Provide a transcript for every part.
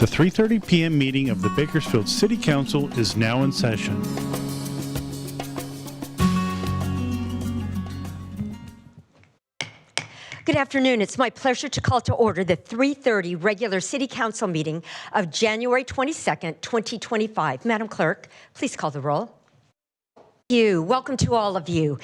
The 3:30 p.m. meeting of the Bakersfield City Council is now in session. Good afternoon. It's my pleasure to call to order the 3:30 regular City Council meeting of January 22nd, 2025. Madam Clerk, please call the roll. Thank you. Welcome to all of you.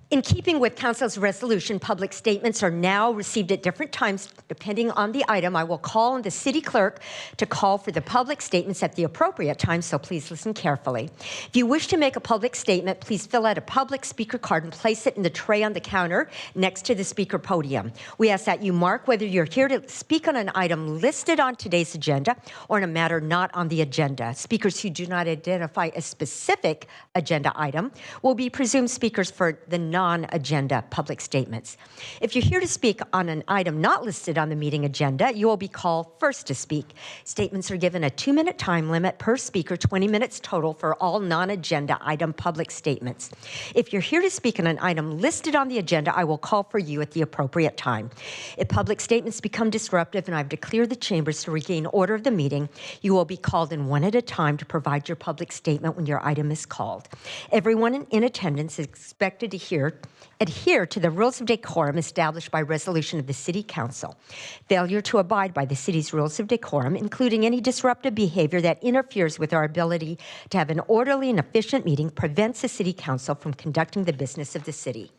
In keeping with Council's resolution, public statements are now received at different times depending on the item. I will call on the City Clerk to call for the public statements at the appropriate time, so please listen carefully. If you wish to make a public statement, please fill out a public speaker card and place it in the tray on the counter next to the speaker podium. We ask that you mark whether you're here to speak on an item listed on today's agenda or on a matter not on the agenda. Speakers who do not identify a specific agenda item will be presumed speakers for the non-agenda public statements. If you're here to speak on an item not listed on the meeting agenda, you will be called first to speak. Statements are given a 2-minute time limit per speaker, 20 minutes total for all non-agenda item public statements. If you're here to speak on an item listed on the agenda, I will call for you at the appropriate time. If public statements become disruptive and I have to clear the chambers to regain order of the meeting, you will be called in one at a time to provide your public statement when your item is called. Everyone in attendance is expected to adhere to the rules of decorum established by resolution of the City Council. Failure to abide by the city's rules of decorum, including any disruptive behavior that interferes with our ability to have an orderly and efficient meeting, prevents the City Council from conducting the business of the city.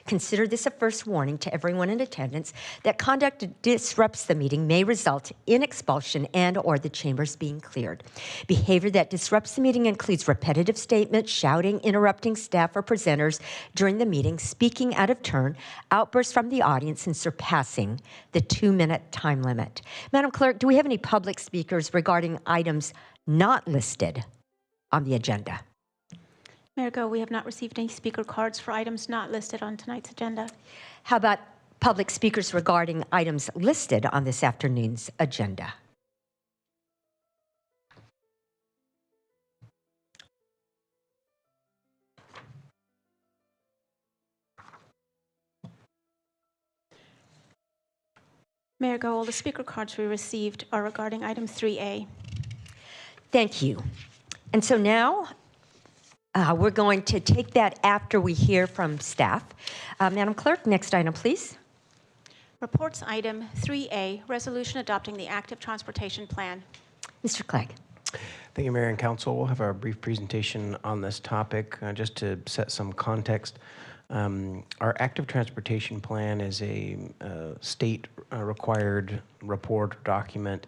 Consider this a first warning to everyone in attendance that conduct that disrupts the meeting may result in expulsion and/or the chambers being cleared. Behavior that disrupts the meeting includes repetitive statements, shouting, interrupting staff or presenters during the meeting, speaking out of turn, outbursts from the audience, and surpassing the 2-minute time limit. Madam Clerk, do we have any public speakers regarding items not listed on the agenda? Mayor Go, we have not received any speaker cards for items not listed on tonight's agenda. How about public speakers regarding items listed on this afternoon's agenda? Mayor Go, all the speaker cards we received are regarding item 3A. Thank you. And so now we're going to take that after we hear from staff. Madam Clerk, next item, please. Reports item 3A, resolution adopting the active transportation plan. Mr. Clegg. Thank you, Mayor and Council. We'll have a brief presentation on this topic just to set some context. Our active transportation plan is a state required report document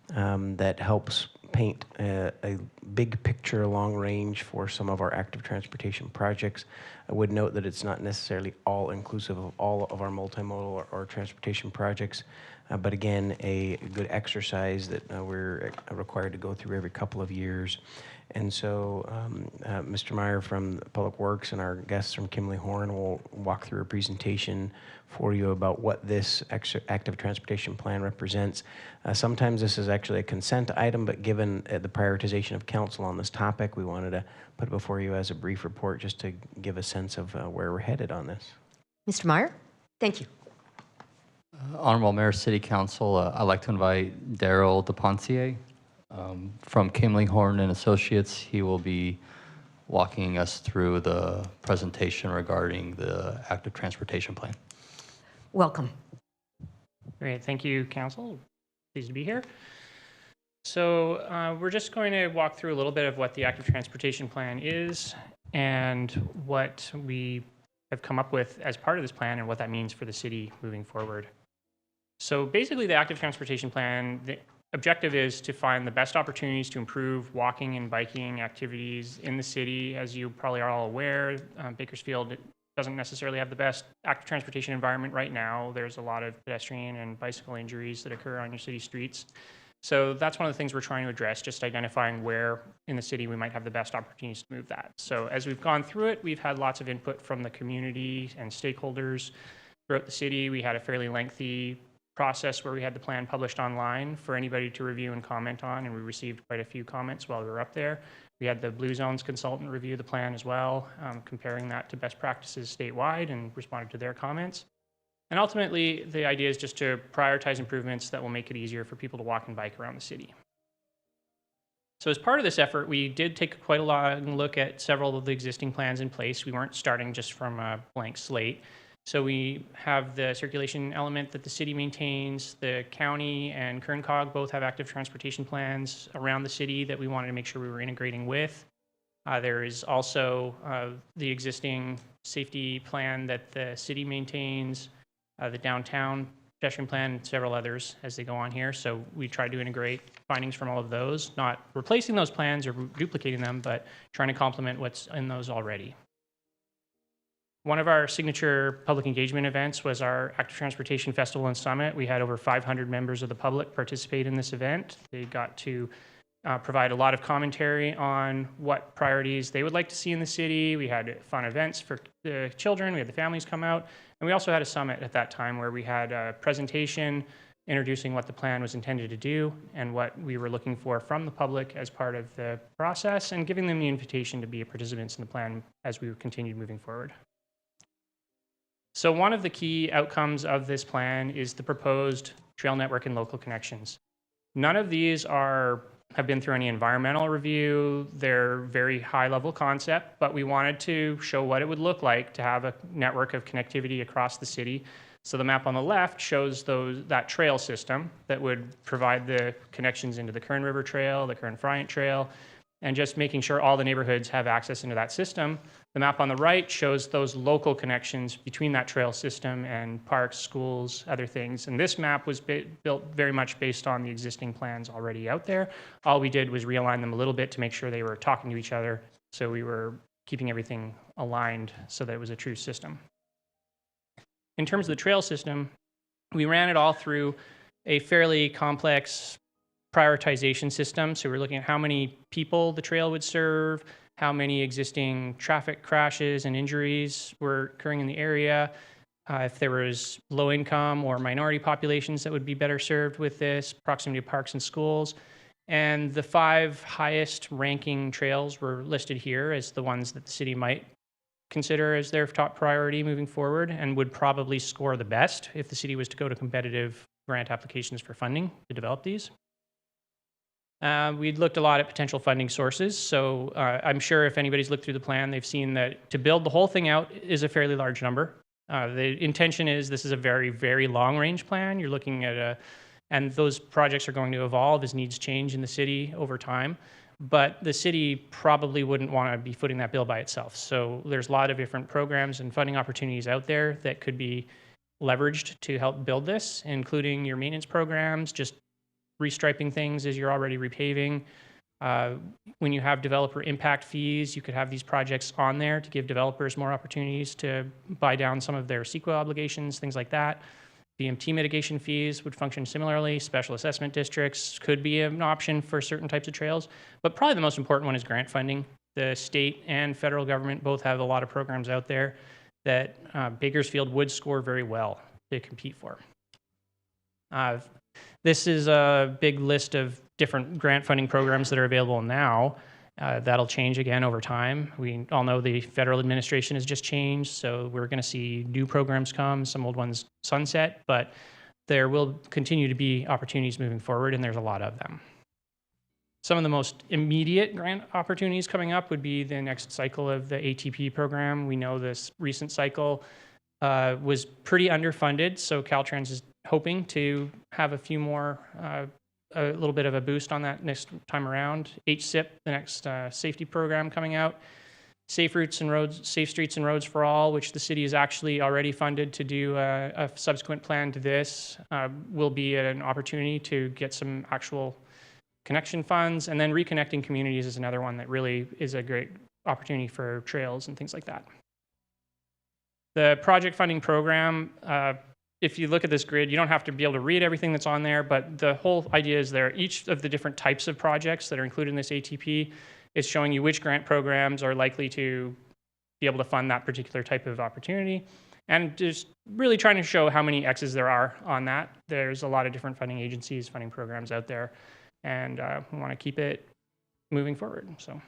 that helps paint a big picture long range for some of our active transportation projects. I would note that it's not necessarily all inclusive of all of our multimodal or transportation projects, but again, a good exercise that we're required to go through every couple of years. And so Mr. Meyer from Public Works and our guests from Kimley Horn will walk through a presentation for you about what this active transportation plan represents. Sometimes this is actually a consent item, but given the prioritization of council on this topic, we wanted to put it before you as a brief report just to give a sense of where we're headed on this. Mr. Meyer, thank you. Honorable Mayor, City Council, I'd like to invite Daryl DePontier from Kimley Horn and Associates. He will be walking us through the presentation regarding the active transportation plan. Welcome. Great, thank you, Council. Pleased to be here. So we're just going to walk through a little bit of what the active transportation plan is and what we have come up with as part of this plan and what that means for the city moving forward. So basically the active transportation plan, the objective is to find the best opportunities to improve walking and biking activities in the city. As you probably are all aware, Bakersfield doesn't necessarily have the best active transportation environment right now. There's a lot of pedestrian and bicycle injuries that occur on your city streets. So that's one of the things we're trying to address, just identifying where in the city we might have the best opportunities to move that. So as we've gone through it, we've had lots of input from the community and stakeholders throughout the city. We had a fairly lengthy process where we had the plan published online for anybody to review and comment on, and we received quite a few comments while we were up there. We had the Blue Zones consultant review the plan as well, comparing that to best practices statewide, and responded to their comments. And ultimately, the idea is just to prioritize improvements that will make it easier for people to walk and bike around the city. So as part of this effort, we did take quite a long look at several of the existing plans in place. We weren't starting just from a blank slate. So we have the circulation element that the city maintains. The county and KernCog both have active transportation plans around the city that we wanted to make sure we were integrating with. There is also the existing safety plan that the city maintains, the downtown pedestrian plan, and several others as they go on here. So we tried to integrate findings from all of those, not replacing those plans or duplicating them, but trying to complement what's in those already. One of our signature public engagement events was our Active Transportation Festival and Summit. We had over 500 members of the public participate in this event. They got to provide a lot of commentary on what priorities they would like to see in the city. We had fun events for the children. We had the families come out. And we also had a summit at that time where we had a presentation introducing what the plan was intended to do and what we were looking for from the public as part of the process, and giving them the invitation to be participants in the plan as we continued moving forward. So one of the key outcomes of this plan is the proposed trail network and local connections. None of these have been through any environmental review. They're very high-level concept, but we wanted to show what it would look like to have a network of connectivity across the city. So the map on the left shows that trail system that would provide the connections into the Kern River Trail, the Kern Friant Trail, and just making sure all the neighborhoods have access into that system. The map on the right shows those local connections between that trail system and parks, schools, other things. And this map was built very much based on the existing plans already out there. All we did was realign them a little bit to make sure they were talking to each other, so we were keeping everything aligned so that it was a true system. In terms of the trail system, we ran it all through a fairly complex prioritization system. So we're looking at how many people the trail would serve, how many existing traffic crashes and injuries were occurring in the area, if there was low income or minority populations that would be better served with this, proximity to parks and schools. And the 5 highest ranking trails were listed here as the ones that the city might consider as their top priority moving forward, and would probably score the best if the city was to go to competitive grant applications for funding to develop these. We'd looked a lot at potential funding sources, so I'm sure if anybody's looked through the plan, they've seen that to build the whole thing out is a fairly large number. The intention is this is a very, very long-range plan. You're looking at and those projects are going to evolve as needs change in the city over time. But the city probably wouldn't want to be footing that bill by itself. So there's a lot of different programs and funding opportunities out there that could be leveraged to help build this, including your maintenance programs, just restriping things as you're already repaving. When you have developer impact fees, you could have these projects on there to give developers more opportunities to buy down some of their CEQA obligations, things like that. BMT mitigation fees would function similarly. Special assessment districts could be an option for certain types of trails. But probably the most important one is grant funding. The state and federal government both have a lot of programs out there that Bakersfield would score very well to compete for. This is a big list of different grant funding programs that are available now. That'll change again over time. We all know the federal administration has just changed, so we're going to see new programs come, some old ones sunset, but there will continue to be opportunities moving forward, and there's a lot of them. Some of the most immediate grant opportunities coming up would be the next cycle of the ATP program. We know this recent cycle was pretty underfunded, so Caltrans is hoping to have a few more, a little bit of a boost on that next time around. HSIP, the next safety program coming out. Safe Streets and Roads for All, which the city is actually already funded to do a subsequent plan to this, will be an opportunity to get some actual connection funds. And then reconnecting communities is another one that really is a great opportunity for trails and things like that. The project funding program, if you look at this grid, you don't have to be able to read everything that's on there, but the whole idea is there. Each of the different types of projects that are included in this ATP is showing you which grant programs are likely to be able to fund that particular type of opportunity, and just really trying to show how many X's there are on that. There's a lot of different funding agencies, funding programs out there, and we want to keep it moving forward. So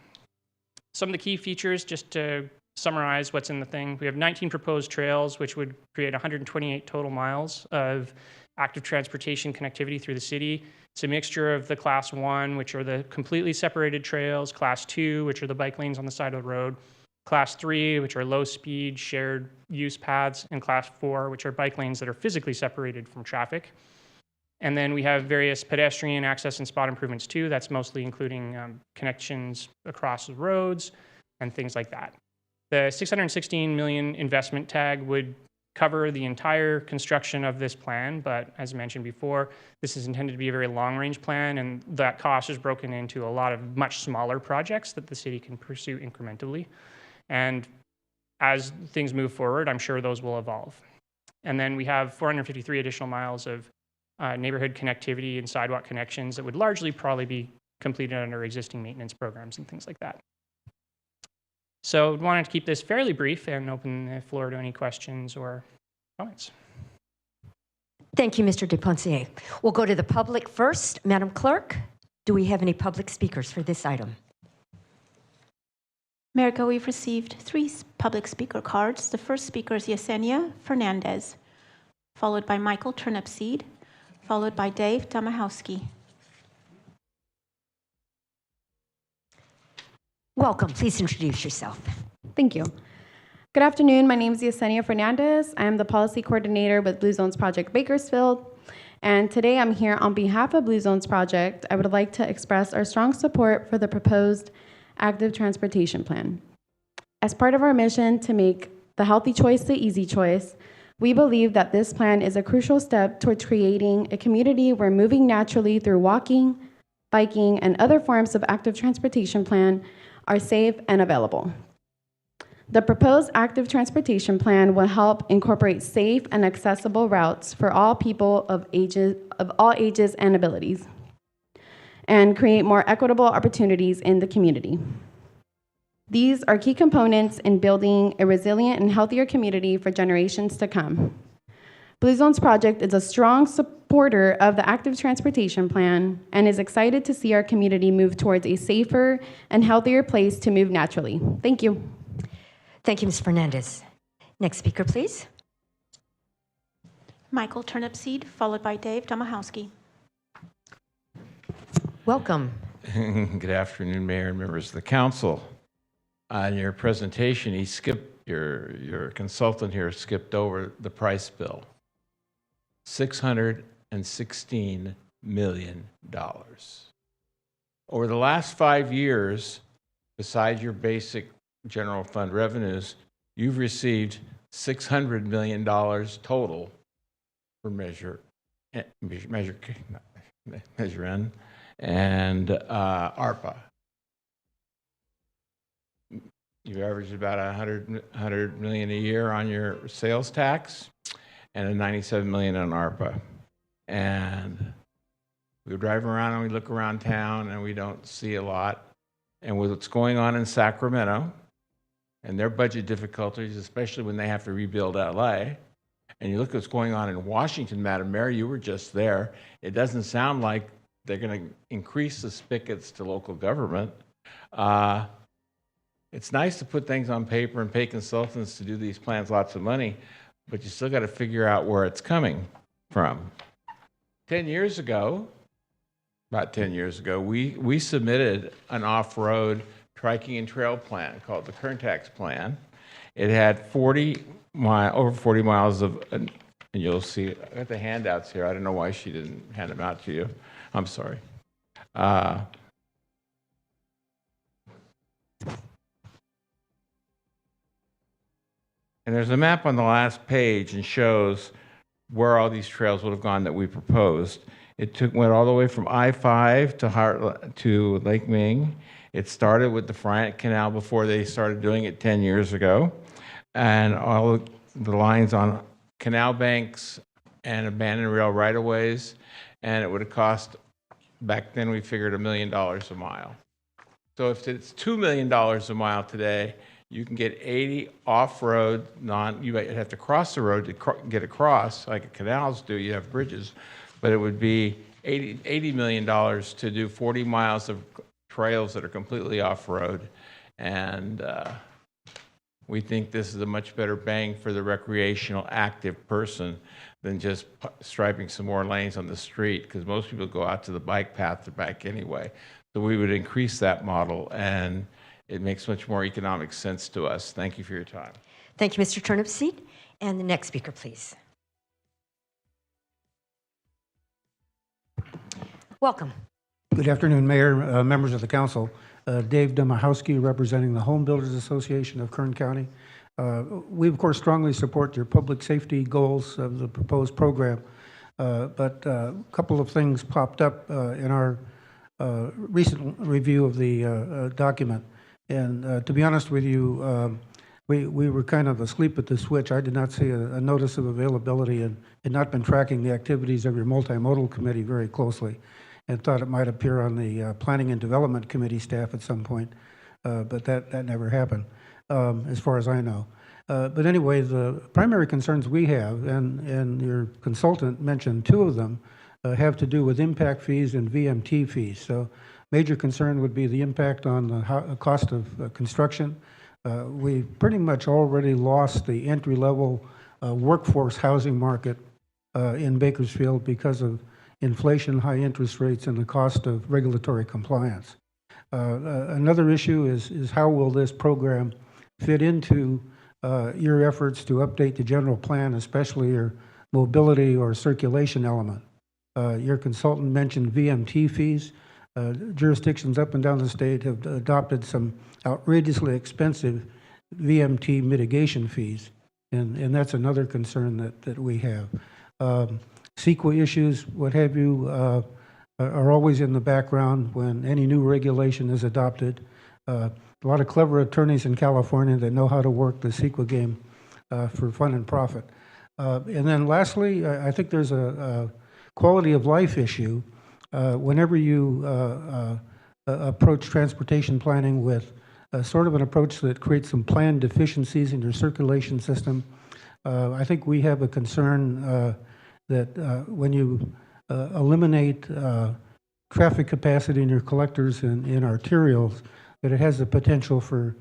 some of the key features, just to summarize what's in the thing. We have 19 proposed trails, which would create 128 total miles of active transportation connectivity through the city. It's a mixture of the Class 1, which are the completely separated trails, Class 2, which are the bike lanes on the side of the road, Class 3, which are low-speed shared use paths, and Class 4, which are bike lanes that are physically separated from traffic. And then we have various pedestrian access and spot improvements too. That's mostly including connections across the roads and things like that. The $616 million investment tag would cover the entire construction of this plan, but as mentioned before, this is intended to be a very long-range plan, and that cost is broken into a lot of much smaller projects that the city can pursue incrementally. And as things move forward, I'm sure those will evolve. And then we have 453 additional miles of neighborhood connectivity and sidewalk connections that would largely probably be completed under existing maintenance programs and things like that. So I wanted to keep this fairly brief and open the floor to any questions or comments. Thank you, Mr. Despensier. We'll go to the public first. Madam Clerk, do we have any public speakers for this item? America, we've received 3 public speaker cards. The first speaker is Yesenia Fernandez, followed by Michael Turnipseed, followed by Dave Damahowski. Welcome. Please introduce yourself. Thank you. Good afternoon. My name is Yesenia Fernandez. I am the policy coordinator with Blue Zones Project Bakersfield. And today I'm here on behalf of Blue Zones Project. I would like to express our strong support for the proposed active transportation plan. As part of our mission to make the healthy choice the easy choice, we believe that this plan is a crucial step towards creating a community where moving naturally through walking, biking, and other forms of active transportation plan are safe and available. The proposed active transportation plan will help incorporate safe and accessible routes for all people of all ages and abilities, and create more equitable opportunities in the community. These are key components in building a resilient and healthier community for generations to come. Blue Zones Project is a strong supporter of the active transportation plan and is excited to see our community move towards a safer and healthier place to move naturally. Thank you. Thank you, Ms. Fernandez. Next speaker, please. Michael Turnipseed, followed by Dave Domahowski. Welcome. Good afternoon, Mayor and members of the council. On your presentation, your consultant here skipped over the price bill. $616 million. Over the last 5 years, besides your basic general fund revenues, you've received $600 million total for Measure N and ARPA. You average about $100 million a year on your sales tax and $97 million on ARPA. And we drive around and we look around town and we don't see a lot. And with what's going on in Sacramento and their budget difficulties, especially when they have to rebuild LA, and you look at what's going on in Washington, Madam Mayor, you were just there. It doesn't sound like they're going to increase the spigots to local government. It's nice to put things on paper and pay consultants to do these plans lots of money, but you still got to figure out where it's coming from. 10 years ago, about 10 years ago, we submitted an off-road triking and trail plan called the Kerntax Plan. It had over 40 miles of, and you'll see, I got the handouts here. I don't know why she didn't hand them out to you. I'm sorry. And there's a map on the last page and shows where all these trails would have gone that we proposed. Went all the way from I-5 to Lake Ming. It started with the Friant Canal before they started doing it 10 years ago. And all the lines on canal banks and abandoned rail right-of-ways. And it would have cost, back then we figured $1 million a mile. So if it's $2 million a mile today, you can get 80 off-road, you might have to cross the road to get across, like canals do, you have bridges, but it would be $80 million to do 40 miles of trails that are completely off-road. And we think this is a much better bang for the recreational active person than just striping some more lanes on the street, because most people go out to the bike path to bike anyway. So we would increase that model, and it makes much more economic sense to us. Thank you for your time. Thank you, Mr. Turnipseed. And the next speaker, please. Welcome. Good afternoon, Mayor, members of the council. Dave Domahowski, representing the Home Builders Association of Kern County. We, of course, strongly support your public safety goals of the proposed program, but a couple of things popped up in our recent review of the document. And to be honest with you, we were kind of asleep at the switch. I did not see a notice of availability and had not been tracking the activities of your multimodal committee very closely, and thought it might appear on the Planning and Development Committee staff at some point, but that never happened, as far as I know. But anyway, the primary concerns we have, and your consultant mentioned two of them, have to do with impact fees and VMT fees. So major concern would be the impact on the cost of construction. We pretty much already lost the entry-level workforce housing market in Bakersfield because of inflation, high interest rates, and the cost of regulatory compliance. Another issue is how will this program fit into your efforts to update the general plan, especially your mobility or circulation element. Your consultant mentioned VMT fees. Jurisdictions up and down the state have adopted some outrageously expensive VMT mitigation fees, and that's another concern that we have. CEQA issues, what have you, are always in the background when any new regulation is adopted. A lot of clever attorneys in California that know how to work the CEQA game for fun and profit. And then lastly, I think there's a quality of life issue. Whenever you approach transportation planning with sort of an approach that creates some planned deficiencies in your circulation system, I think we have a concern that when you eliminate traffic capacity in your collectors and in arterials, that it has the potential for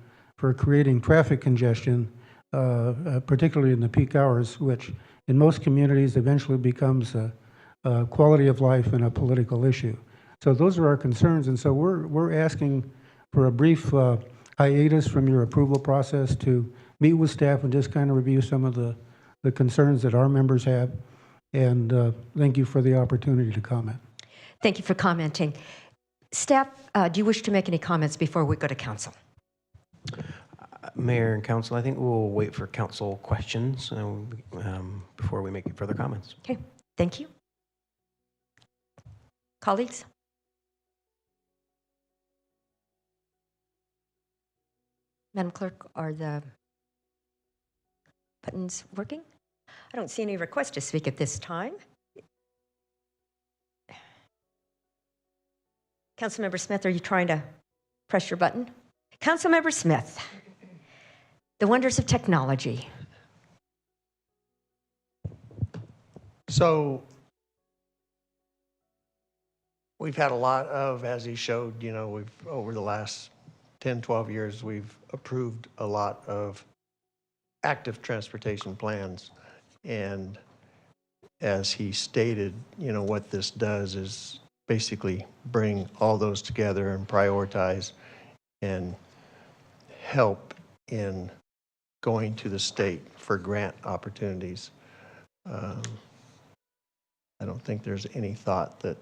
creating traffic congestion, particularly in the peak hours, which in most communities eventually becomes a quality of life and a political issue. So those are our concerns, and so we're asking for a brief hiatus from your approval process to meet with staff and just kind of review some of the concerns that our members have. And thank you for the opportunity to comment. Thank you for commenting. Staff, do you wish to make any comments before we go to council? Mayor and council, I think we'll wait for council questions before we make further comments. Okay, thank you. Colleagues? Madam Clerk, are the buttons working? I don't see any requests to speak at this time. Councilmember Smith, are you trying to press your button? Councilmember Smith, the wonders of technology. So we've had a lot of, as he showed, we've over the last 10, 12 years, we've approved a lot of active transportation plans. And as he stated, what this does is basically bring all those together and prioritize and help in going to the state for grant opportunities. I don't think there's any thought that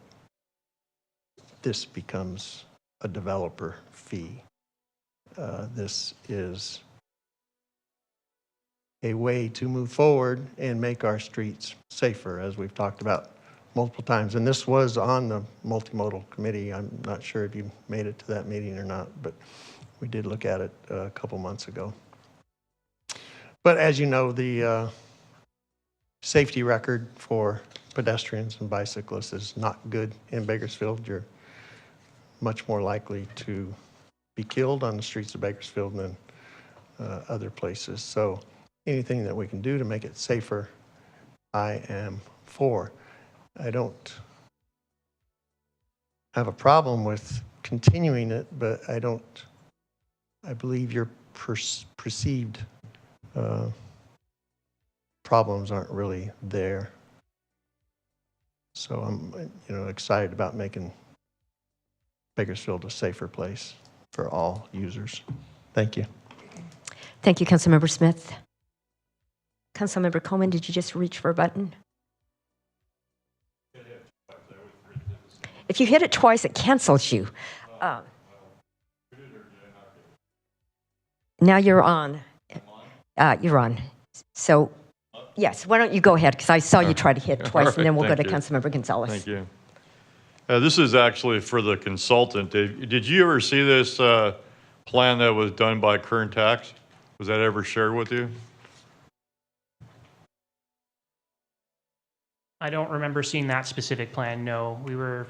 this becomes a developer fee. This is a way to move forward and make our streets safer, as we've talked about multiple times. And this was on the multimodal committee. I'm not sure if you made it to that meeting or not, but we did look at it a couple months ago. But as you know, the safety record for pedestrians and bicyclists is not good in Bakersfield. You're much more likely to be killed on the streets of Bakersfield than other places. So anything that we can do to make it safer, I am for. I don't have a problem with continuing it, but I believe your perceived problems aren't really there. So I'm, excited about making Bakersfield a safer place for all users. Thank you. Thank you, Councilmember Smith. Councilmember Coleman, did you just reach for a button? If you hit it twice, it cancels you. Now you're on. You're on. So, yes, why don't you go ahead, because I saw you try to hit twice, and then we'll go to Councilmember Gonzalez. Thank you. This is actually for the consultant. Did you ever see this plan that was done by Current Tax? Was that ever shared with you? I don't remember seeing that specific plan. No, we were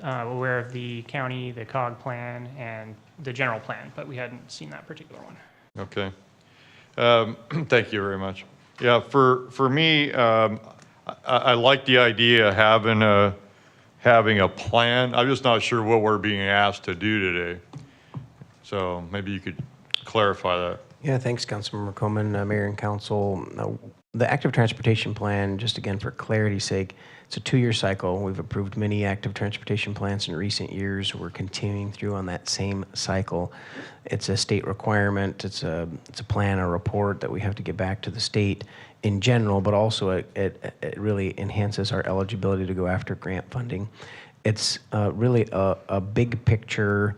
aware of the county, the COG plan, and the general plan, but we hadn't seen that particular one. Okay. Thank you very much. Yeah, for me, I like the idea of having a plan. I'm just not sure what we're being asked to do today. So maybe you could clarify that. Yeah, thanks, Councilmember Coleman, Mayor and Council. the active transportation plan, just again for clarity's sake, it's a 2-year cycle. We've approved many active transportation plans in recent years. We're continuing through on that same cycle. It's a state requirement. It's a plan, a report that we have to get back to the state in general, but also it really enhances our eligibility to go after grant funding. It's really a big picture,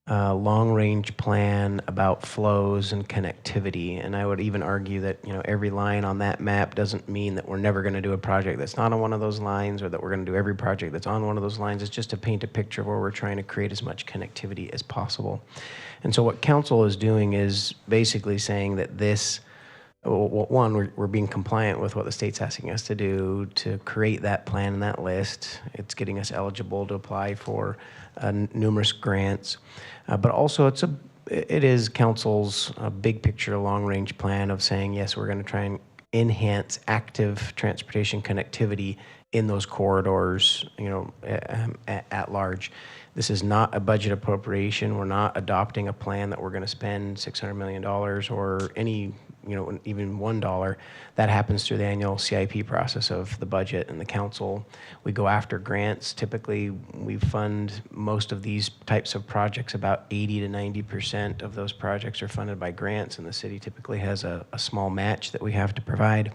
long-range plan about flows and connectivity. And I would even argue that every line on that map doesn't mean that we're never going to do a project that's not on one of those lines, or that we're going to do every project that's on one of those lines. It's just to paint a picture where we're trying to create as much connectivity as possible. And so what council is doing is basically saying that this, well, one, we're being compliant with what the state's asking us to do to create that plan and that list. It's getting us eligible to apply for numerous grants. But also it is council's big picture, long-range plan of saying, yes, we're going to try and enhance active transportation connectivity in those corridors, at large. This is not a budget appropriation. We're not adopting a plan that we're going to spend $600 million or any, even $1. That happens through the annual CIP process of the budget and the council. We go after grants. Typically, we fund most of these types of projects. About 80 to 90% of those projects are funded by grants, and the city typically has a small match that we have to provide.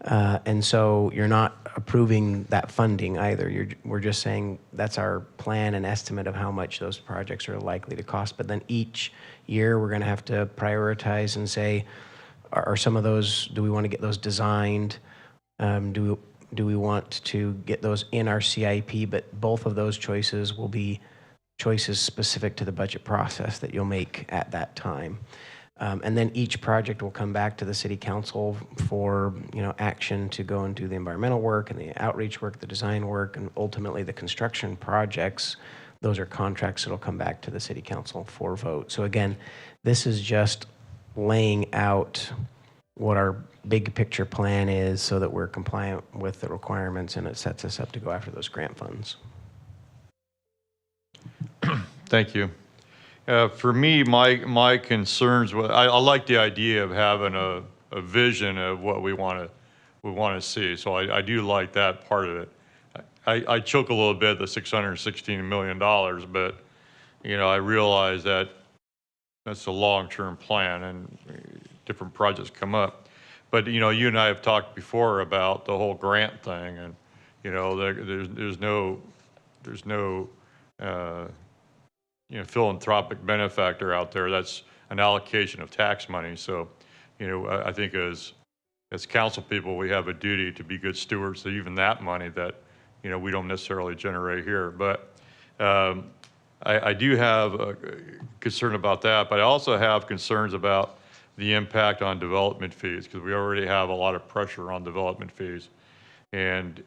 And so you're not approving that funding either. We're just saying that's our plan and estimate of how much those projects are likely to cost. But then each year we're going to have to prioritize and say, are some of those, do we want to get those designed? Do we want to get those in our CIP? But both of those choices will be choices specific to the budget process that you'll make at that time. And then each project will come back to the city council for action to go and do the environmental work and the outreach work, the design work, and ultimately the construction projects. Those are contracts that will come back to the city council for vote. So again, this is just laying out what our big picture plan is so that we're compliant with the requirements, and it sets us up to go after those grant funds. Thank you. For me, my concerns, I like the idea of having a vision of what we want to see. So I do like that part of it. I choke a little bit at the $616 million, but I realize that that's a long-term plan and different projects come up. But you and I have talked before about the whole grant thing, and there's no philanthropic benefactor out there. That's an allocation of tax money. So, I think as council people, we have a duty to be good stewards of even that money that, we don't necessarily generate here. But I do have a concern about that, but I also have concerns about the impact on development fees, because we already have a lot of pressure on development fees. And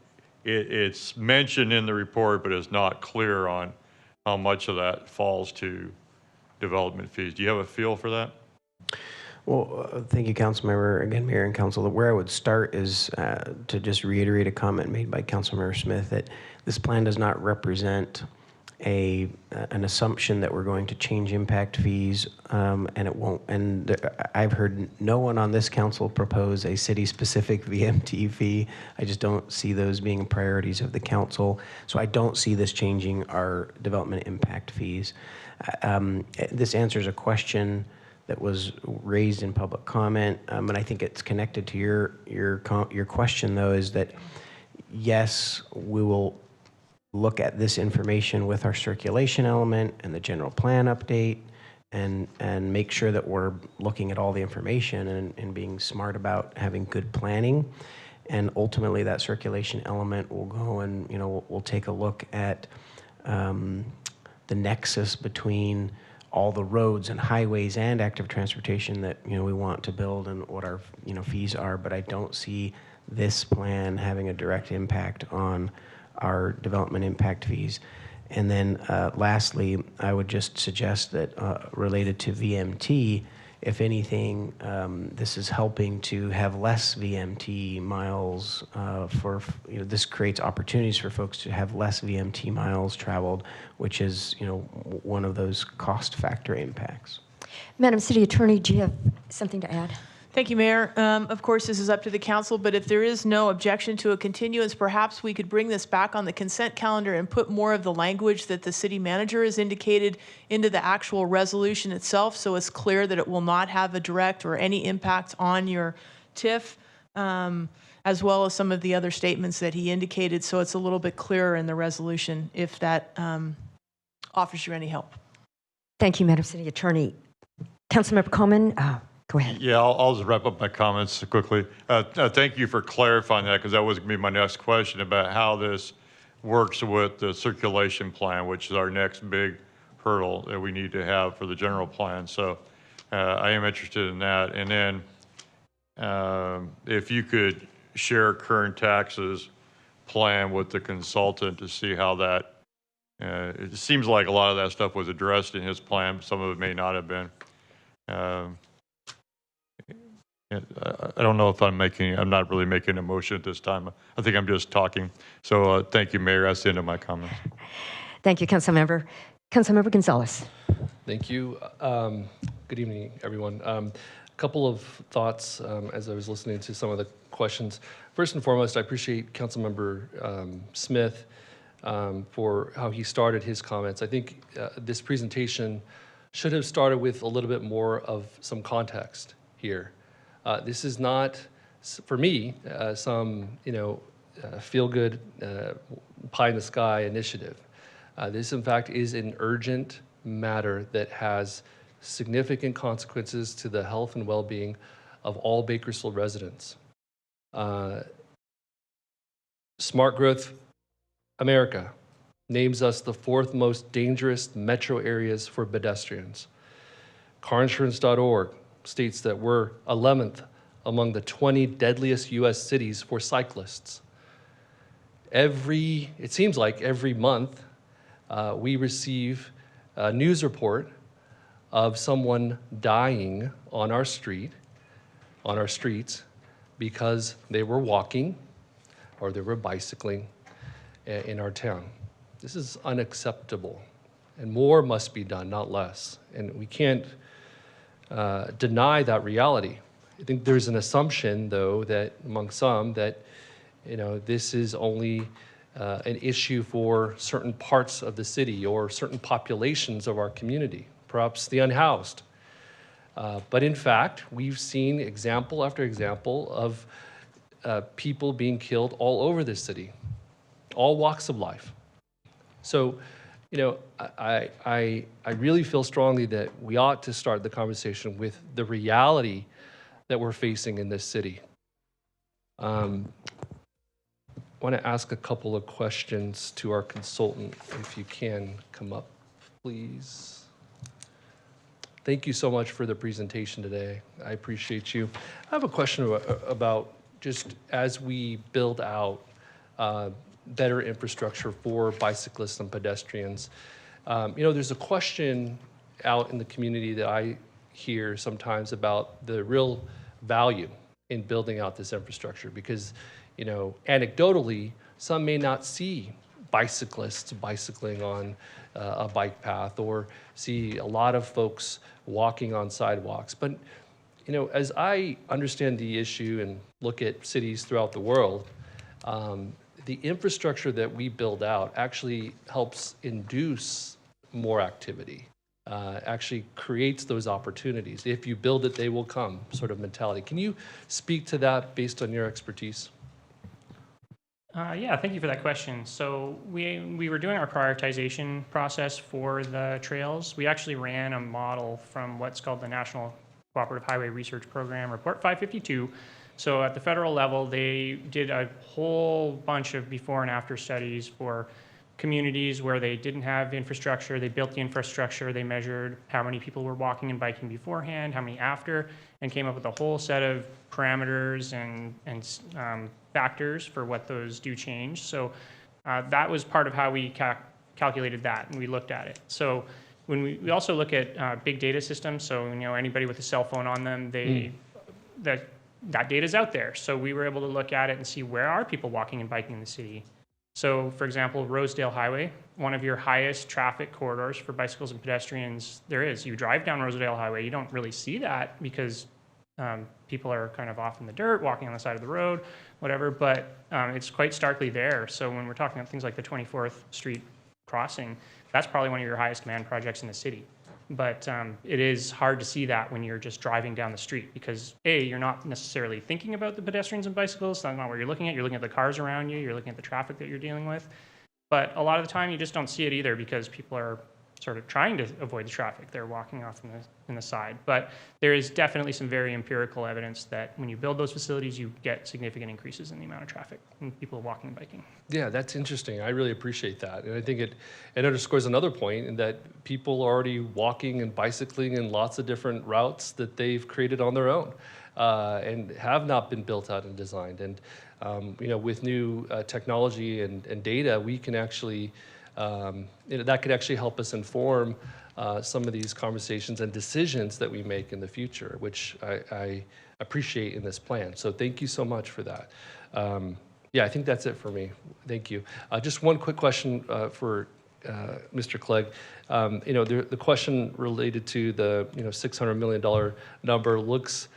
it's mentioned in the report, but it's not clear on how much of that falls to development fees. Do you have a feel for that? Well, thank you, Councilmember. Again, Mayor and Council, where I would start is to just reiterate a comment made by Councilmember Smith that this plan does not represent an assumption that we're going to change impact fees, and it won't. And I've heard no one on this council propose a city-specific VMT fee. I just don't see those being priorities of the council. So I don't see this changing our development impact fees. This answers a question that was raised in public comment, and I think it's connected to your question, though, is that yes, we will look at this information with our circulation element and the general plan update, and make sure that we're looking at all the information and being smart about having good planning. And ultimately, that circulation element will go and we'll take a look at the nexus between all the roads and highways and active transportation that we want to build and what our fees are. But I don't see this plan having a direct impact on our development impact fees. And then lastly, I would just suggest that related to VMT, if anything, this is helping to have less VMT miles this creates opportunities for folks to have less VMT miles traveled, which is, one of those cost factor impacts. Madam City Attorney, do you have something to add? Thank you, Mayor. Of course, this is up to the council, but if there is no objection to a continuance, perhaps we could bring this back on the consent calendar and put more of the language that the city manager has indicated into the actual resolution itself, so it's clear that it will not have a direct or any impact on your TIF, as well as some of the other statements that he indicated, so it's a little bit clearer in the resolution if that offers you any help. Thank you, Madam City Attorney. Councilmember Coleman, go ahead. Yeah, I'll just wrap up my comments quickly. Thank you for clarifying that, because that was going to be my next question about how this works with the circulation plan, which is our next big hurdle that we need to have for the general plan. So I am interested in that. And then if you could share current taxes plan with the consultant to see how that, it seems like a lot of that stuff was addressed in his plan. Some of it may not have been. I don't know if I'm not really making a motion at this time. I think I'm just talking. So thank you, Mayor. That's the end of my comments. Thank you, Councilmember. Councilmember Gonzalez. Thank you. Good evening, everyone. A couple of thoughts as I was listening to some of the questions. First and foremost, I appreciate Councilmember Smith for how he started his comments. I think this presentation should have started with a little bit more of some context here. This is not, for me, some feel-good pie in the sky initiative. This, in fact, is an urgent matter that has significant consequences to the health and well-being of all Bakersfield residents. Smart Growth America names us the 4th most dangerous metro areas for pedestrians. Carinsurance.org states that we're 11th among the 20 deadliest U.S. cities for cyclists. It seems like every month, we receive a news report of someone dying on our streets, because they were walking or they were bicycling in our town. This is unacceptable, and more must be done, not less. And we can't deny that reality. I think there's an assumption, though, that among some that this is only an issue for certain parts of the city or certain populations of our community, perhaps the unhoused. But in fact, we've seen example after example of people being killed all over this city, all walks of life. So, I really feel strongly that we ought to start the conversation with the reality that we're facing in this city. I want to ask a couple of questions to our consultant, if you can come up, please. Thank you so much for the presentation today. I appreciate you. I have a question about just as we build out better infrastructure for bicyclists and pedestrians. There's a question out in the community that I hear sometimes about the real value in building out this infrastructure, because anecdotally, some may not see bicyclists bicycling on a bike path or see a lot of folks walking on sidewalks. But as I understand the issue and look at cities throughout the world, the infrastructure that we build out actually helps induce more activity, actually creates those opportunities. If you build it, they will come sort of mentality. Can you speak to that based on your expertise? Yeah, thank you for that question. So we were doing our prioritization process for the trails. We actually ran a model from what's called the National Cooperative Highway Research Program, Report 552. So at the federal level, they did a whole bunch of before and after studies for communities where they didn't have infrastructure. They built the infrastructure. They measured how many people were walking and biking beforehand, how many after, and came up with a whole set of parameters and factors for what those do change. So that was part of how we calculated that, and we looked at it. So when we also look at big data systems, so anybody with a cell phone on them, that data is out there. So we were able to look at it and see where are people walking and biking in the city. So for example, Rosedale Highway, one of your highest traffic corridors for bicycles and pedestrians there is. You drive down Rosedale Highway, you don't really see that because People are kind of off in the dirt, walking on the side of the road, whatever, but it's quite starkly there. So when we're talking about things like the 24th Street crossing, that's probably one of your highest demand projects in the city. But it is hard to see that when you're just driving down the street because A, you're not necessarily thinking about the pedestrians and bicyclists. That's not what you're looking at. You're looking at the cars around you. You're looking at the traffic that you're dealing with. But a lot of the time you just don't see it either because people are sort of trying to avoid the traffic. They're walking off in the side. But there is definitely some very empirical evidence that when you build those facilities, you get significant increases in the amount of traffic and people walking and biking. Yeah, that's interesting. I really appreciate that. And I think it underscores another point in that people are already walking and bicycling in lots of different routes that they've created on their own and have not been built out and designed. And, with new technology and data, we can actually that could actually help us inform some of these conversations and decisions that we make in the future, which I appreciate in this plan. So thank you so much for that. Yeah, I think that's it for me. Thank you. Just one quick question for Mr. Clegg. The question related to the $600 million number looks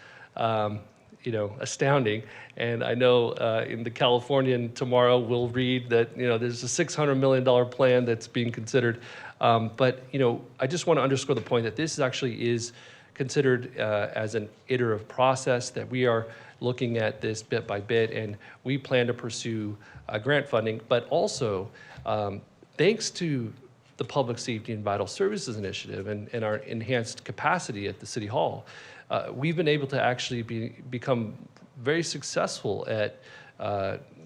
astounding. And I know in the Californian tomorrow we'll read that there's a $600 million plan that's being considered. But I just want to underscore the point that this actually is considered as an iterative process, that we are looking at this bit by bit, and we plan to pursue grant funding. But also, thanks to the Public Safety and Vital Services Initiative and our enhanced capacity at the City Hall, we've been able to actually become very successful at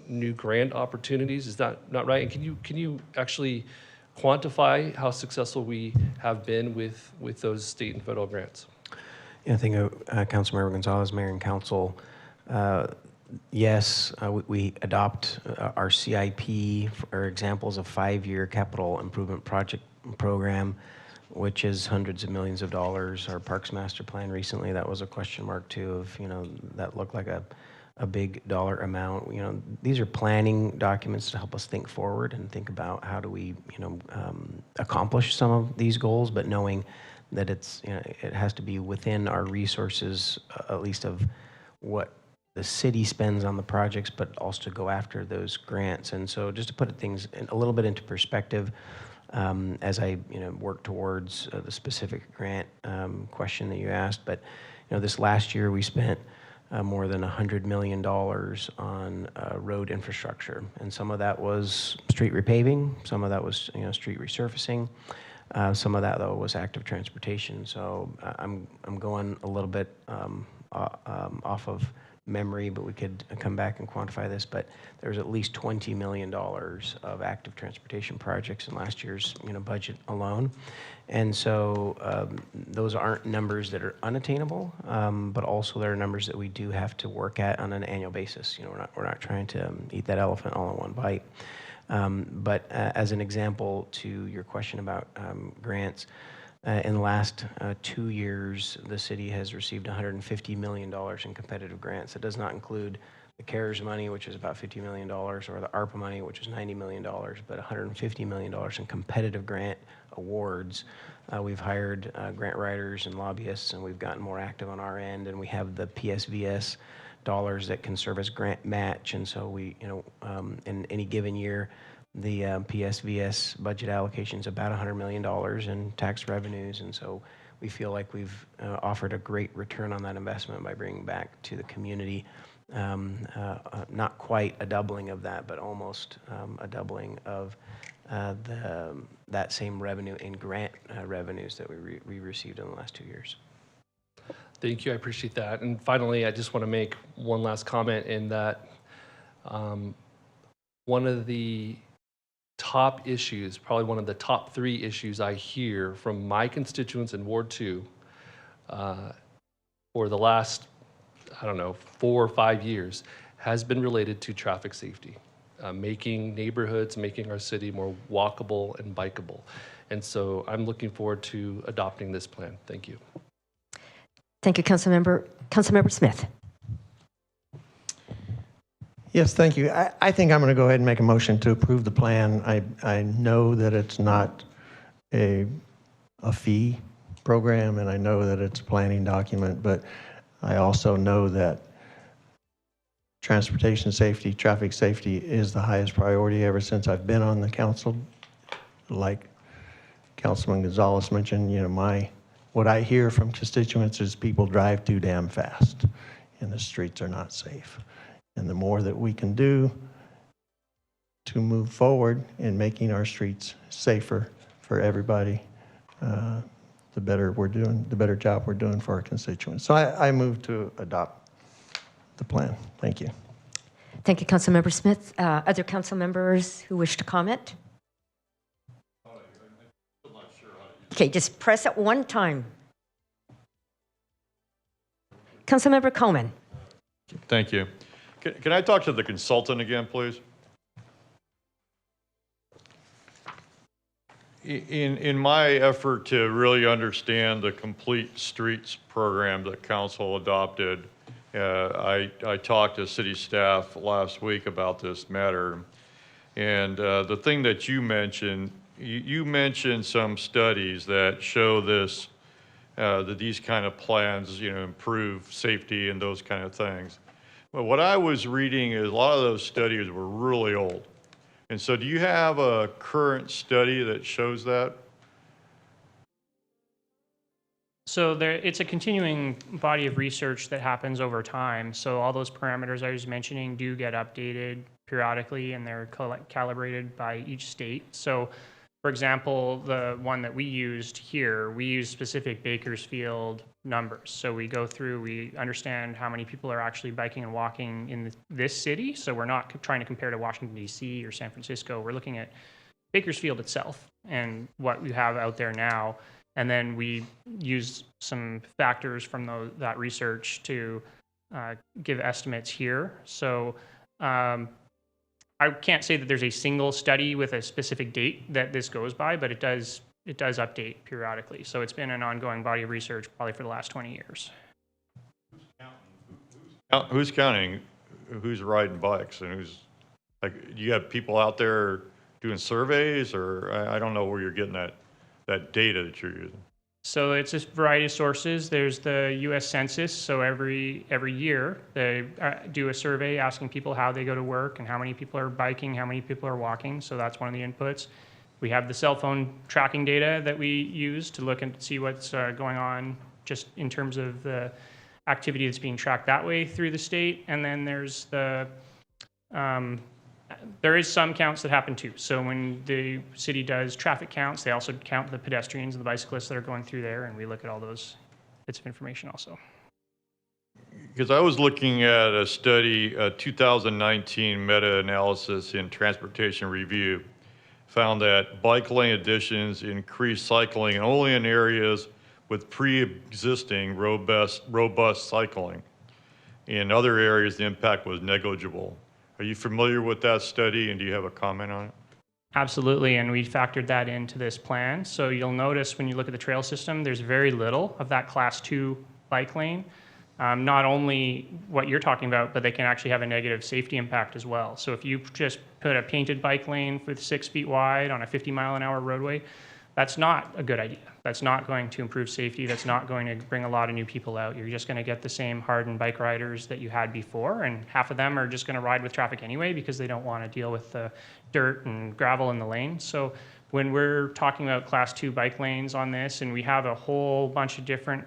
new grant opportunities. Is that not right? And can you actually quantify how successful we have been with those state and federal grants? Yeah, I think Councilmember Gonzalez, Mayor and Council, yes, we adopt our CIP for examples of 5-year capital improvement project program, which is hundreds of millions of dollars. Our Parks Master Plan recently, that was a question mark too of, that looked like a big dollar amount. These are planning documents to help us think forward and think about how do we, accomplish some of these goals, but knowing that it has to be within our resources, at least of what the city spends on the projects, but also to go after those grants. And so just to put things a little bit into perspective, as I work towards the specific grant question that you asked, but this last year we spent more than $100 million on road infrastructure, and some of that was street repaving, some of that was street resurfacing, some of that though was active transportation. So I'm going a little bit off of memory, but we could come back and quantify this, but there's at least $20 million of active transportation projects in last year's budget alone. And so those aren't numbers that are unattainable, but also there are numbers that we do have to work at on an annual basis. We're not trying to eat that elephant all in one bite. But as an example to your question about grants, in the last 2 years, the city has received $150 million in competitive grants. It does not include the CARES money, which is about $50 million, or the ARPA money, which is $90 million, but $150 million in competitive grant awards. We've hired grant writers and lobbyists, and we've gotten more active on our end, and we have the PSVS dollars that can serve as grant match. And so we, in any given year, the PSVS budget allocation is about $100 million in tax revenues, and so we feel like we've offered a great return on that investment by bringing back to the community not quite a doubling of that, but almost a doubling of that same revenue in grant revenues that we received in the last 2 years. Thank you. I appreciate that. And finally, I just want to make one last comment in that one of the top issues, probably one of the top 3 issues I hear from my constituents in Ward 2 for the last, 4 or 5 years has been related to traffic safety, making neighborhoods, making our city more walkable and bikeable. And so I'm looking forward to adopting this plan. Thank you. Thank you, Councilmember Smith. Yes, thank you. I think I'm going to go ahead and make a motion to approve the plan. I know that it's not a fee program, and I know that it's a planning document, but I also know that transportation safety, traffic safety is the highest priority ever since I've been on the council. Like Councilman Gonzalez mentioned, you know, what I hear from constituents is people drive too damn fast and the streets are not safe. And the more that we can do to move forward in making our streets safer for everybody, the better we're doing, the better job we're doing for our constituents. So I move to adopt the plan. Thank you. Thank you, Councilmember Smith. Other council members who wish to comment? Okay, just press it one time. Councilmember Coleman. Thank you. Can I talk to the consultant again, please? In my effort to really understand the Complete Streets program that council adopted, I talked to city staff last week about this matter. And the thing that you mentioned, you mentioned some studies that show this, that these kind of plans, you know, improve safety and those kind of things. But what I was reading is a lot of those studies were really old. And so do you have a current study that shows that? So it's a continuing body of research that happens over time. So all those parameters I was mentioning do get updated periodically, and they're calibrated by each state. So, for example, the one that we used here, we use specific Bakersfield numbers. So we go through, we understand how many people are actually biking and walking in this city. So we're not trying to compare to Washington, D.C. or San Francisco. We're looking at Bakersfield itself and what we have out there now. And then we use some factors from that research to give estimates here. So I can't say that there's a single study with a specific date that this goes by, but it does update periodically. So it's been an ongoing body of research probably for the last 20 years. Who's counting who's riding bikes and who's, like, you have people out there doing surveys, or I don't know where you're getting that data that you're using? So it's a variety of sources. There's the U.S. Census. So every year they do a survey asking people how they go to work and how many people are biking, how many people are walking. So that's one of the inputs. We have the cell phone tracking data that we use to look and see what's going on just in terms of the activity that's being tracked that way through the state. And then there's there is some counts that happen too. So when the city does traffic counts, they also count the pedestrians and the bicyclists that are going through there, and we look at all those bits of information also. Because I was looking at a study, a 2019 meta-analysis in Transportation Review, found that bike lane additions increase cycling only in areas with pre-existing robust cycling. In other areas, the impact was negligible. Are you familiar with that study, and do you have a comment on it? Absolutely, and we factored that into this plan. So you'll notice when you look at the trail system, there's very little of that Class 2 bike lane. Not only what you're talking about, but they can actually have a negative safety impact as well. So if you just put a painted bike lane with 6 feet wide on a 50-mile-an-hour roadway, that's not a good idea. That's not going to improve safety. That's not going to bring a lot of new people out. You're just going to get the same hardened bike riders that you had before, and half of them are just going to ride with traffic anyway because they don't want to deal with the dirt and gravel in the lane. So when we're talking about Class 2 bike lanes on this, and we have a whole bunch of different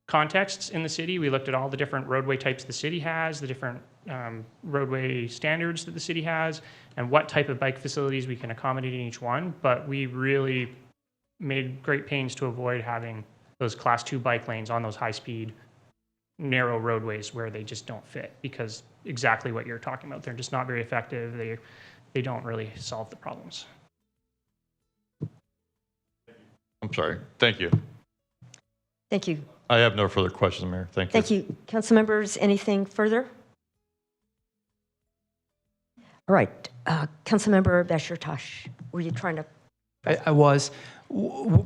contexts in the city, we looked at all the different roadway types the city has, the different roadway standards that the city has, and what type of bike facilities we can accommodate in each one. But we really made great pains to avoid having those Class 2 bike lanes on those high-speed, narrow roadways where they just don't fit, because exactly what you're talking about. They're just not very effective. They don't really solve the problems. I'm sorry. Thank you. Thank you. I have no further questions, Mayor. Thank you. Thank you. Council members, anything further? All right. Councilmember Beshertosh, were you trying to? I was.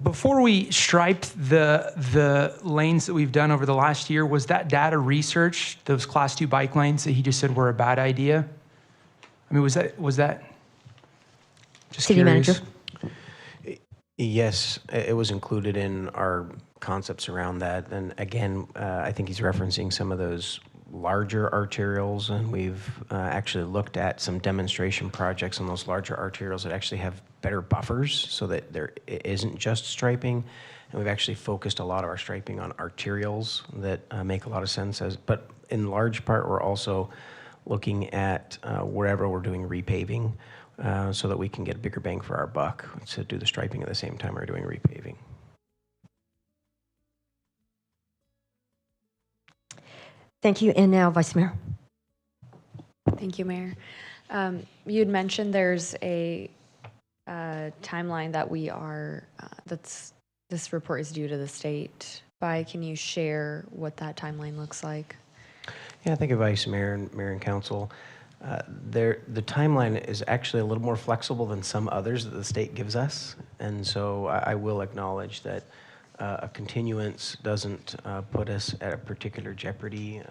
Before we striped the lanes that we've done over the last year, was that data research, those Class 2 bike lanes that he just said were a bad idea? I mean, was that just City curious? Manager. Yes, it was included in our concepts around that. And again, I think he's referencing some of those larger arterials, and we've actually looked at some demonstration projects on those larger arterials that actually have better buffers so that there isn't just striping. And we've actually focused a lot of our striping on arterials that make a lot of sense. But in large part, we're also looking at wherever we're doing repaving so that we can get a bigger bang for our buck to do the striping at the same time we're doing repaving. Thank you. And now, Vice Mayor. Thank you, Mayor. You had mentioned there's a timeline that we are, this report is due to the state by. Can you share what that timeline looks like? Yeah, thank you, Vice Mayor and Mayor and Council. The timeline is actually a little more flexible than some others that the state gives us. And so I will acknowledge that a continuance doesn't put us at a particular jeopardy.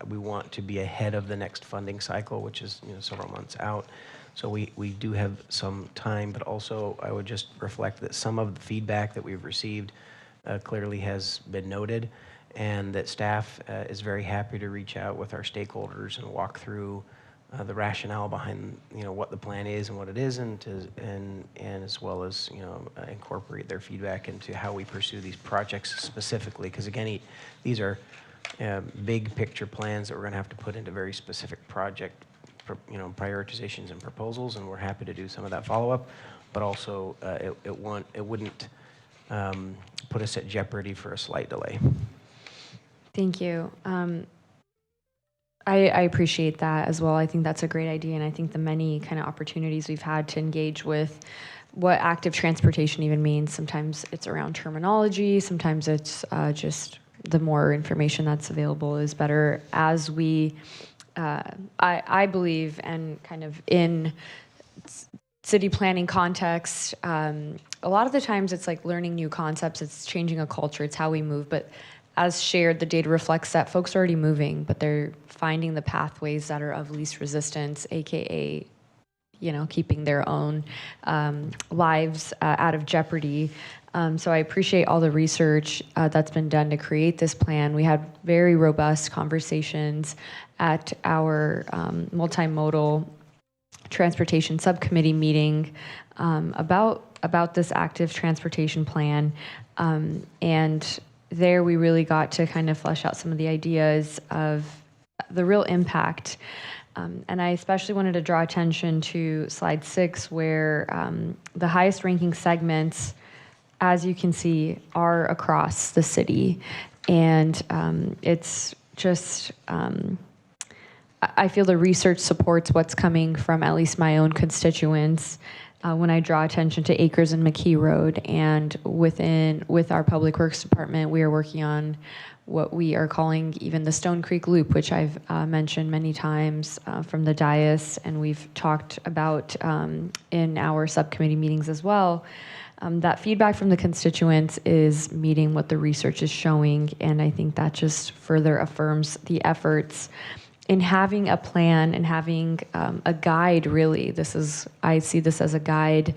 We want to be ahead of the next funding cycle, which is several months out. So we do have some time, but also I would just reflect that some of the feedback that we've received clearly has been noted, and that staff is very happy to reach out with our stakeholders and walk through the rationale behind what the plan is and what it isn't, and as well as incorporate their feedback into how we pursue these projects specifically. Because again, these are big picture plans that we're going to have to put into very specific project prioritizations and proposals, and we're happy to do some of that follow-up. But also, it wouldn't put us at jeopardy for a slight delay. Thank you. I appreciate that as well. I think that's a great idea, and I think the many kind of opportunities we've had to engage with what active transportation even means. Sometimes it's around terminology, sometimes it's just the more information that's available is better. As we, I believe, and kind of in city planning context, a lot of the times it's like learning new concepts, it's changing a culture, it's how we move, but as shared, the data reflects that folks are already moving, but they're finding the pathways that are of least resistance, AKA, keeping their own lives out of jeopardy. So I appreciate all the research that's been done to create this plan. We had very robust conversations at our multimodal transportation subcommittee meeting about this active transportation plan, and there we really got to kind of flesh out some of the ideas of the real impact. And I especially wanted to draw attention to slide 6, where the highest ranking segments, as you can see, are across the city. And it's just, I feel the research supports what's coming from at least my own constituents. When I draw attention to Acres and McKee Road, and with our Public Works Department, we are working on what we are calling even the Stone Creek Loop, which I've mentioned many times from the dais, and we've talked about in our subcommittee meetings as well. That feedback from the constituents is meeting what the research is showing, and I think that just further affirms the efforts in having a plan and having a guide. Really, I see this as a guide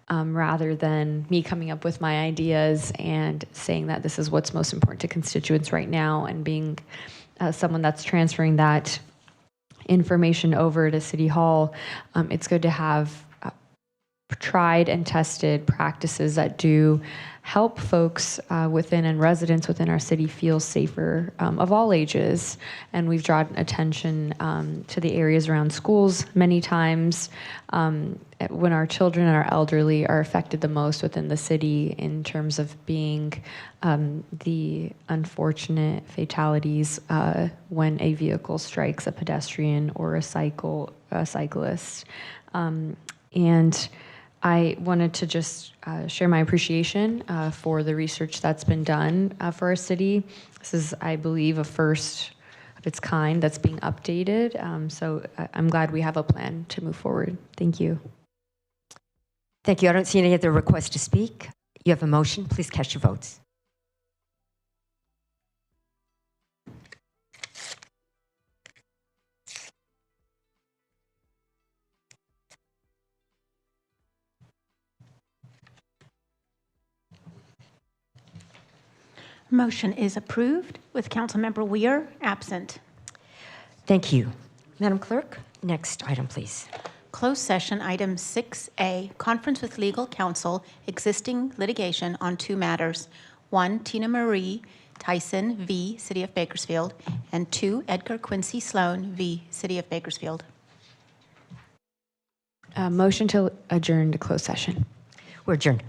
rather than me coming up with my ideas and saying that this is what's most important to constituents right now, and being someone that's transferring that information over to City Hall. It's good to have tried and tested practices that do help folks within and residents within our city feel safer of all ages. And we've drawn attention to the areas around schools many times when our children and our elderly are affected the most within the city in terms of being the unfortunate fatalities when a vehicle strikes a pedestrian or a cyclist. And I wanted to just share my appreciation for the research that's been done for our city. This is, I believe, a first of its kind that's being updated. So I'm glad we have a plan to move forward. Thank you. Thank you. I don't see any other requests to speak. You have a motion. Please cast your votes. Motion is approved with Councilmember Weir absent. Thank you. Madam Clerk, next item, please. Closed session item 6A, conference with legal counsel, existing litigation on 2 matters. 1, Tina Marie Tyson v. City of Bakersfield, and 2, Edgar Quincy Sloan v. City of Bakersfield. Motion to adjourn to closed session. We're adjourned.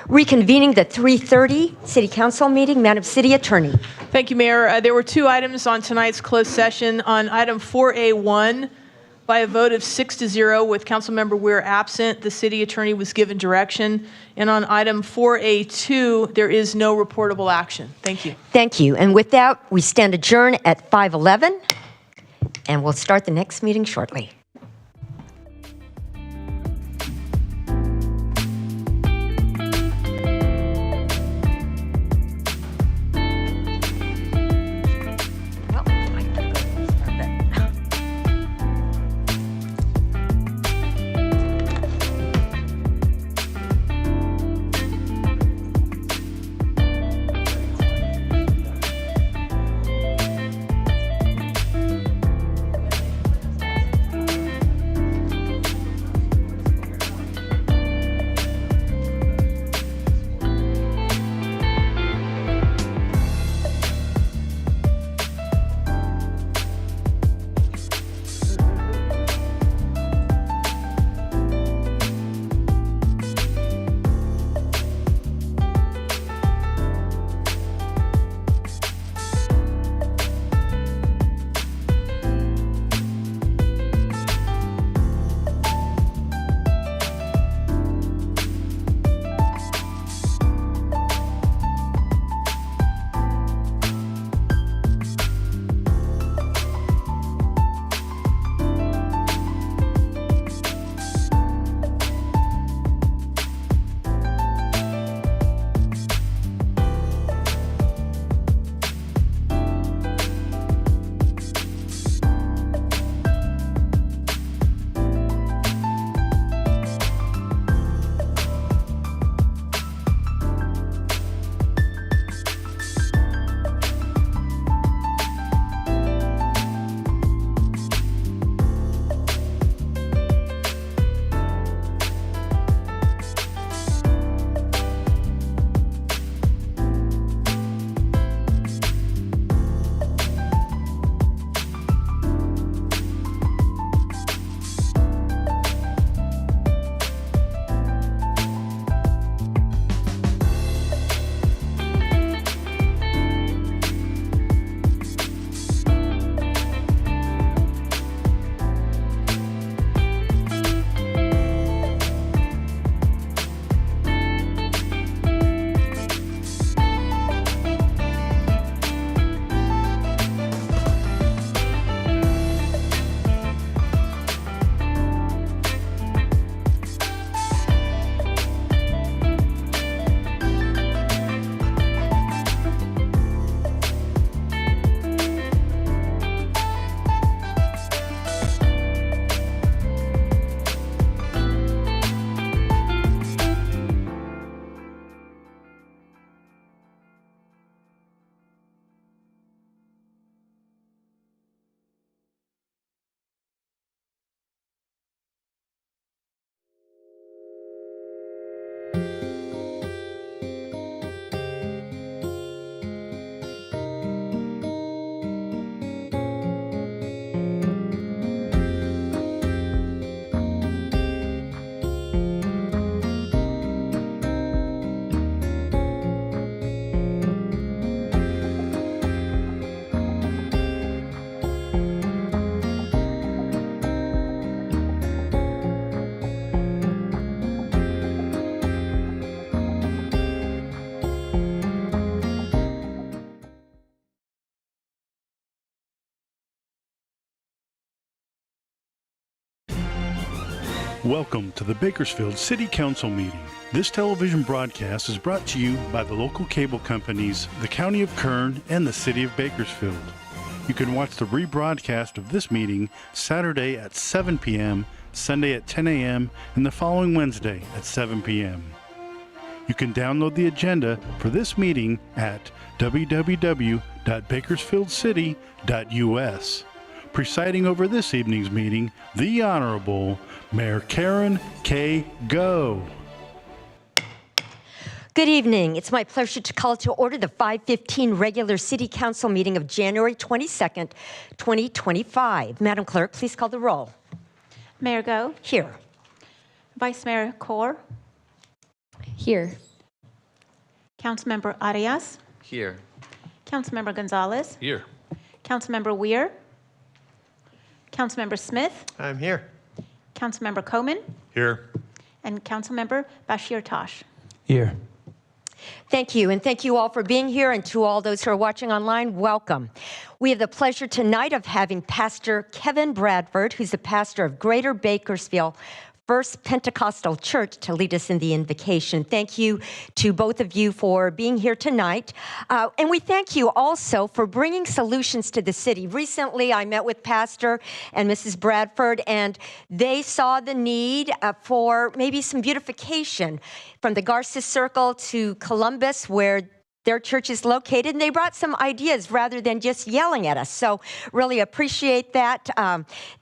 Reconvening the 3:30 City Council meeting. Madam City Attorney. Thank you, Mayor. There were two items on tonight's closed session. On item 4A1, by a vote of 6-0 with Councilmember Weir absent, the city attorney was given direction. And on item 4A2, there is no reportable action. Thank you. Thank you. And with that, we stand adjourned at 5:11, and we'll start the next meeting shortly. Welcome to the Bakersfield City Council meeting. This television broadcast is brought to you by the local cable companies, the County of Kern, and the City of Bakersfield. You can watch the rebroadcast of this meeting Saturday at 7 p.m., Sunday at 10 a.m., and the following Wednesday at 7 p.m. You can download the agenda for this meeting at www.bakersfieldcity.us. Presiding over this evening's meeting, the Honorable Mayor Karen K. Go. Good evening. It's my pleasure to call to order the 5:15 regular City Council meeting of January 22nd, 2025. Madam Clerk, please call the roll. Mayor Go. Here. Vice Mayor Kaur. Here. Councilmember Arias, Here. Councilmember Gonzalez, Here. Councilmember Weir, Councilmember Smith, I'm here. Councilmember Coman, Here. and Councilmember Bashir Tosh. Here. Thank you, and thank you all for being here, and to all those who are watching online, welcome. We have the pleasure tonight of having Pastor Kevin Bradford, who's the pastor of Greater Bakersfield First Pentecostal Church, to lead us in the invocation. Thank you to both of you for being here tonight. And we thank you also for bringing solutions to the city. Recently, I met with Pastor and Mrs. Bradford, and they saw the need for maybe some beautification from the Garces Circle to Columbus, where their church is located, and they brought some ideas rather than just yelling at us. So really appreciate that.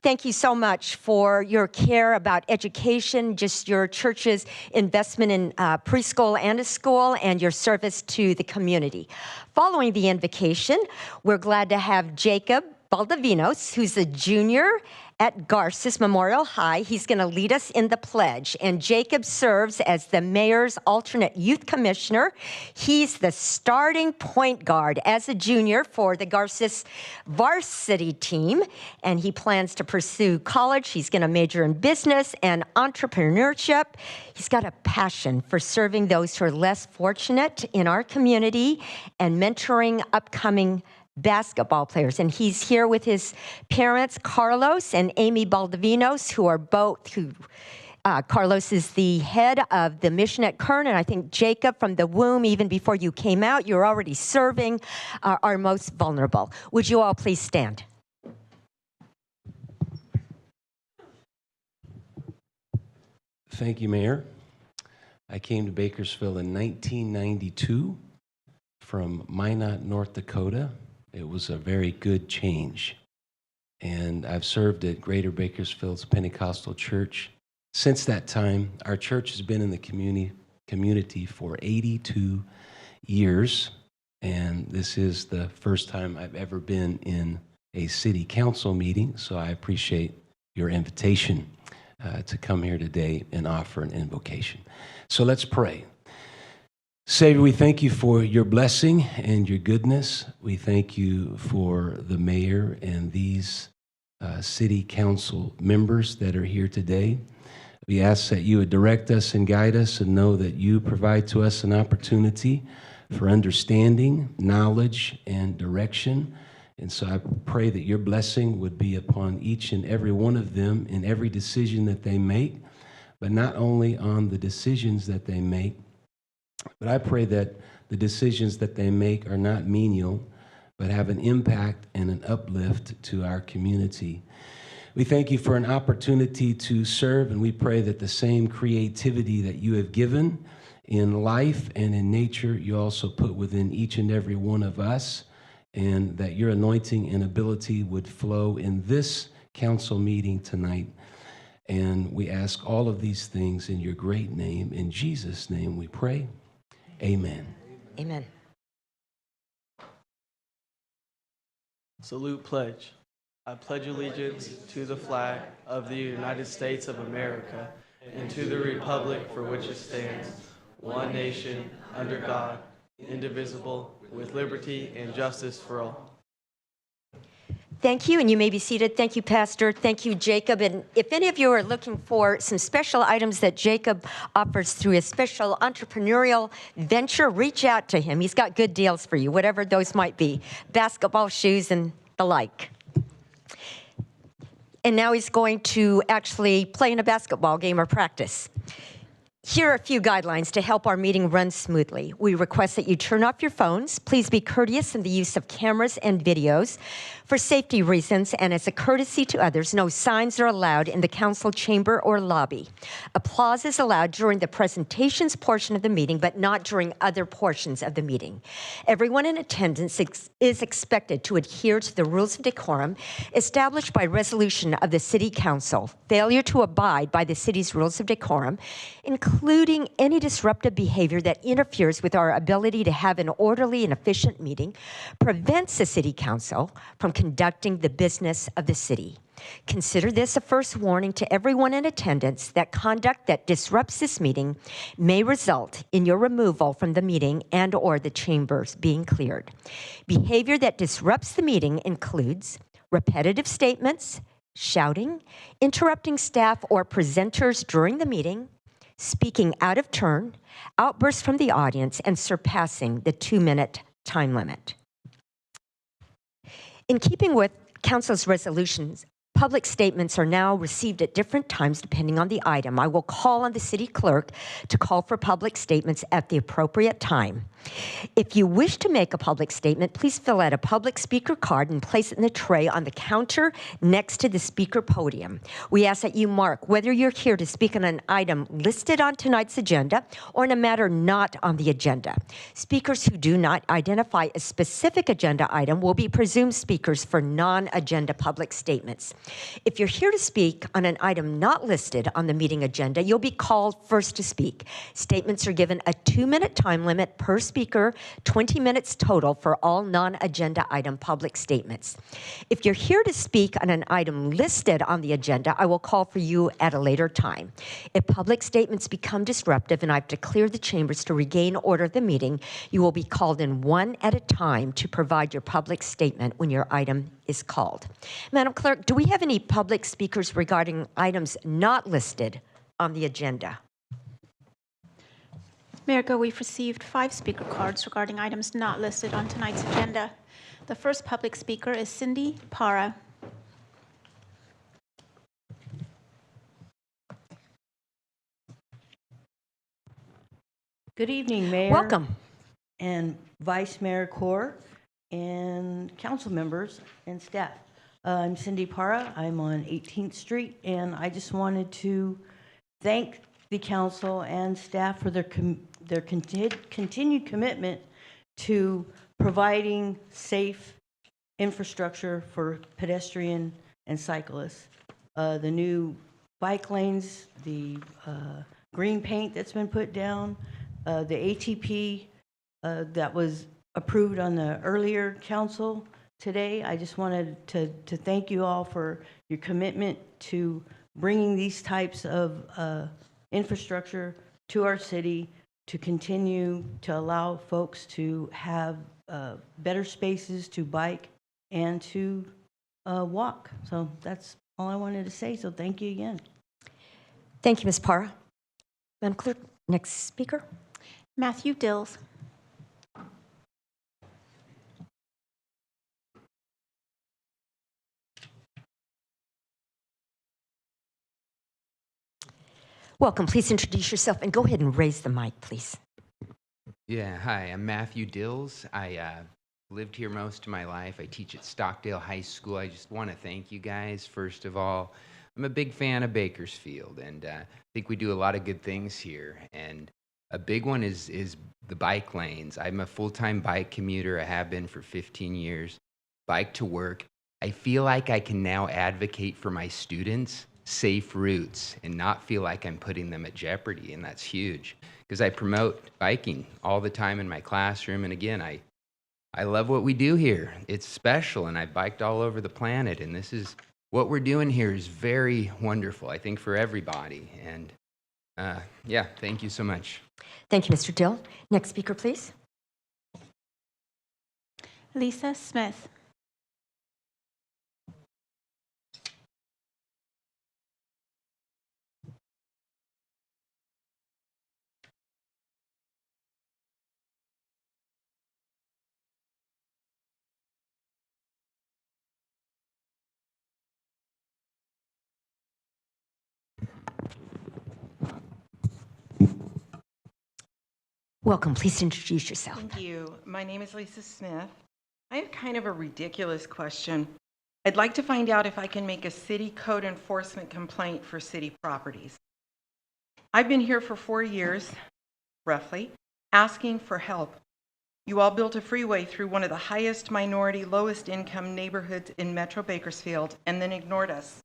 Thank you so much for your care about education, just your church's investment in preschool and a school, and your service to the community. Following the invocation, we're glad to have Jacob Baldavinos, who's a junior at Garces Memorial High. He's going to lead us in the pledge. And Jacob serves as the mayor's alternate youth commissioner. He's the starting point guard as a junior for the Garces varsity team. And he plans to pursue college. He's going to major in business and entrepreneurship. He's got a passion for serving those who are less fortunate in our community and mentoring upcoming basketball players. And he's here with his parents, Carlos and Amy Baldavinos, who are both, Carlos is the head of the mission at Kern, and I think Jacob, from the womb, even before you came out, you're already serving our most vulnerable. Would you all please stand? Thank you, Mayor. I came to Bakersfield in 1992 from Minot, North Dakota. It was a very good change. And I've served at Greater Bakersfield's Pentecostal Church. Since that time, our church has been in the community for 82 years. And this is the first time I've ever been in a city council meeting. So I appreciate your invitation to come here today and offer an invocation. So let's pray. Savior, we thank you for your blessing and your goodness. We thank you for the mayor and these city council members that are here today. We ask that you would direct us and guide us, and know that you provide to us an opportunity for understanding, knowledge, and direction. And so I pray that your blessing would be upon each and every one of them in every decision that they make, but not only on the decisions that they make, but I pray that the decisions that they make are not menial, but have an impact and an uplift to our community. We thank you for an opportunity to serve, and we pray that the same creativity that you have given in life and in nature, you also put within each and every one of us, and that your anointing and ability would flow in this council meeting tonight. And we ask all of these things in your great name. In Jesus' name we pray. Amen. Amen. Salute pledge. I pledge allegiance to the flag of the United States of America and to the republic for which it stands, one nation, under God, indivisible, with liberty and justice for all. Thank you, and you may be seated. Thank you, Pastor. Thank you, Jacob. And if any of you are looking for some special items that Jacob offers through his special entrepreneurial venture, reach out to him. He's got good deals for you, whatever those might be, basketball shoes and the like. And now he's going to actually play in a basketball game or practice. Here are a few guidelines to help our meeting run smoothly. We request that you turn off your phones. Please be courteous in the use of cameras and videos. For safety reasons and as a courtesy to others, no signs are allowed in the council chamber or lobby. Applause is allowed during the presentations portion of the meeting, but not during other portions of the meeting. Everyone in attendance is expected to adhere to the rules of decorum established by resolution of the City Council. Failure to abide by the city's rules of decorum, including any disruptive behavior that interferes with our ability to have an orderly and efficient meeting, prevents the City Council from conducting the business of the city. Consider this a first warning to everyone in attendance that conduct that disrupts this meeting may result in your removal from the meeting and/or the chambers being cleared. Behavior that disrupts the meeting includes repetitive statements, shouting, interrupting staff or presenters during the meeting, speaking out of turn, outbursts from the audience, and surpassing the 2-minute time limit. In keeping with Council's resolutions, public statements are now received at different times depending on the item. I will call on the city clerk to call for public statements at the appropriate time. If you wish to make a public statement, please fill out a public speaker card and place it in the tray on the counter next to the speaker podium. We ask that you mark whether you're here to speak on an item listed on tonight's agenda or in a matter not on the agenda. Speakers who do not identify a specific agenda item will be presumed speakers for non-agenda public statements. If you're here to speak on an item not listed on the meeting agenda, you'll be called first to speak. Statements are given a 2-minute time limit per speaker, 20 minutes total for all non-agenda item public statements. If you're here to speak on an item listed on the agenda, I will call for you at a later time. If public statements become disruptive and I have to clear the chambers to regain order of the meeting, you will be called in one at a time to provide your public statement when your item is called. Madam Clerk, do we have any public speakers regarding items not listed on the agenda? Mayor Go, we've received 5 speaker cards regarding items not listed on tonight's agenda. The first public speaker is Cindy Para. Good evening, Mayor. Welcome. And Vice Mayor Core and council members and staff. I'm Cindy Para. I'm on 18th Street, and I just wanted to thank the council and staff for their continued commitment to providing safe infrastructure for pedestrian and cyclists. The new bike lanes, the green paint that's been put down, the ATP that was approved on the earlier council today. I just wanted to thank you all for your commitment to bringing these types of infrastructure to our city to continue to allow folks to have better spaces to bike and to walk. So that's all I wanted to say, so thank you again. Thank you, Ms. Para. Madam Clerk, next speaker. Matthew Dills. Welcome. Please introduce yourself and go ahead and raise the mic, please. Yeah, hi, I'm Matthew Dills. I lived here most of my life. I teach at Stockdale High School. I just want to thank you guys, first of all. I'm a big fan of Bakersfield, and I think we do a lot of good things here. And a big one is the bike lanes. I'm a full-time bike commuter. I have been for 15 years. Bike to work. I feel like I can now advocate for my students safe routes and not feel like I'm putting them at jeopardy, and that's huge because I promote biking all the time in my classroom. And again, I love what we do here. It's special, and I biked all over the planet, and this is what we're doing here is very wonderful, I think, for everybody. And yeah, thank you so much. Thank you, Mr. Dill. Next speaker, please. Lisa Smith. Welcome. Please introduce yourself. Thank you. My name is Lisa Smith. I have kind of a ridiculous question. I'd like to find out if I can make a city code enforcement complaint for city properties. I've been here for 4 years, roughly, asking for help. You all built a freeway through one of the highest minority, lowest income neighborhoods in Metro Bakersfield and then ignored us.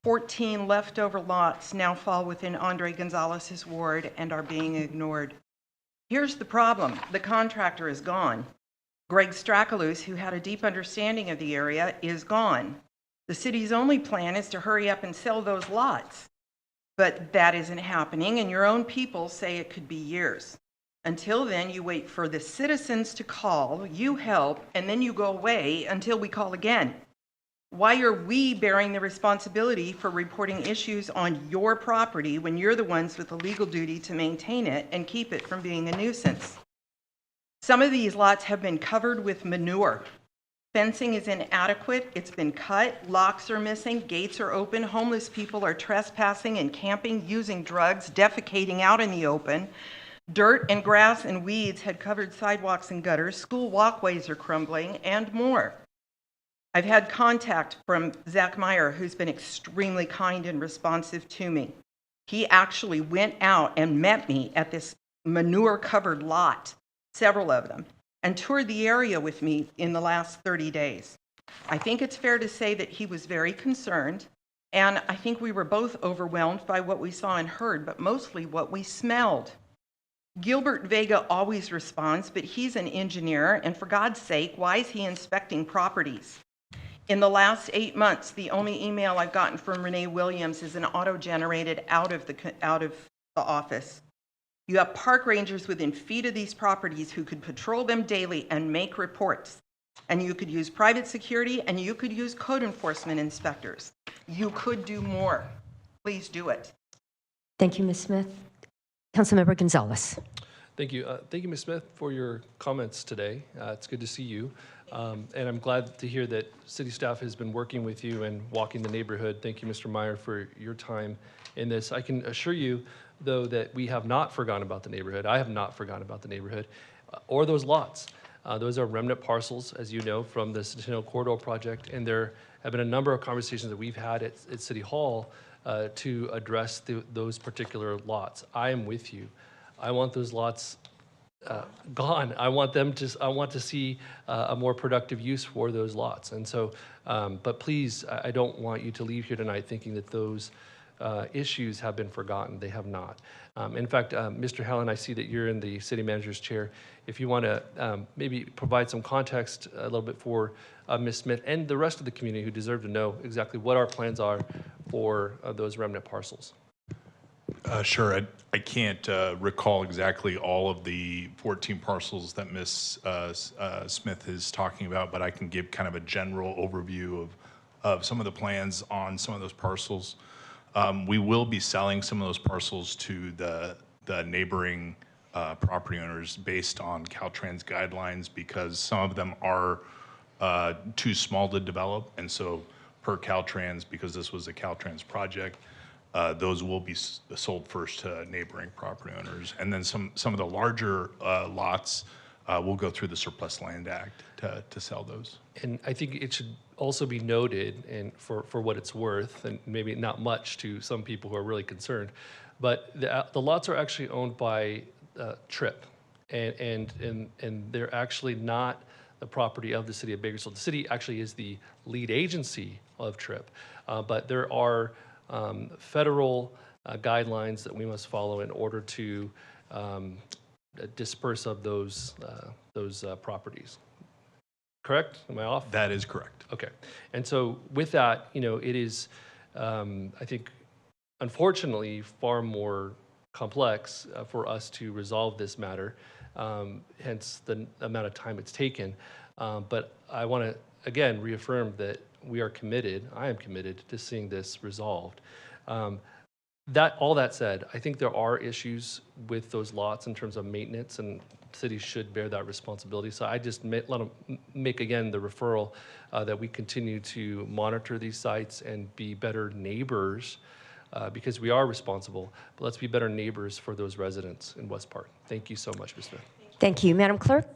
14 leftover lots now fall within Andre Gonzalez's ward and are being ignored. Here's the problem. The contractor is gone. Greg Strakalus, who had a deep understanding of the area, is gone. The city's only plan is to hurry up and sell those lots. But that isn't happening, and your own people say it could be years. Until then, you wait for the citizens to call, you help, and then you go away until we call again. Why are we bearing the responsibility for reporting issues on your property when you're the ones with the legal duty to maintain it and keep it from being a nuisance? Some of these lots have been covered with manure. Fencing is inadequate, it's been cut, locks are missing, gates are open, homeless people are trespassing and camping, using drugs, defecating out in the open. Dirt and grass and weeds had covered sidewalks and gutters, school walkways are crumbling, and more. I've had contact from Zach Meyer, who's been extremely kind and responsive to me. He actually went out and met me at this manure-covered lot, several of them, and toured the area with me in the last 30 days. I think it's fair to say that he was very concerned, and I think we were both overwhelmed by what we saw and heard, but mostly what we smelled. Gilbert Vega always responds, but he's an engineer, and for God's sake, why is he inspecting properties? In the last 8 months, the only email I've gotten from Renee Williams is an auto-generated out of the office. You have park rangers within feet of these properties who could patrol them daily and make reports. And you could use private security, and you could use code enforcement inspectors. You could do more. Please do it. Thank you, Ms. Smith. Councilmember Gonzalez. Thank you. Thank you, Ms. Smith, for your comments today. It's good to see you. And I'm glad to hear that city staff has been working with you and walking the neighborhood. Thank you, Mr. Meyer, for your time in this. I can assure you, though, that we have not forgotten about the neighborhood. I have not forgotten about the neighborhood or those lots. Those are remnant parcels, as you know, from the Centennial Corridor project, and there have been a number of conversations that we've had at City Hall to address those particular lots. I am with you. I want those lots gone. I want to see a more productive use for those lots. And so, but please, I don't want you to leave here tonight thinking that those issues have been forgotten. They have not. In fact, Mr. Helen, I see that you're in the city manager's chair. If you want to maybe provide some context a little bit for Ms. Smith and the rest of the community who deserve to know exactly what our plans are for those remnant parcels. Sure. I can't recall exactly all of the 14 parcels that Ms. Smith is talking about, but I can give kind of a general overview of some of the plans on some of those parcels. We will be selling some of those parcels to the neighboring property owners based on Caltrans guidelines because some of them are too small to develop. And so per Caltrans, because this was a Caltrans project, those will be sold first to neighboring property owners. And then some of the larger lots will go through the Surplus Land Act to sell those. And I think it should also be noted, and for what it's worth, and maybe not much to some people who are really concerned, but the lots are actually owned by TRIP, and they're actually not the property of the city of Bakersfield. The city actually is the lead agency of TRIP, but there are federal guidelines that we must follow in order to disperse of those properties. Correct? Am I off? That is correct. Okay. And so with that, it is, I think, unfortunately, far more complex for us to resolve this matter, hence the amount of time it's taken. But I want to, again, reaffirm that we are committed, I am committed to seeing this resolved. All that said, I think there are issues with those lots in terms of maintenance, and cities should bear that responsibility. So I just let them make, again, the referral that we continue to monitor these sites and be better neighbors because we are responsible, but let's be better neighbors for those residents in West Park. Thank you so much, Ms. Smith. Thank you. Madam Clerk?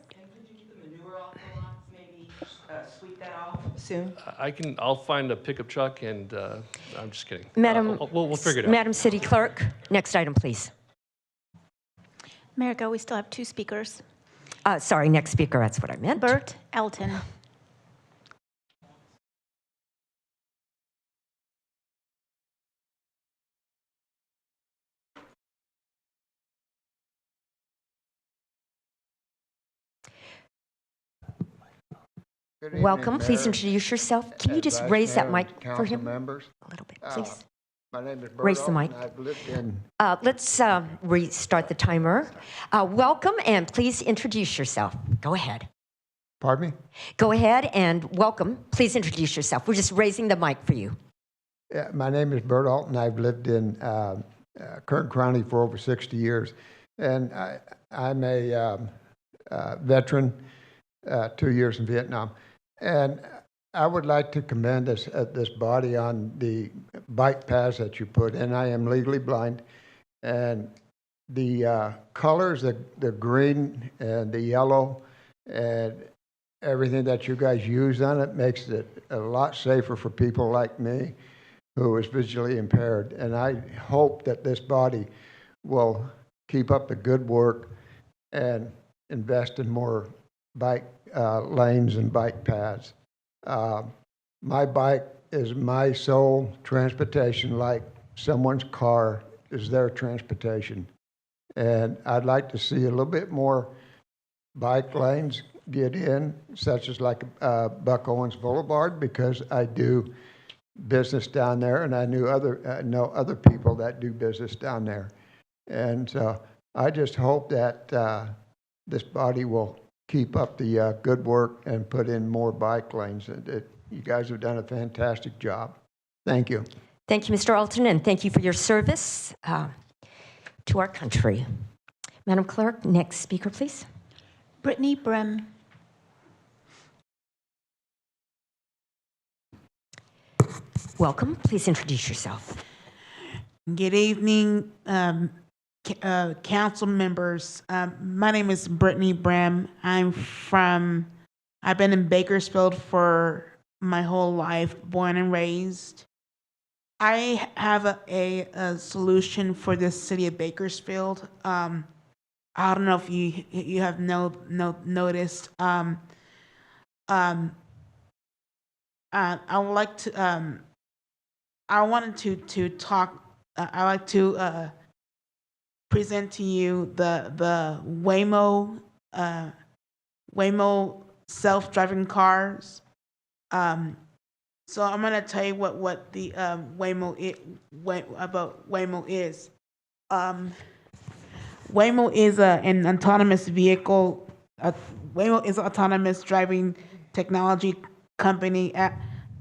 Sweep that off soon. I'll find a pickup truck, and I'm just kidding. Madam, we'll figure it out. Madam City Clerk, next item, please. America, we still have 2 speakers. Sorry, next speaker, that's what I meant. Bert Elton. Good evening, Welcome. Please Mayor introduce yourself. Can you and just Vice raise that Mayor mic and for council him? members. A little bit, please. My name is Bert Raise the Alton. mic. I've lived in Let's restart the timer. Welcome, and please introduce yourself. Go ahead. Pardon me? Go ahead and welcome. Please introduce yourself. We're just raising the mic for you. Yeah, my name is Bert Alton. I've lived in Kern County for over 60 years. And I'm a veteran, 2 years in Vietnam. And I would like to commend this body on the bike paths that you put in. I am legally blind. And the colors, the green and the yellow, and everything that you guys use on it makes it a lot safer for people like me who is visually impaired. And I hope that this body will keep up the good work and invest in more bike lanes and bike paths. My bike is my sole transportation, like someone's car is their transportation. And I'd like to see a little bit more bike lanes get in, such as like Buck Owens Boulevard, because I do business down there, and I know other people that do business down there. And so I just hope that this body will keep up the good work and put in more bike lanes. You guys have done a fantastic job. Thank you. Thank you, Mr. Alton, and thank you for your service to our country. Madam Clerk, next speaker, please. Brittany Brem. Welcome. Please introduce yourself. Good evening, council members. My name is Brittany Brem. I've been in Bakersfield for my whole life, born and raised. I have a solution for the city of Bakersfield. I don't know if you have noticed. I would like to. I wanted to talk. I like to present to you the Waymo self-driving cars. So I'm gonna tell you what the Waymo is. Waymo is an autonomous vehicle. Waymo is an autonomous driving technology company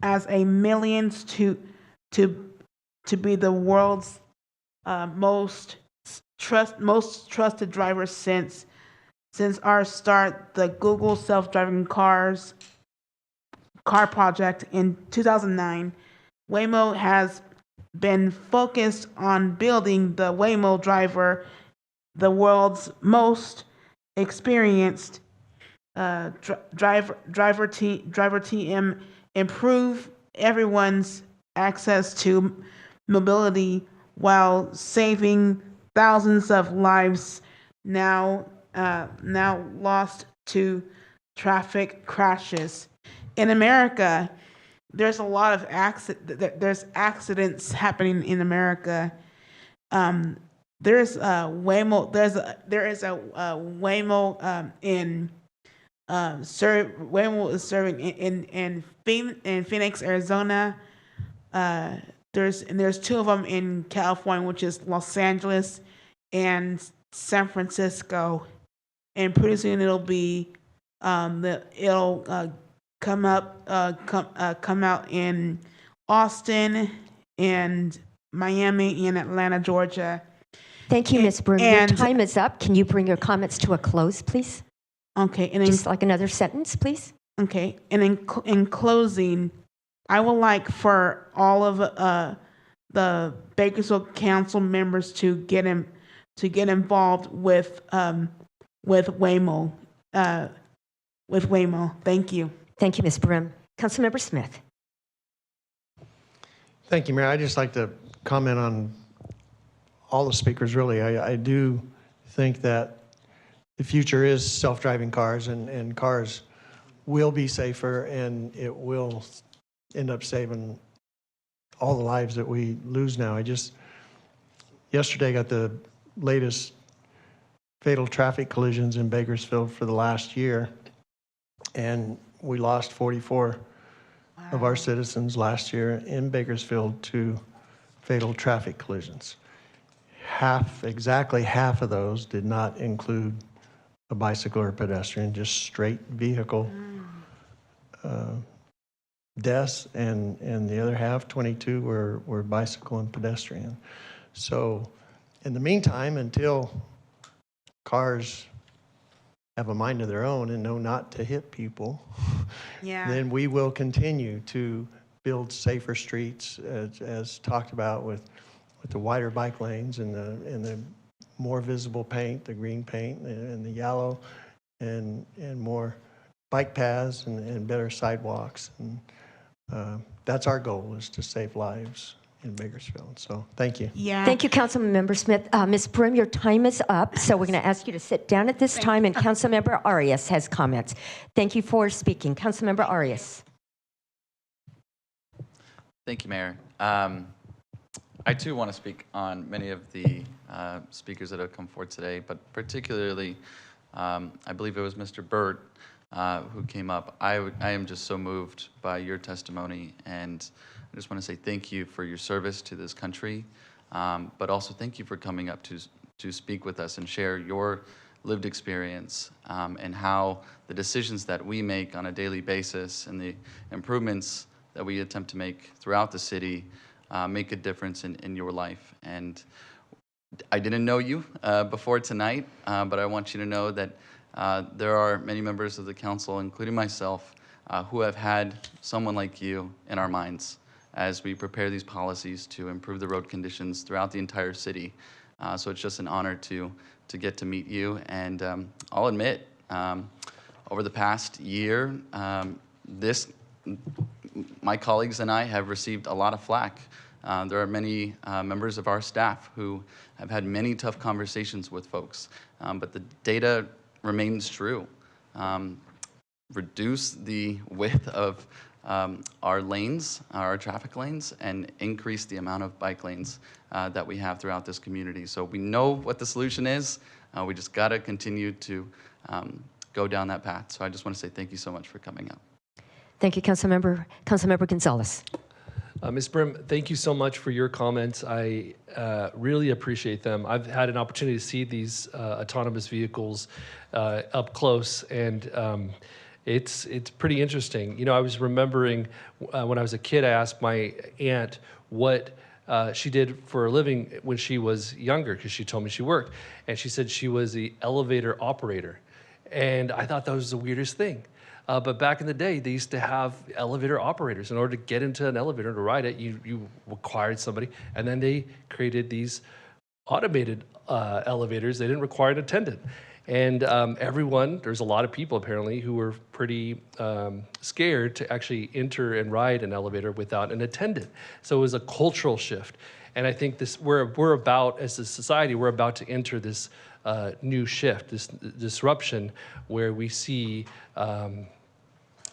as a millions to be the world's most trusted driver since our start, the Google self-driving car project in 2009. Waymo has been focused on building the Waymo driver, the world's most experienced driver team, improve everyone's access to mobility while saving thousands of lives now lost to traffic crashes. In America, there's a lot of accidents happening in America. There is a Waymo in Waymo is serving in Phoenix, Arizona. There's two of them in California, which is Los Angeles and San Francisco, and pretty soon it'll be come out in Austin and Miami and Atlanta, Georgia. Thank you, Ms. Broom. Your time is up. Can you bring your comments to a close, please? Okay. And just like another sentence, please. Okay. And in closing, I would like for all of the Bakersfield Council members to get involved with Waymo. Thank you. Thank you, Ms. Brim. Councilmember Smith. Thank you, Mayor. I'd just like to comment on all the speakers, really. I do think that the future is self-driving cars, and cars will be safer, and it will end up saving all the lives that we lose now. Yesterday got the latest fatal traffic collisions in Bakersfield for the last year, and we lost 44 of our citizens last year in Bakersfield to fatal traffic collisions. Exactly half of those did not include a bicycle or pedestrian, just straight vehicle deaths, and the other half, 22, were bicycle and pedestrian. So in the meantime, until cars have a mind of their own and know not to hit people, then we will continue to build safer streets, as talked about with the wider bike lanes and the more visible paint, the green paint and the yellow, and more bike paths and better sidewalks. And that's our goal, is to save lives in Bakersfield. So thank you. Thank you, Councilmember Smith. Ms. Brim, your time is up, so we're going to ask you to sit down at this time, and Councilmember Arias has comments. Thank you for speaking. Councilmember Arias. Thank you, Mayor. I too want to speak on many of the speakers that have come forward today, but particularly, I believe it was Mr. Burt who came up. I am just so moved by your testimony, and I just want to say thank you for your service to this country, but also thank you for coming up to speak with us and share your lived experience and how the decisions that we make on a daily basis and the improvements that we attempt to make throughout the city make a difference in your life. And I didn't know you before tonight, but I want you to know that there are many members of the council, including myself, who have had someone like you in our minds as we prepare these policies to improve the road conditions throughout the entire city. So it's just an honor to get to meet you. And I'll admit, over the past year, my colleagues and I have received a lot of flack. There are many members of our staff who have had many tough conversations with folks, but the data remains true. Reduce the width of our lanes, our traffic lanes, and increase the amount of bike lanes that we have throughout this community. So we know what the solution is. We just got to continue to go down that path. So I just want to say thank you so much for coming up. Thank you, Councilmember Gonzalez. Ms. Brim, thank you so much for your comments. I really appreciate them. I've had an opportunity to see these autonomous vehicles up close, and it's pretty interesting. You know, I was remembering when I was a kid, I asked my aunt what she did for a living when she was younger, because she told me she worked, and she said she was the elevator operator. And I thought that was the weirdest thing. But back in the day, they used to have elevator operators. In order to get into an elevator to ride it, you required somebody. And then they created these automated elevators. They didn't require an attendant. And there's a lot of people apparently who were pretty scared to actually enter and ride an elevator without an attendant. So it was a cultural shift. And I think we're about, as a society, we're about to enter this new shift, this disruption, where we see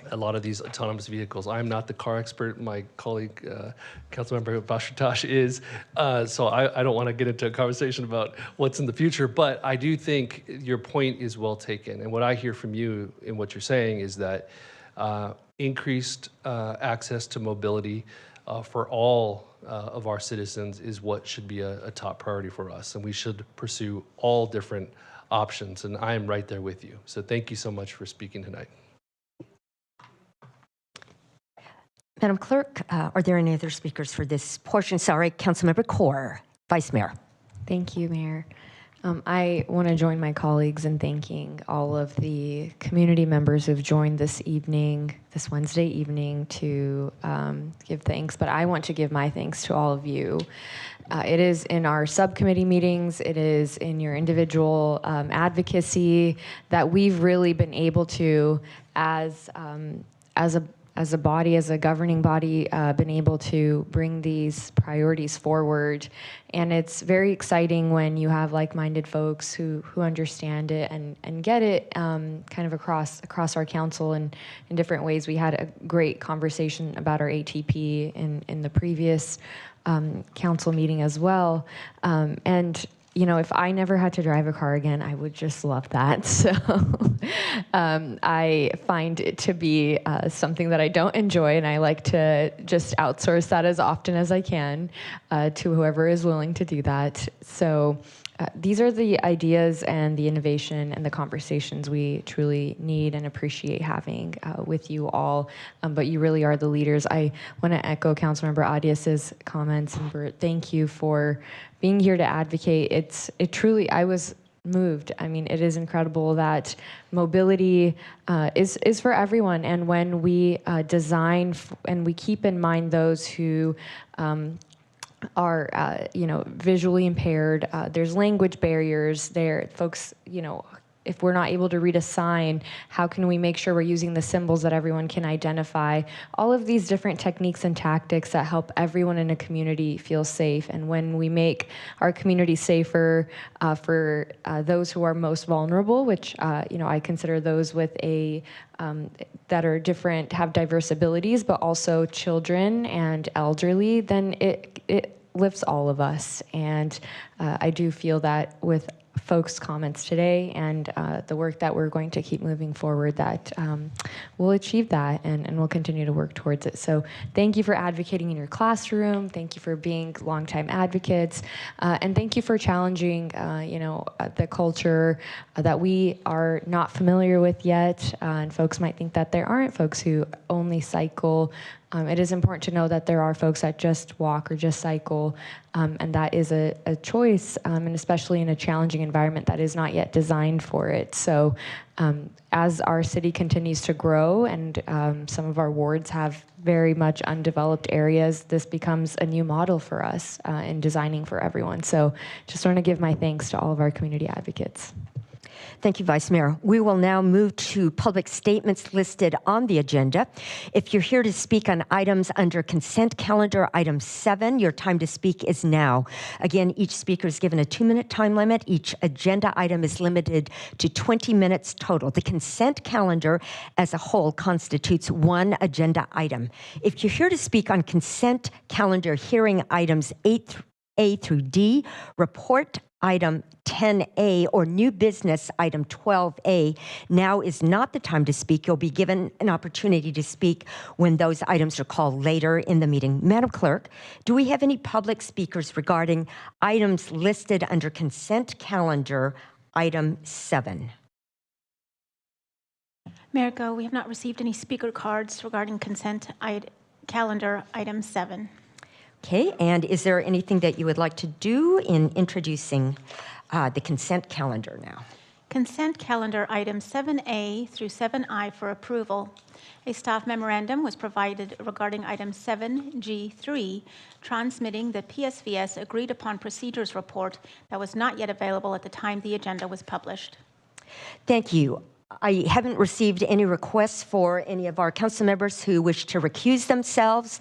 a lot of these autonomous vehicles. I'm not the car expert. My colleague, Councilmember Bashirtash, is. So I don't want to get into a conversation about what's in the future, but I do think your point is well taken. And what I hear from you in what you're saying is that increased access to mobility for all of our citizens is what should be a top priority for us. And we should pursue all different options. And I am right there with you. So thank you so much for speaking tonight. Madam Clerk, are there any other speakers for this portion? Sorry, Councilmember Kaur, Vice Mayor. Thank you, Mayor. I want to join my colleagues in thanking all of the community members who've joined this Wednesday evening to give thanks, but I want to give my thanks to all of you. It is in our subcommittee meetings, it is in your individual advocacy that we've really been able to, as a body, as a governing body, been able to bring these priorities forward. And it's very exciting when you have like-minded folks who understand it and get it kind of across our council in different ways. We had a great conversation about our ATP in the previous council meeting as well. And if I never had to drive a car again, I would just love that. So I find it to be something that I don't enjoy, and I like to just outsource that as often as I can to whoever is willing to do that. So these are the ideas and the innovation and the conversations we truly need and appreciate having with you all. But you really are the leaders. I want to echo Councilmember Arias's comments, and Bert, thank you for being here to advocate. It truly, I was moved. I mean, it is incredible that mobility is for everyone. And when we design and we keep in mind those who are visually impaired, there's language barriers there. Folks, if we're not able to read a sign, how can we make sure we're using the symbols that everyone can identify? All of these different techniques and tactics that help everyone in a community feel safe. And when we make our community safer for those who are most vulnerable, which I consider those with that are different, have diverse abilities, but also children and elderly, then it lifts all of us. And I do feel that with folks' comments today and the work that we're going to keep moving forward, that we'll achieve that and we'll continue to work towards it. So thank you for advocating in your classroom. Thank you for being longtime advocates. And thank you for challenging, the culture that we are not familiar with yet. And folks might think that there aren't folks who only cycle. It is important to know that there are folks that just walk or just cycle, and that is a choice, and especially in a challenging environment that is not yet designed for it. So as our city continues to grow and some of our wards have very much undeveloped areas, this becomes a new model for us in designing for everyone. So just want to give my thanks to all of our community advocates. Thank you, Vice Mayor. We will now move to public statements listed on the agenda. If you're here to speak on items under consent calendar, item 7, your time to speak is now. Again, each speaker is given a 2-minute time limit. Each agenda item is limited to 20 minutes total. The consent calendar as a whole constitutes one agenda item. If you're here to speak on consent calendar hearing items A through D, report item 10A, or new business item 12A, now is not the time to speak. You'll be given an opportunity to speak when those items are called later in the meeting. Madam Clerk, do we have any public speakers regarding items listed under consent calendar item 7? Mayor Go, we have not received any speaker cards regarding consent calendar item 7. Okay, and is there anything that you would like to do in introducing the consent calendar now? Consent calendar items 7A through 7I for approval. A staff memorandum was provided regarding item 7G3, transmitting the PSVS agreed upon procedures report that was not yet available at the time the agenda was published. Thank you. I haven't received any requests for any of our council members who wish to recuse themselves.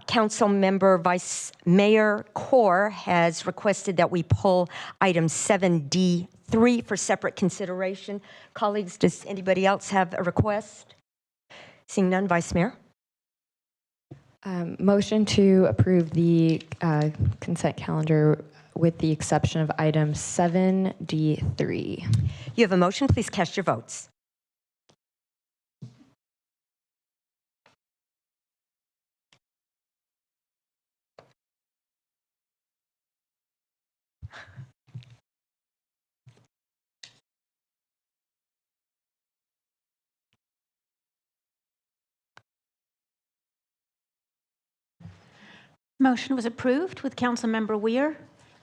Council member Vice Mayor Core has requested that we pull item 7D3 for separate consideration. Colleagues, does anybody else have a request? Seeing none, Vice Mayor. Motion to approve the consent calendar with the exception of item 7D3. You have a motion. Please cast your votes. Motion was approved with Councilmember Weir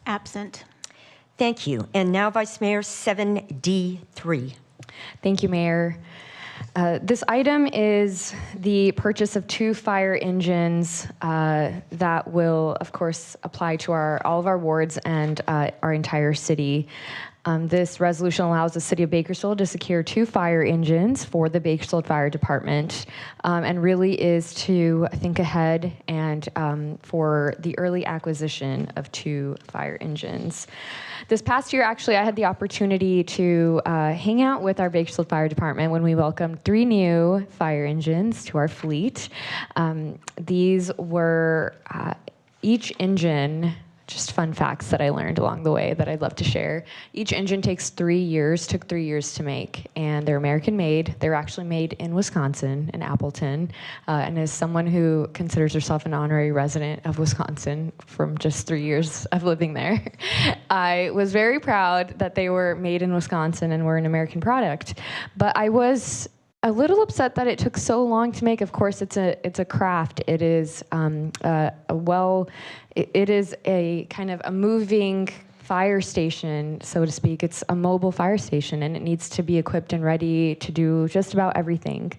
absent. Thank you. And now, Vice Mayor, 7D3. Thank you, Mayor. This item is the purchase of 2 fire engines that will, of course, apply to all of our wards and our entire city. This resolution allows the City of Bakersfield to secure 2 fire engines for the Bakersfield Fire Department, and really is to think ahead and for the early acquisition of 2 fire engines. This past year, actually, I had the opportunity to hang out with our Bakersfield Fire Department when we welcomed 3 new fire engines to our fleet. These were each engine just fun facts that I learned along the way that I'd love to share. Each engine took 3 years to make, and they're American made. They're actually made in Wisconsin, in Appleton. And as someone who considers herself an honorary resident of Wisconsin from just 3 years of living there, I was very proud that they were made in Wisconsin and were an American product. But I was a little upset that it took so long to make. Of course, it's a craft. It is it is a kind of a moving fire station, so to speak. It's a mobile fire station, and it needs to be equipped and ready to do just about everything.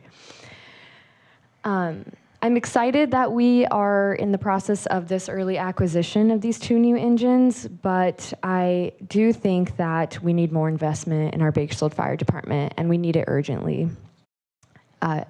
I'm excited that we are in the process of this early acquisition of these 2 new engines, but I do think that we need more investment in our Bakersfield Fire Department, and we need it urgently.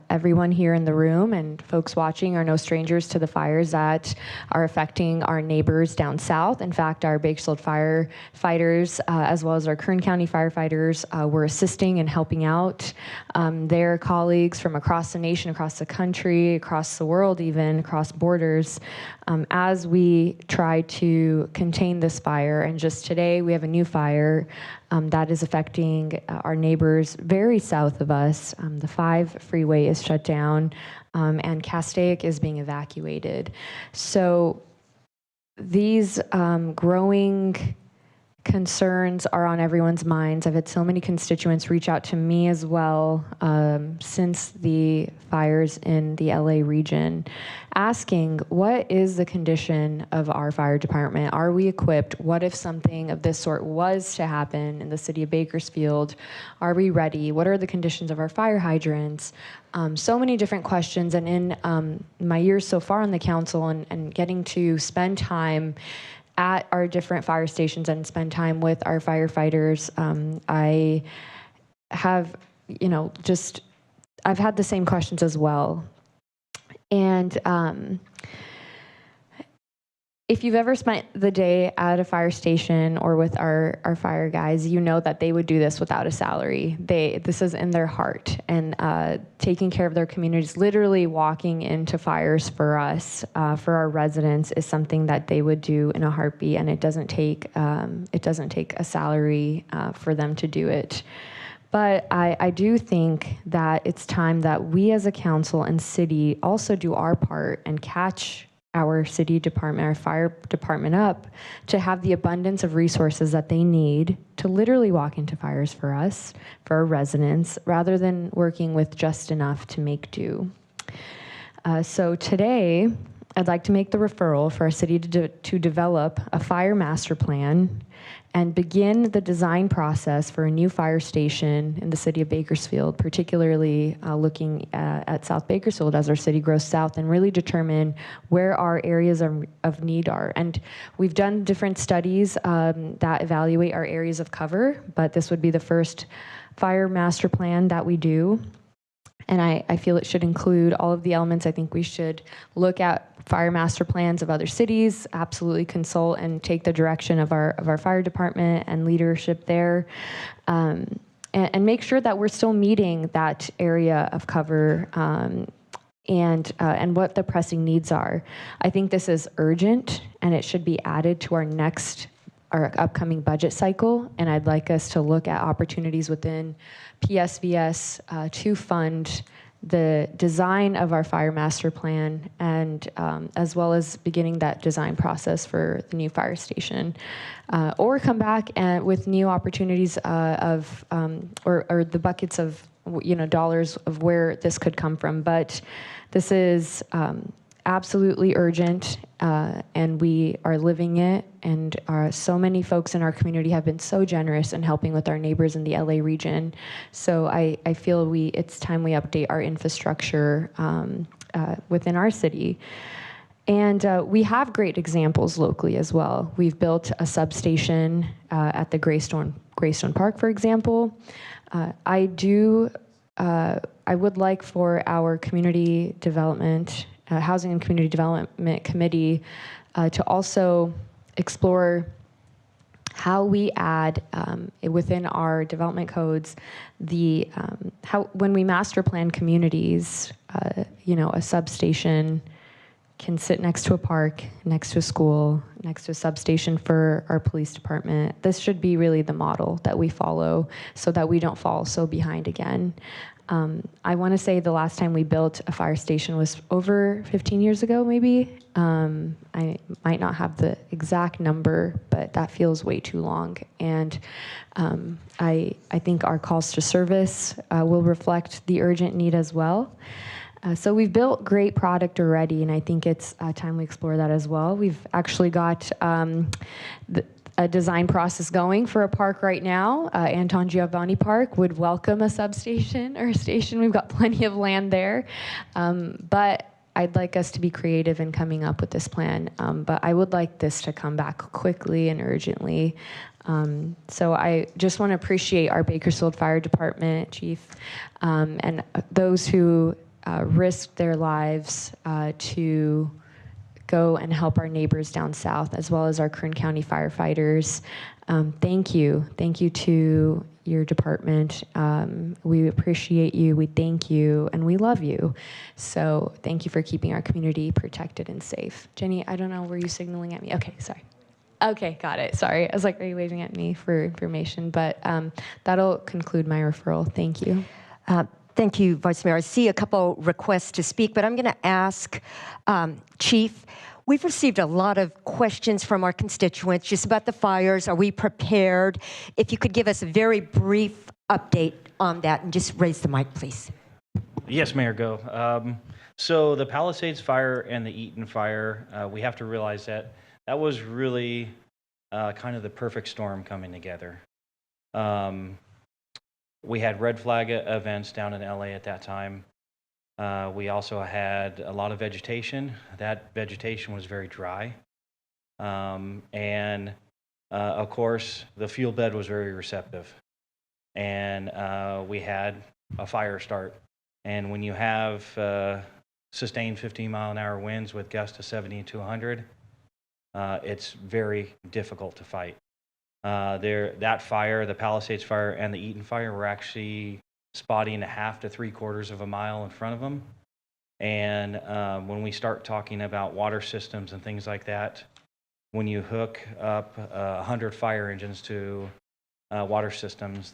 Everyone here in the room and folks watching are no strangers to the fires that are affecting our neighbors down south. In fact, our Bakersfield firefighters, as well as our Kern County firefighters, were assisting and helping out their colleagues from across the nation, across the country, across the world even, across borders, as we try to contain this fire. And just today, we have a new fire that is affecting our neighbors very south of us. The 5 freeway is shut down, and Castaic is being evacuated. So these growing concerns are on everyone's minds. I've had so many constituents reach out to me as well since the fires in the LA region, asking, what is the condition of our fire department? Are we equipped? What if something of this sort was to happen in the city of Bakersfield? Are we ready? What are the conditions of our fire hydrants? So many different questions. And in my years so far on the council and getting to spend time at our different fire stations and spend time with our firefighters, I have, I've had the same questions as well. And if you've ever spent the day at a fire station or with our fire guys, you know that they would do this without a salary. This is in their heart, and taking care of their communities, literally walking into fires for us, for our residents, is something that they would do in a heartbeat, and it doesn't take a salary for them to do it. But I do think that it's time that we as a council and city also do our part and catch our city department, our fire department up to have the abundance of resources that they need to literally walk into fires for us, for our residents, rather than working with just enough to make do. So today, I'd like to make the referral for our city to develop a fire master plan and begin the design process for a new fire station in the city of Bakersfield, particularly looking at South Bakersfield as our city grows south, and really determine where our areas of need are. And we've done different studies that evaluate our areas of cover, but this would be the first fire master plan that we do. And I feel it should include all of the elements. I think we should look at fire master plans of other cities, absolutely consult and take the direction of our fire department and leadership there, and make sure that we're still meeting that area of cover and what the pressing needs are. I think this is urgent, and it should be added to our upcoming budget cycle, and I'd like us to look at opportunities within PSVS to fund the design of our fire master plan, and as well as beginning that design process for the new fire station, or come back with new opportunities or the buckets of dollars of where this could come from. But this is absolutely urgent, and we are living it, and so many folks in our community have been so generous in helping with our neighbors in the LA region. So I feel it's time we update our infrastructure within our city. And we have great examples locally as well. We've built a substation at the Greystone Park, for example. I would like for our community development Housing and Community Development Committee to also explore how we add within our development codes how when we master plan communities, a substation can sit next to a park, next to a school, next to a substation for our police department. This should be really the model that we follow so that we don't fall so behind again. I want to say the last time we built a fire station was over 15 years ago, maybe. I might not have the exact number, but that feels way too long. And I think our calls to service will reflect the urgent need as well. So we've built great product already, and I think it's time we explore that as well. We've actually got a design process going for a park right now. Anton Giovanni Park would welcome a substation or a station. We've got plenty of land there. But I'd like us to be creative in coming up with this plan. But I would like this to come back quickly and urgently. So I just want to appreciate our Bakersfield Fire Department chief and those who risked their lives to go and help our neighbors down south, as well as our Kern County firefighters. Thank you. Thank you to your department. We appreciate you, we thank you, and we love you. So thank you for keeping our community protected and safe. Jenny, I don't know, were you signaling at me? Okay, sorry. Okay, got it. Sorry. I was like, are you waving at me for information? But that'll conclude my referral. Thank you. Thank you, Vice Mayor. I see a couple requests to speak, but I'm going to ask Chief. We've received a lot of questions from our constituents just about the fires. Are we prepared? If you could give us a very brief update on that and just raise the mic, please. Yes, Mayor, go. So the Palisades fire and the Eaton fire, we have to realize that that was really kind of the perfect storm coming together. We had red flag events down in LA at that time. We also had a lot of vegetation. That vegetation was very dry. And of course, the fuel bed was very receptive. And we had a fire start. And when you have sustained 15-mile-an-hour winds with gusts of 70 to 100, it's very difficult to fight. That fire, the Palisades fire and the Eaton fire, were actually spotting 1/2 to 3/4 of a mile in front of them. And when we start talking about water systems and things like that, when you hook up 100 fire engines to water systems,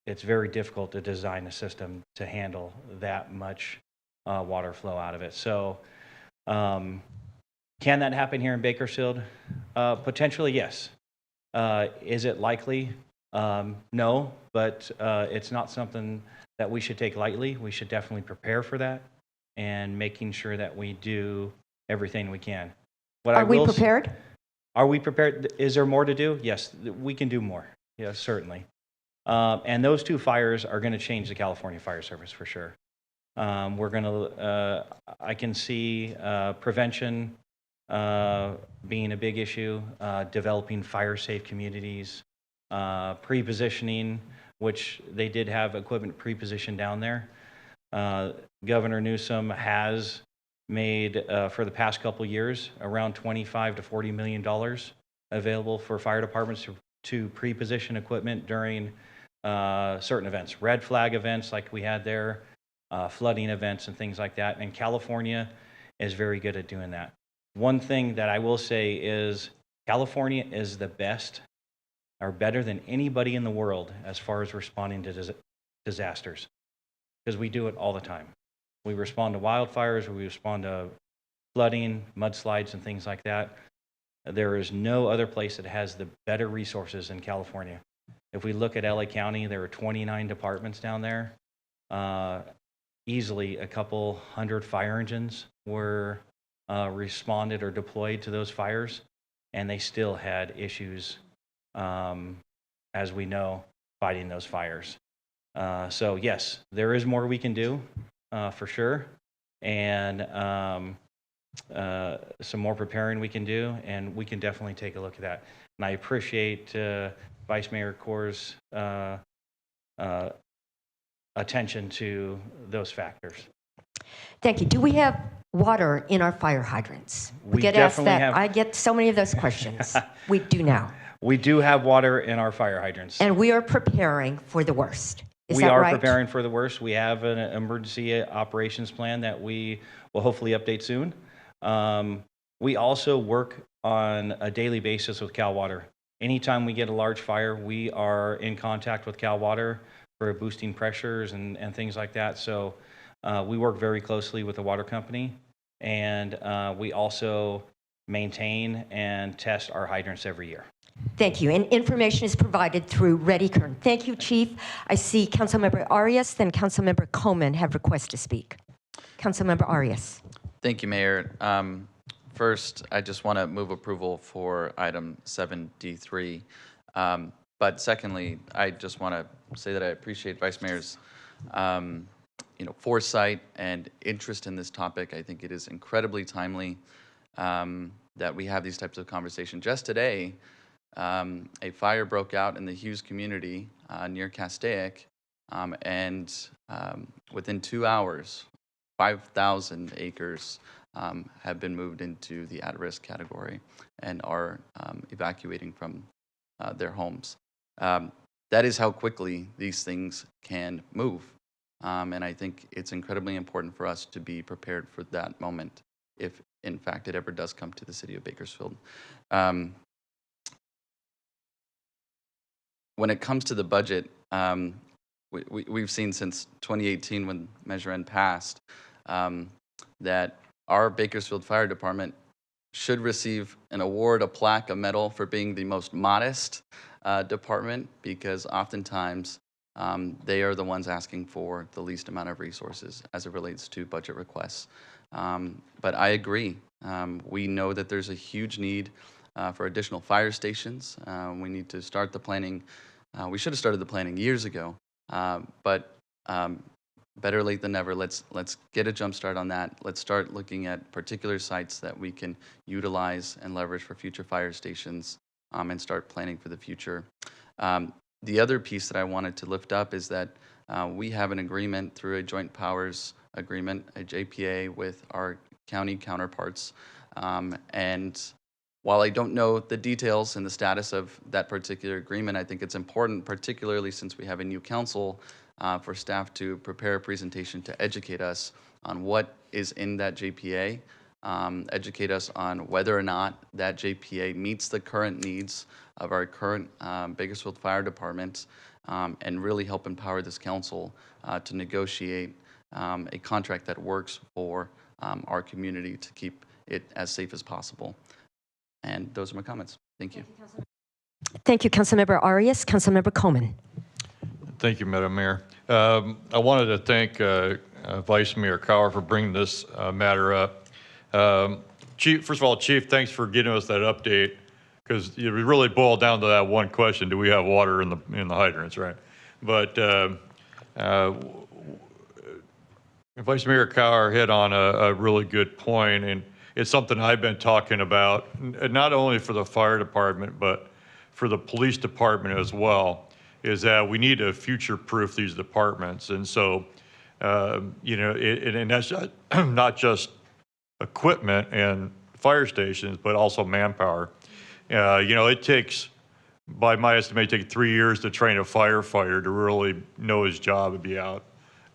it's very difficult to design a system to handle that much water flow out of it. So can that happen here in Bakersfield? Potentially, yes. Is it likely? No, but it's not something that we should take lightly. We should definitely prepare for that and making sure that we do everything we can. Are we prepared? Are we prepared? Is there more to do? Yes, we can do more. Yes, certainly. And those two fires are going to change the California Fire Service for sure. We're going to, I can see prevention being a big issue, developing fire-safe communities, pre-positioning, which they did have equipment pre-positioned down there. Governor Newsom has made, for the past couple years, around $25 to $40 million available for fire departments to pre-position equipment during certain events, red flag events like we had there, flooding events and things like that. And California is very good at doing that. One thing that I will say is California is the best or better than anybody in the world as far as responding to disasters, because we do it all the time. We respond to wildfires, we respond to flooding, mudslides, and things like that. There is no other place that has the better resources in California. If we look at LA County, there are 29 departments down there. Easily a couple hundred fire engines were responded or deployed to those fires, and they still had issues, as we know, fighting those fires. So yes, there is more we can do, for sure, and some more preparing we can do, and we can definitely take a look at that. And I appreciate Vice Mayor Corr's attention to those factors. Thank you. Do we have water in our fire hydrants? We get asked definitely that. have. I get so many of those questions. We do now. We do have water in our fire hydrants. And we are preparing for the worst. Is we that are right? preparing for the worst. We have an emergency operations plan that we will hopefully update soon. We also work on a daily basis with Cal Water. Anytime we get a large fire, we are in contact with Cal Water for boosting pressures and things like that. So we work very closely with the water company, and we also maintain and test our hydrants every year. Thank you. And information is provided through Ready Kern. Thank you, Chief. I see Councilmember Arias, then Councilmember Coleman have requests to speak. Councilmember Arias. Thank you, Mayor. First, I just want to move approval for item 7D3. But secondly, I just want to say that I appreciate Vice Mayor's foresight and interest in this topic. I think it is incredibly timely that we have these types of conversations. Just today, a fire broke out in the Hughes community near Castaic, and within 2 hours, 5,000 acres have been moved into the at-risk category and are evacuating from their homes. That is how quickly these things can move. And I think it's incredibly important for us to be prepared for that moment if, in fact, it ever does come to the city of Bakersfield. When it comes to the budget, we've seen since 2018 when Measure N passed that our Bakersfield Fire Department should receive an award, a plaque, a medal for being the most modest department, because oftentimes they are the ones asking for the least amount of resources as it relates to budget requests. But I agree. We know that there's a huge need for additional fire stations. We need to start the planning. We should have started the planning years ago, but better late than never. Let's get a jump start on that. Let's start looking at particular sites that we can utilize and leverage for future fire stations, and start planning for the future. The other piece that I wanted to lift up is that we have an agreement through a joint powers agreement, a JPA, with our county counterparts. And while I don't know the details and the status of that particular agreement, I think it's important, particularly since we have a new council, for staff to prepare a presentation to educate us on what is in that JPA, educate us on whether or not that JPA meets the current needs of our current Bakersfield Fire Department, and really help empower this council to negotiate a contract that works for our community to keep it as safe as possible. And those are my comments. Thank you. Thank you, Councilmember Arias. Councilmember Coleman. Thank you, Madam Mayor. I wanted to thank Vice Mayor Cower for bringing this matter up. Chief, first of all, Chief, thanks for getting us that update, because it really boiled down to that one question: do we have water in the hydrants, right? But Vice Mayor Cower hit on a really good point, and it's something I've been talking about, not only for the fire department, but for the police department as well, is that we need to future-proof these departments. And so, and that's not just equipment and fire stations, but also manpower. It takes, by my estimate, it takes 3 years to train a firefighter to really know his job and be out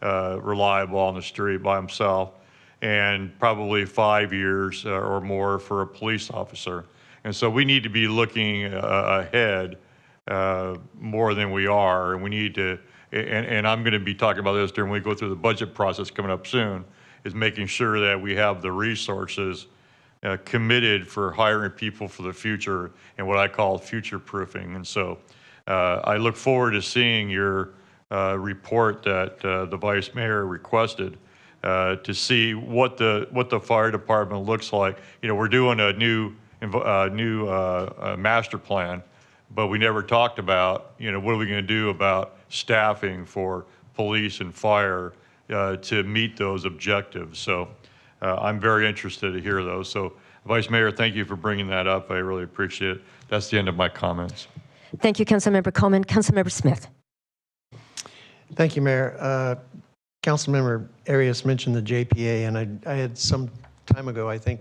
reliable on the street by himself, and probably 5 years or more for a police officer. And so we need to be looking ahead more than we are, and we need to, and I'm going to be talking about this during when we go through the budget process coming up soon, is making sure that we have the resources committed for hiring people for the future and what I call future proofing. And so I look forward to seeing your report that the Vice Mayor requested to see what the fire department looks like. We're doing a new master plan, but we never talked about, what are we going to do about staffing for police and fire to meet those objectives. So I'm very interested to hear those. So Vice Mayor, thank you for bringing that up. I really appreciate it. That's the end of my comments. Thank you, Councilmember Coleman. Councilmember Smith. Thank you, Mayor. Councilmember Arias mentioned the JPA, and I had some time ago, I think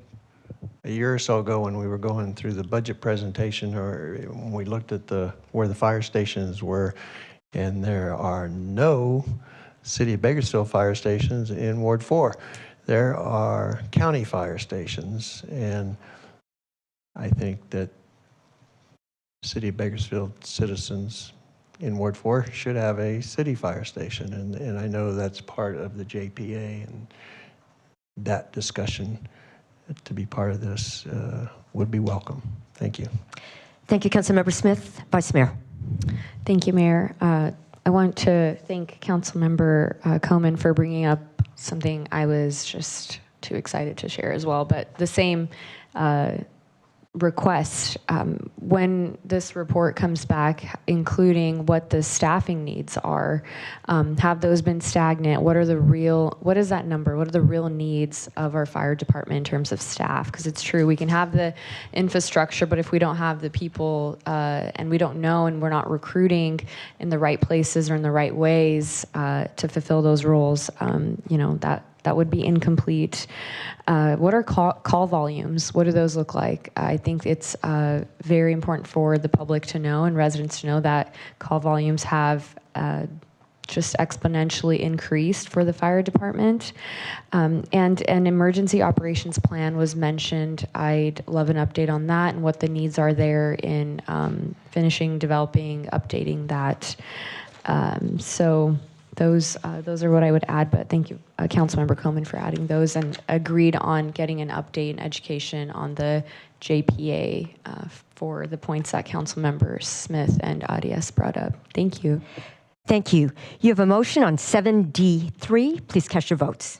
a year or so ago, when we were going through the budget presentation, or when we looked at where the fire stations were, and there are no City of Bakersfield fire stations in Ward 4. there are county fire stations, and I think that City of Bakersfield citizens in Ward 4 should have a city fire station, and I know that's part of the JPA, and that discussion to be part of this would be welcome. Thank you. Thank you, Councilmember Smith. Vice Mayor. Thank you, Mayor. I want to thank Councilmember Coman for bringing up something I was just too excited to share as well, but the same request, when this report comes back, including what the staffing needs are, have those been stagnant? What is that number? What are the real needs of our fire department in terms of staff? Because it's true, we can have the infrastructure, but if we don't have the people and we don't know and we're not recruiting in the right places or in the right ways to fulfill those roles, that would be incomplete. What are call volumes? What do those look like? I think it's very important for the public to know and residents to know that call volumes have just exponentially increased for the fire department. And an emergency operations plan was mentioned. I'd love an update on that and what the needs are there in finishing, developing, updating that. So those are what I would add, but thank you, Councilmember Coman, for adding those, and agreed on getting an update and education on the JPA for the points that Councilmember Smith and Arias brought up. Thank you. Thank you. You have a motion on 7D3. Please cast your votes.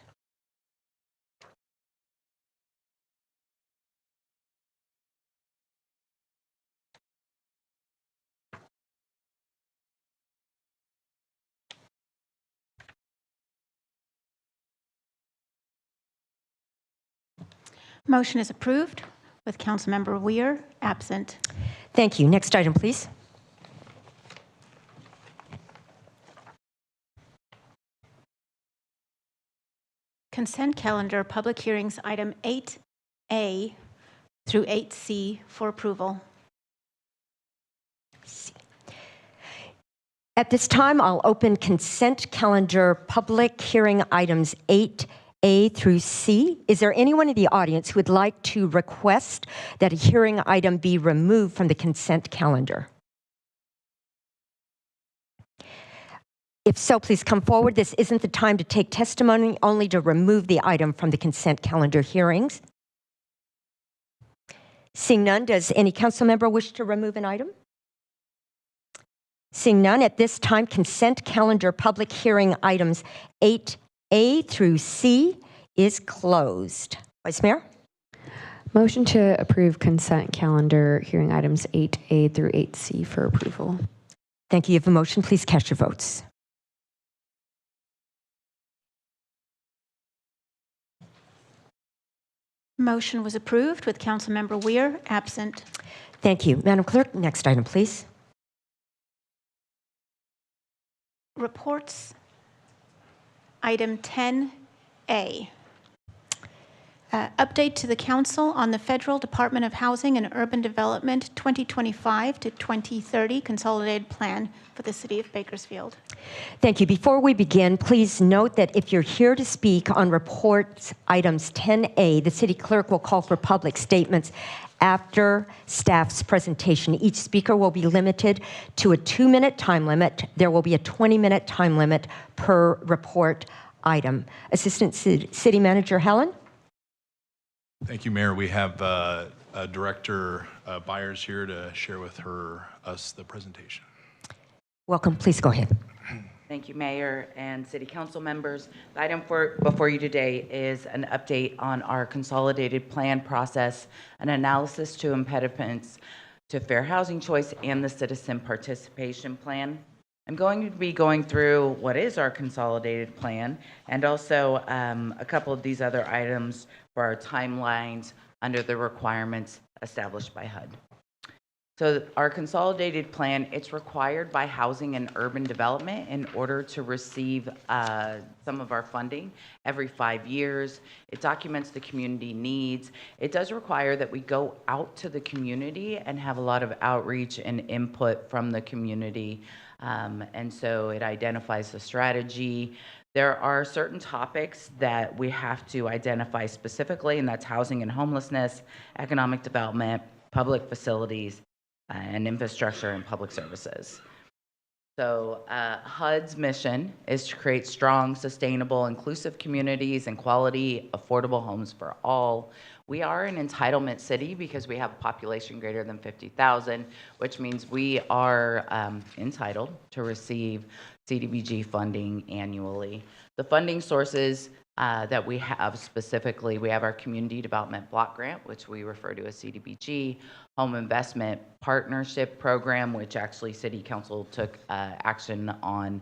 Motion is approved with Councilmember Weir absent. Thank you. Next item, please. Consent calendar, public hearings, item 8A through 8C for approval. At this time, I'll open consent calendar public hearing items 8A through C. Is there anyone in the audience who would like to request that a hearing item be removed from the consent calendar? If so, please come forward. This isn't the time to take testimony, only to remove the item from the consent calendar hearings. Seeing none, does any council member wish to remove an item? Seeing none, at this time, consent calendar public hearing items 8A through C is closed. Vice Mayor? Motion to approve consent calendar hearing items 8A through 8C for approval. Thank you. You have a motion. Please cast your votes. Motion was approved with Councilmember Weir absent. Thank you. Madam Clerk, next item, please. Reports, item 10A. Update to the Council on the Federal Department of Housing and Urban Development 2025 to 2030 Consolidated Plan for the City of Bakersfield. Thank you. Before we begin, please note that if you're here to speak on reports items 10A, the City Clerk will call for public statements after staff's presentation. Each speaker will be limited to a 2-minute time limit. There will be a 20-minute time limit per report item. Assistant City Manager Helen? Thank you, Mayor. We have Director Byers here to share with us the presentation. Welcome. Please go ahead. Thank you, Mayor and City Council members. The item before you today is an update on our consolidated plan process, an analysis to impediments to fair housing choice, and the citizen participation plan. I'm going to be going through what is our consolidated plan and also a couple of these other items for our timelines under the requirements established by HUD. So our consolidated plan, it's required by Housing and Urban Development in order to receive some of our funding every 5 years. It documents the community needs. It does require that we go out to the community and have a lot of outreach and input from the community. And so it identifies the strategy, There are certain topics that we have to identify specifically, and that's housing and homelessness, economic development, public facilities, and infrastructure and public services. So HUD's mission is to create strong, sustainable, inclusive communities and quality, affordable homes for all. We are an entitlement city because we have a population greater than 50,000, which means we are entitled to receive CDBG funding annually. The funding sources that we have specifically, we have our Community Development Block Grant, which we refer to as CDBG, Home Investment Partnership Program, which actually City Council took action on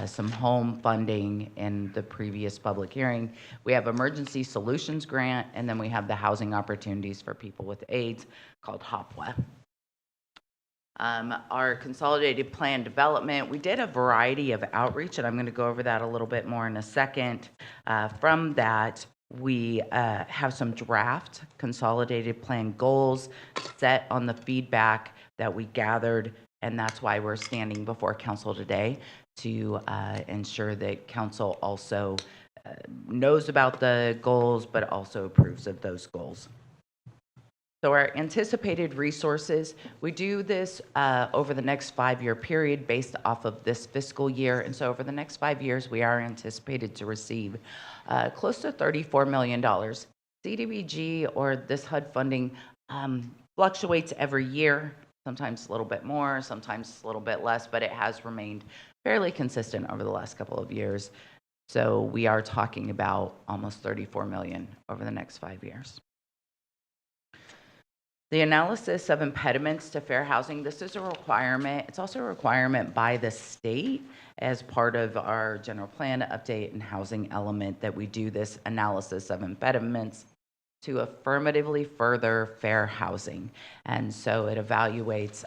some home funding in the previous public hearing. We have Emergency Solutions Grant, and then we have the Housing Opportunities for People with AIDS called HOPWA. Our consolidated plan development, we did a variety of outreach, and I'm going to go over that a little bit more in a second. From that, we have some draft consolidated plan goals set on the feedback that we gathered, and that's why we're standing before council today to ensure that council also knows about the goals, but also approves of those goals. So our anticipated resources, we do this over the next 5-year period based off of this fiscal year. And so over the next 5 years, we are anticipated to receive close to $34 million. CDBG or this HUD funding fluctuates every year, sometimes a little bit more, sometimes a little bit less, but it has remained fairly consistent over the last couple of years. So we are talking about almost $34 million over the next 5 years. The analysis of impediments to fair housing, this is a requirement. It's also a requirement by the state as part of our general plan update and housing element that we do this analysis of impediments to affirmatively further fair housing. And so it evaluates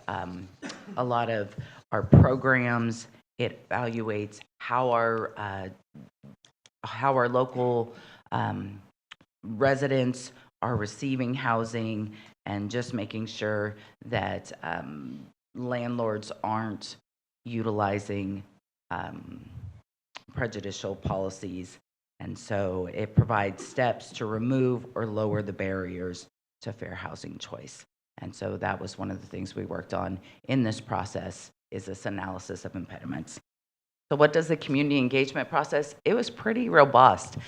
a lot of our programs. It evaluates how our local residents are receiving housing, and just making sure that landlords aren't utilizing prejudicial policies. And so it provides steps to remove or lower the barriers to fair housing choice. And so that was one of the things we worked on in this process, is this analysis of impediments. So what does the community engagement process? It was pretty robust.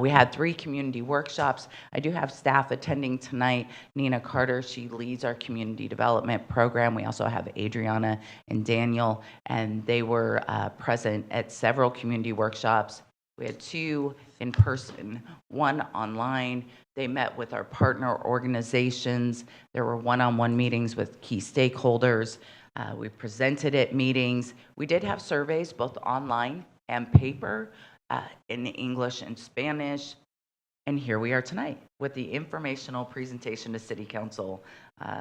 We had 3 community workshops. I do have staff attending tonight. Nina Carter, she leads our community development program. We also have Adriana and Daniel, and they were present at several community workshops. We had 2 in person, 1 online. They met with our partner organizations. There were one-on-one meetings with key stakeholders. We presented at meetings. We did have surveys, both online and paper, in English and Spanish. And here we are tonight with the informational presentation to City Council,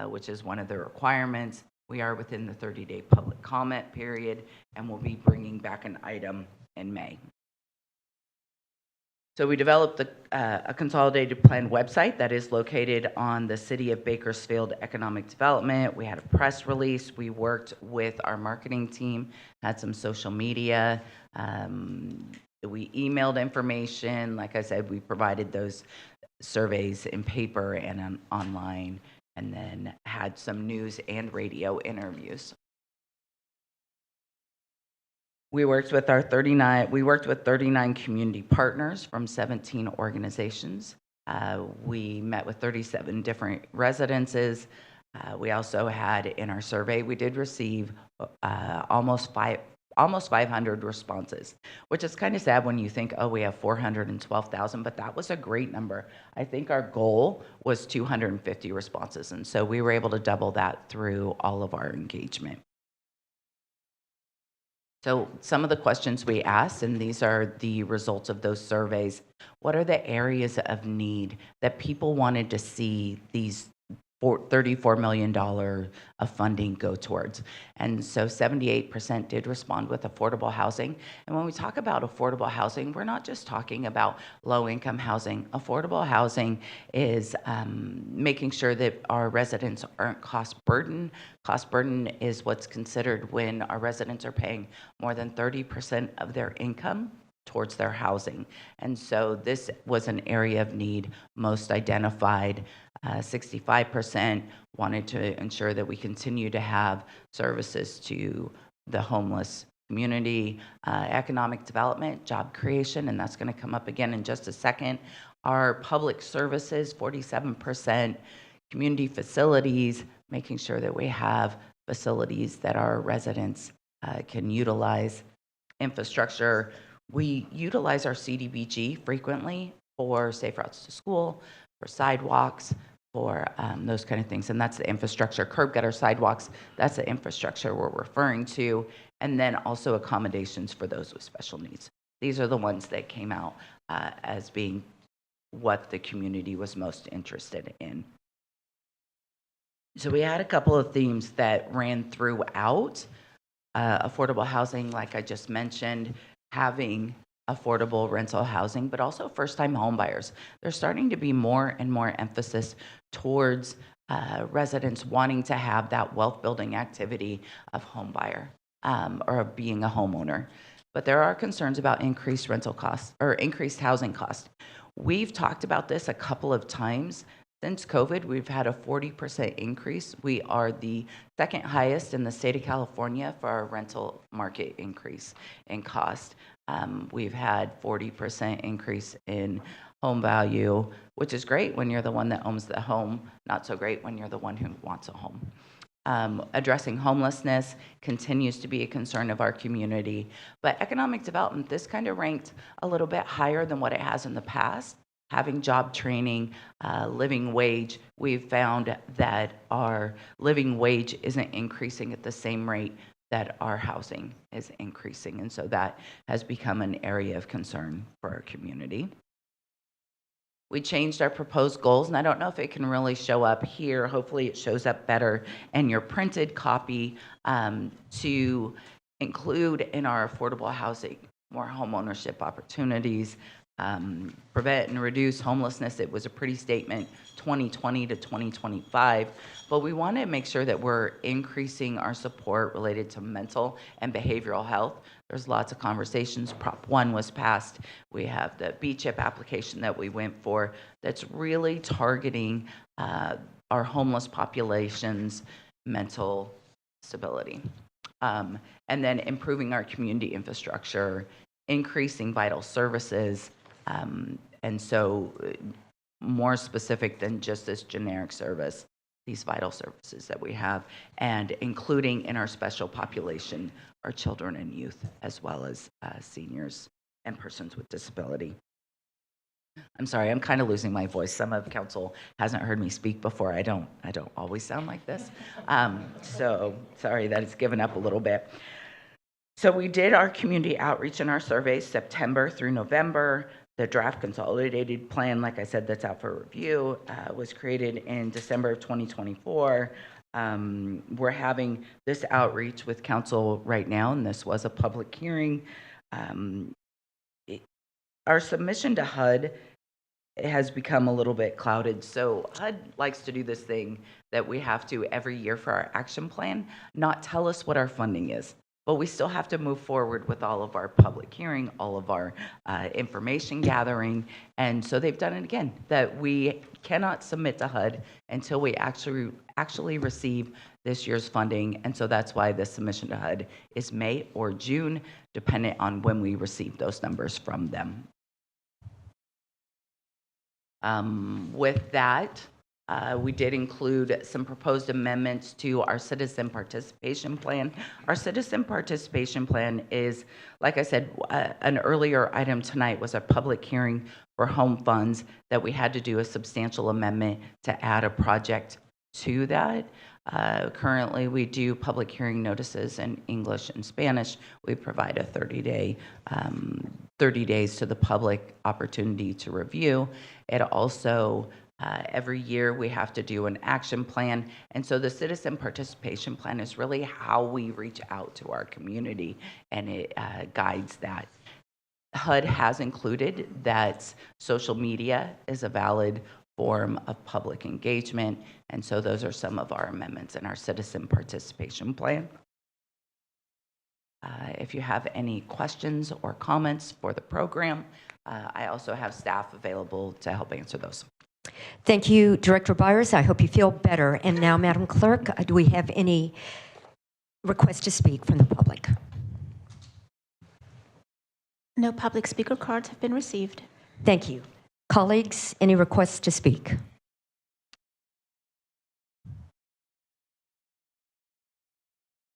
which is one of the requirements. We are within the 30-day public comment period, and we'll be bringing back an item in May. So we developed a consolidated plan website that is located on the City of Bakersfield Economic Development. We had a press release. We worked with our marketing team, had some social media. We emailed information. Like I said, we provided those surveys in paper and online, and then had some news and radio interviews. We worked with 39 community partners from 17 organizations. We met with 37 different residences. We also had in our survey, we did receive almost 500 responses, which is kind of sad when you think, oh, we have 412,000, but that was a great number. I think our goal was 250 responses, and so we were able to double that through all of our engagement. So some of the questions we asked, and these are the results of those surveys, what are the areas of need that people wanted to see these $34 million of funding go towards? And so 78% did respond with affordable housing. And when we talk about affordable housing, we're not just talking about low-income housing. Affordable housing is making sure that our residents aren't cost burden. Cost burden is what's considered when our residents are paying more than 30% of their income towards their housing. And so this was an area of need most identified. 65% wanted to ensure that we continue to have services to the homeless community, economic development, job creation, and that's going to come up again in just a second. Our public services, 47%, community facilities, making sure that we have facilities that our residents can utilize. Infrastructure, we utilize our CDBG frequently for safe routes to school, for sidewalks, for those kind of things, and that's the infrastructure. Curb gutter sidewalks, that's the infrastructure we're referring to, and then also accommodations for those with special needs. These are the ones that came out as being what the community was most interested in. So we had a couple of themes that ran throughout. Affordable housing, like I just mentioned, having affordable rental housing, but also first-time home buyers. There's starting to be more and more emphasis towards residents wanting to have that wealth-building activity of home buyer or being a homeowner. But there are concerns about increased rental costs or increased housing costs. We've talked about this a couple of times. Since COVID, we've had a 40% increase. We are the second highest in the state of California for our rental market increase in cost. We've had 40% increase in home value, which is great when you're the one that owns the home, not so great when you're the one who wants a home. Addressing homelessness continues to be a concern of our community, but economic development, this kind of ranked a little bit higher than what it has in the past. Having job training, living wage, we've found that our living wage isn't increasing at the same rate that our housing is increasing, and so that has become an area of concern for our community. We changed our proposed goals, and I don't know if it can really show up here. Hopefully it shows up better in your printed copy, to include in our affordable housing more homeownership opportunities, prevent and reduce homelessness. It was a pretty statement, 2020 to 2025, but we want to make sure that we're increasing our support related to mental and behavioral health. There's lots of conversations. Prop 1 was passed. We have the B-CHIP application that we went for that's really targeting our homeless population's mental stability. And then improving our community infrastructure, increasing vital services, and so more specific than just this generic service, these vital services that we have, and including in our special population our children and youth, as well as seniors and persons with disability. I'm sorry, I'm kind of losing my voice. Some of council hasn't heard me speak before. I don't always sound like this. So sorry that it's given up a little bit. So we did our community outreach and our surveys September through November. The draft consolidated plan, like I said, that's out for review, was created in December of 2024. We're having this outreach with council right now, and this was a public hearing. Our submission to HUD has become a little bit clouded. So HUD likes to do this thing that we have to every year for our action plan, not tell us what our funding is. But we still have to move forward with all of our public hearing, all of our information gathering. And so they've done it again, that we cannot submit to HUD until we actually receive this year's funding. And so that's why the submission to HUD is May or June, dependent on when we receive those numbers from them. With that, we did include some proposed amendments to our citizen participation plan. Our citizen participation plan is, like I said, an earlier item tonight was a public hearing for home funds that we had to do a substantial amendment to add a project to that. Currently, we do public hearing notices in English and Spanish. We provide a 30 days to the public opportunity to review. It also every year we have to do an action plan, and so the citizen participation plan is really how we reach out to our community, and it guides that. HUD has included that social media is a valid form of public engagement, and so those are some of our amendments in our citizen participation plan. If you have any questions or comments for the program, I also have staff available to help answer those. Thank you, Director Byers. I hope you feel better. And now, Madam Clerk, do we have any requests to speak from the public? No public speaker cards have been received. Thank you. Colleagues, any requests to speak?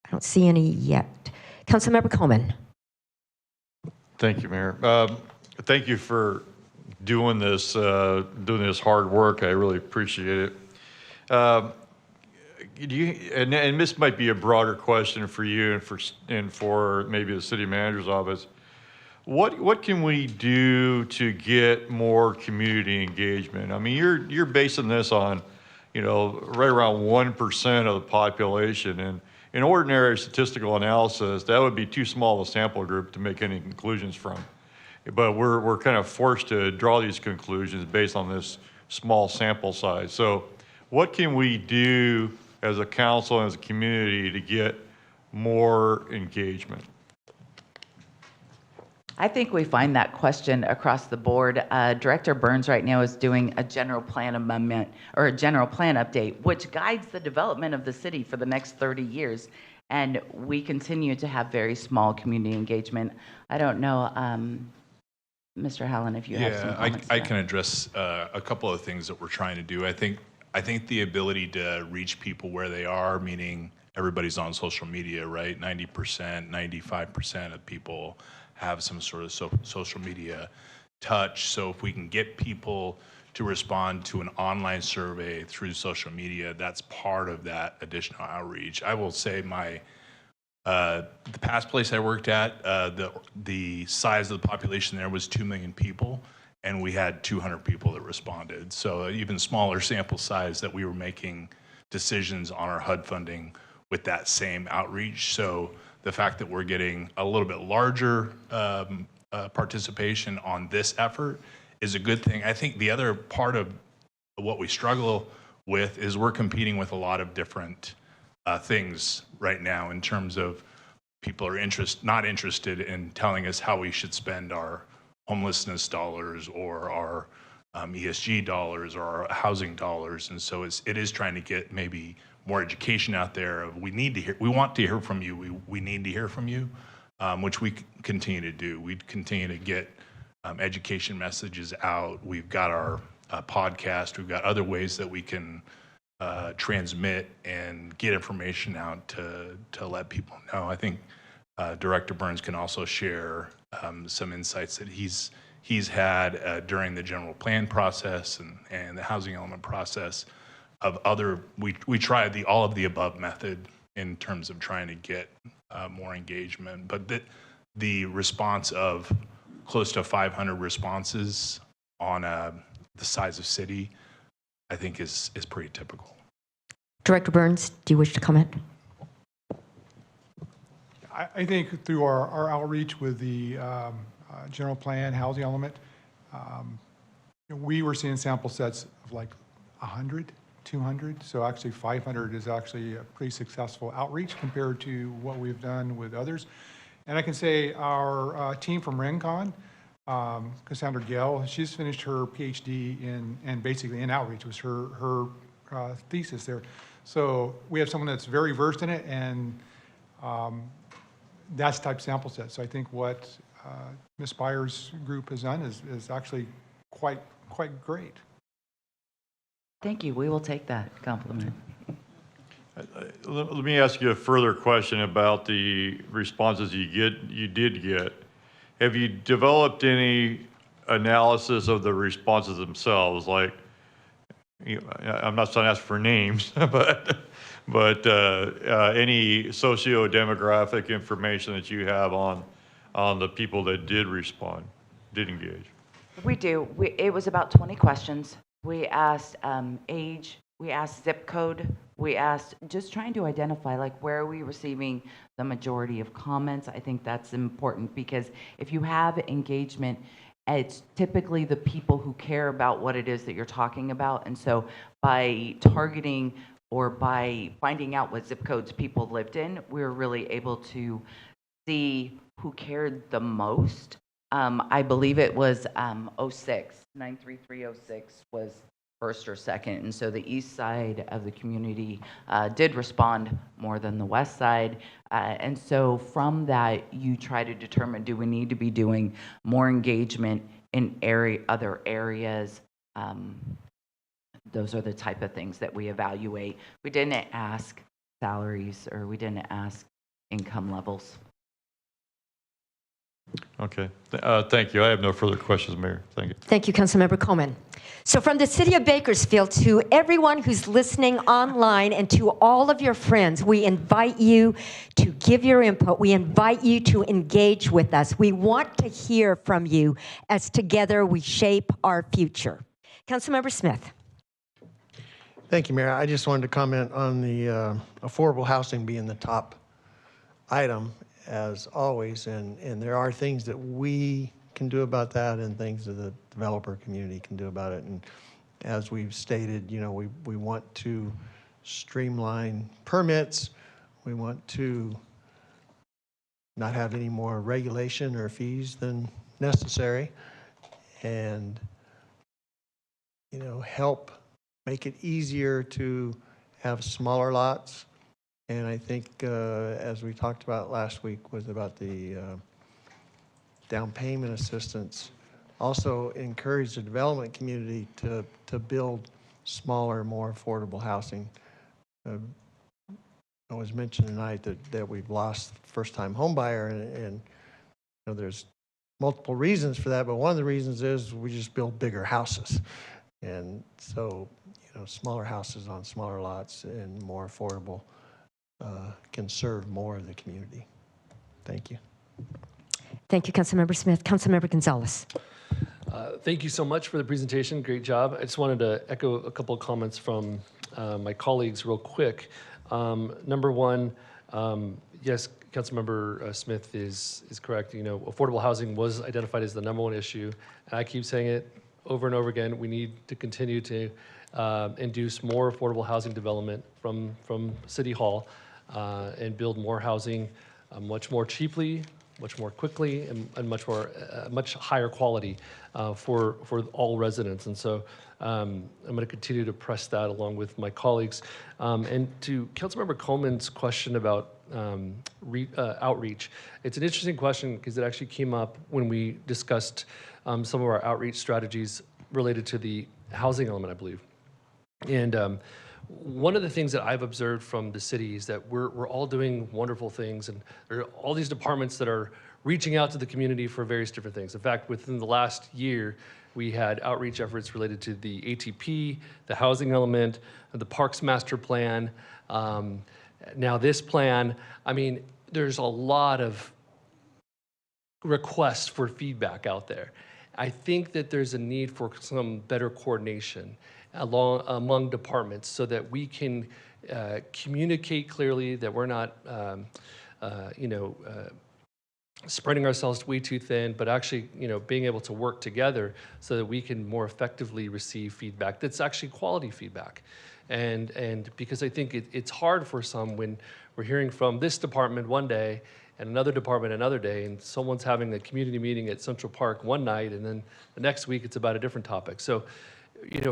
I don't see any yet. Councilmember Coleman. Thank you, Mayor. Thank you for doing this hard work. I really appreciate it. And this might be a broader question for you and for maybe the city manager's office. What can we do to get more community engagement? I mean, you're basing this on, right around 1% of the population, and in ordinary statistical analysis, that would be too small a sample group to make any conclusions from. But we're kind of forced to draw these conclusions based on this small sample size. So what can we do as a council and as a community to get more engagement? I think we find that question across the board. Director Burns right now is doing a general plan amendment or a general plan update, which guides the development of the city for the next 30 years. And we continue to have very small community engagement. I don't know, Mr. Hallen, if you have some comments. I can address a couple of things that we're trying to do. I think the ability to reach people where they are, meaning everybody's on social media, right? 90%, 95% of people have some sort of social media touch. So if we can get people to respond to an online survey through social media, that's part of that additional outreach. I will say the past place I worked at, the size of the population there was 2 million people, and we had 200 people that responded. So even smaller sample size that we were making decisions on our HUD funding with that same outreach. So the fact that we're getting a little bit larger participation on this effort is a good thing. I think the other part of what we struggle with is we're competing with a lot of different things right now in terms of people are not interested in telling us how we should spend our homelessness dollars or our ESG dollars or our housing dollars. And so it is trying to get maybe more education out there of we want to hear from you, we need to hear from you, which we continue to do. We continue to get education messages out. We've got our podcast, we've got other ways that we can transmit and get information out to let people know. I think Director Burns can also share some insights that he's had during the general plan process and the housing element process of we tried the all of the above method in terms of trying to get more engagement, but the response of close to 500 responses on the size of city, I think is pretty typical. Director Burns, do you wish to comment? I think through our outreach with the general plan housing element, we were seeing sample sets of like 100, 200. So actually 500 is actually a pretty successful outreach compared to what we've done with others. And I can say our team from Rincon, Cassandra Gale, she's finished her PhD in basically in outreach, was her thesis there. So we have someone that's very versed in it, and that's type sample set. So I think what Ms. Byers' group has done is actually quite great. Thank you. We will take that compliment. Let me ask you a further question about the responses you did get. Have you developed any analysis of the responses themselves? Like, I'm not trying to ask for names, but any socio-demographic information that you have on the people that did respond, did engage? We do. It was about 20 questions. We asked age, we asked zip code, we asked just trying to identify like where are we receiving the majority of comments. I think that's important because if you have engagement, it's typically the people who care about what it is that you're talking about. And so by targeting or by finding out what zip codes people lived in, we're really able to see who cared the most. I believe it was 93306 was first or second, and so the east side of the community did respond more than the west side, and so from that you try to determine, do we need to be doing more engagement in other areas? Those are the type of things that we evaluate. We didn't ask salaries, or we didn't ask income levels. Okay. Thank you. I have no further questions, Mayor. Thank you. Thank you, Councilmember Coleman. So from the city of Bakersfield, to everyone who's listening online and to all of your friends, we invite you to give your input. We invite you to engage with us. We want to hear from you as together we shape our future. Councilmember Smith. Thank you, Mayor. I just wanted to comment on the affordable housing being the top item, as always, and there are things that we can do about that and things that the developer community can do about it. And as we've stated, you know, we want to streamline permits. We want to not have any more regulation or fees than necessary, and, you know, help make it easier to have smaller lots. And I think, as we talked about last week, was about the down payment assistance. Also encourage the development community to build smaller, more affordable housing. It was mentioned tonight that we've lost first-time home buyer, and you know, there's multiple reasons for that, but one of the reasons is we just build bigger houses. And so, you know, smaller houses on smaller lots and more affordable can serve more of the community. Thank you. Thank you, Councilmember Smith. Councilmember Gonzalez. Thank you so much for the presentation. Great job. I just wanted to echo a couple of comments from my colleagues real quick. Number one, yes, Councilmember Smith is correct. You know, affordable housing was identified as the #1 issue, and I keep saying it over and over again. We need to continue to induce more affordable housing development from City Hall and build more housing much more cheaply, much more quickly, and much higher quality for all residents. And so I'm going to continue to press that along with my colleagues. And to Councilmember Coleman's question about outreach, it's an interesting question because it actually came up when we discussed some of our outreach strategies related to the housing element, I believe. And one of the things that I've observed from the city is that we're all doing wonderful things, and there are all these departments that are reaching out to the community for various different things. In fact, within the last year, we had outreach efforts related to the ATP, the housing element, the Parks Master Plan, now this plan. I mean, there's a lot of requests for feedback out there. I think that there's a need for some better coordination among departments so that we can communicate clearly, that we're not, spreading ourselves way too thin, but actually, being able to work together so that we can more effectively receive feedback that's actually quality feedback. And because I think it's hard for some when we're hearing from this department one day and another department another day, and someone's having a community meeting at Central Park one night, and then the next week it's about a different topic. So,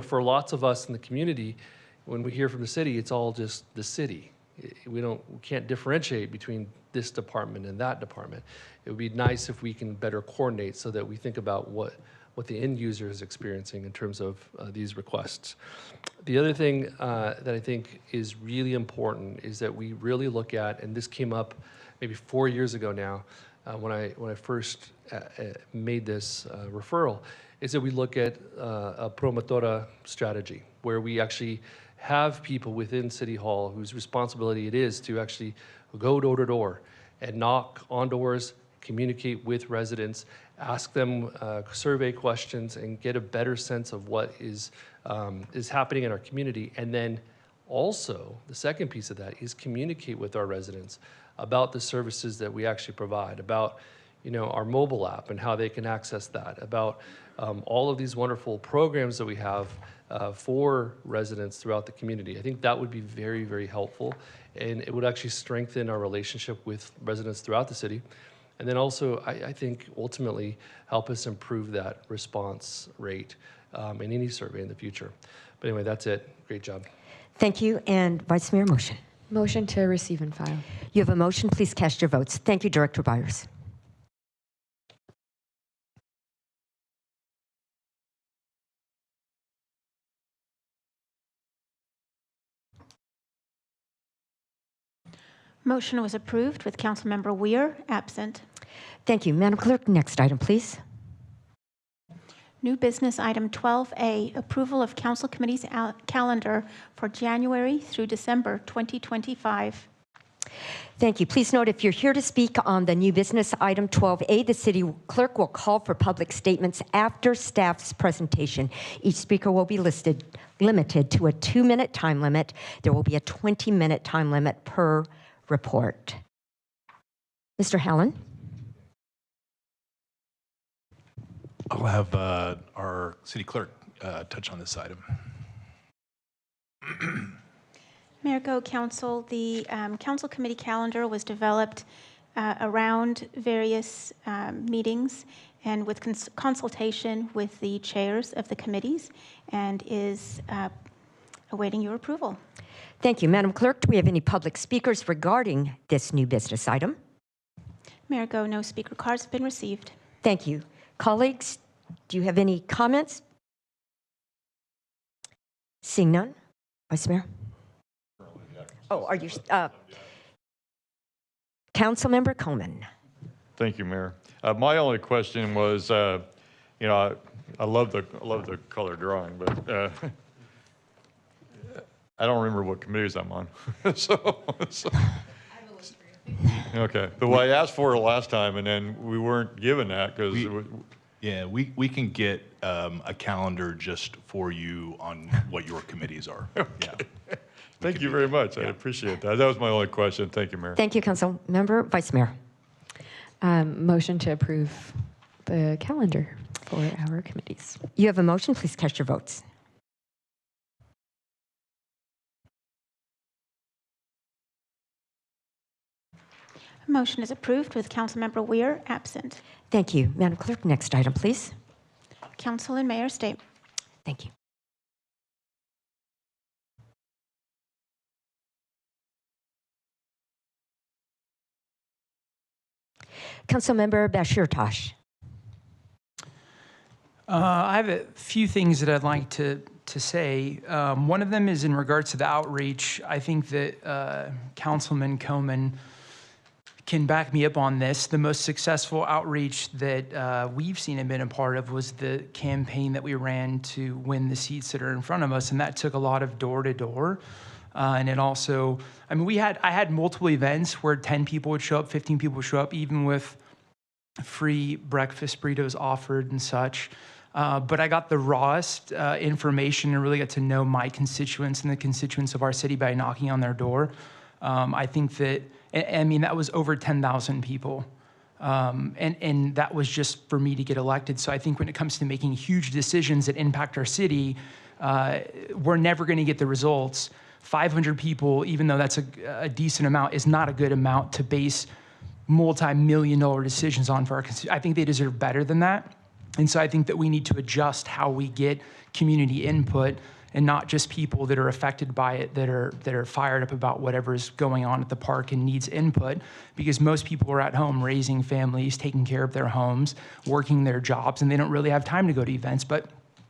for lots of us in the community, when we hear from the city, it's all just the city. We can't differentiate between this department and that department. It would be nice if we can better coordinate so that we think about what the end user is experiencing in terms of these requests. The other thing that I think is really important is that we really look at, and this came up maybe 4 years ago now, when I first made this referral, is that we look at a promotora strategy where we actually have people within City Hall whose responsibility it is to actually go door to door and knock on doors, communicate with residents, ask them survey questions, and get a better sense of what is happening in our community. And then also, the second piece of that is communicate with our residents about the services that we actually provide, about our mobile app and how they can access that, about all of these wonderful programs that we have for residents throughout the community. I think that would be very, very helpful, and it would actually strengthen our relationship with residents throughout the city. And then also, I think ultimately help us improve that response rate in any survey in the future. But anyway, that's it. Great job. Thank you. And Vice Mayor, motion. Motion to receive and file. You have a motion. Please cast your votes. Thank you, Director Byers. Motion was approved with Councilmember Weir absent. Thank you. Madam Clerk, next item, please. New business item 12A, approval of council committee's calendar for January through December 2025. Thank you. Please note, if you're here to speak on the new business item 12A, the city clerk will call for public statements after staff's presentation. Each speaker will be limited to a 2-minute time limit. There will be a 20-minute time limit per report. Mr. Hallen. I'll have our city clerk touch on this item. Mayor, Council, the council committee calendar was developed around various meetings and with consultation with the chairs of the committees, and is awaiting your approval. Thank you. Madam Clerk, do we have any public speakers regarding this new business item? Mayor, no speaker cards have been received. Thank you. Colleagues, do you have any comments? Seeing none. Vice Mayor? Oh, are you? Councilmember Coleman. Thank you, Mayor. My only question was, I love the color drawing, but I don't remember what committees I'm on. so okay, but I asked for it last time, and then we weren't given that because. We can get a calendar just for you on what your committees are. Okay. Yeah. Thank you very much. I appreciate that. That was my only question. Thank you, Mayor. Thank you, Councilmember. Vice Mayor. Motion to approve the calendar for our committees. You have a motion. Please cast your votes. Motion is approved with Councilmember Weir absent. Thank you. Madam Clerk, next item, please. Council and Mayor state. Thank you. Councilmember Bashir Tosh. I have a few things that I'd like to say. One of them is in regards to the outreach. I think that Councilman Coleman can back me up on this. The most successful outreach that we've seen and been a part of was the campaign that we ran to win the seats that are in front of us, and that took a lot of door-to-door. And it also, I mean, I had multiple events where 10 people would show up, 15 people would show up, even with free breakfast burritos offered and such. But I got the rawest information and really got to know my constituents and the constituents of our city by knocking on their door. I think that, I mean, that was over 10,000 people. And that was just for me to get elected. So I think when it comes to making huge decisions that impact our city, we're never going to get the results. 500 people, even though that's a decent amount, is not a good amount to base multi-million-dollar decisions on for our constituents. I think they deserve better than that. And so I think that we need to adjust how we get community input, and not just people that are affected by it that are fired up about whatever's going on at the park and needs input, because most people are at home raising families, taking care of their homes, working their jobs, and they don't really have time to go to events. But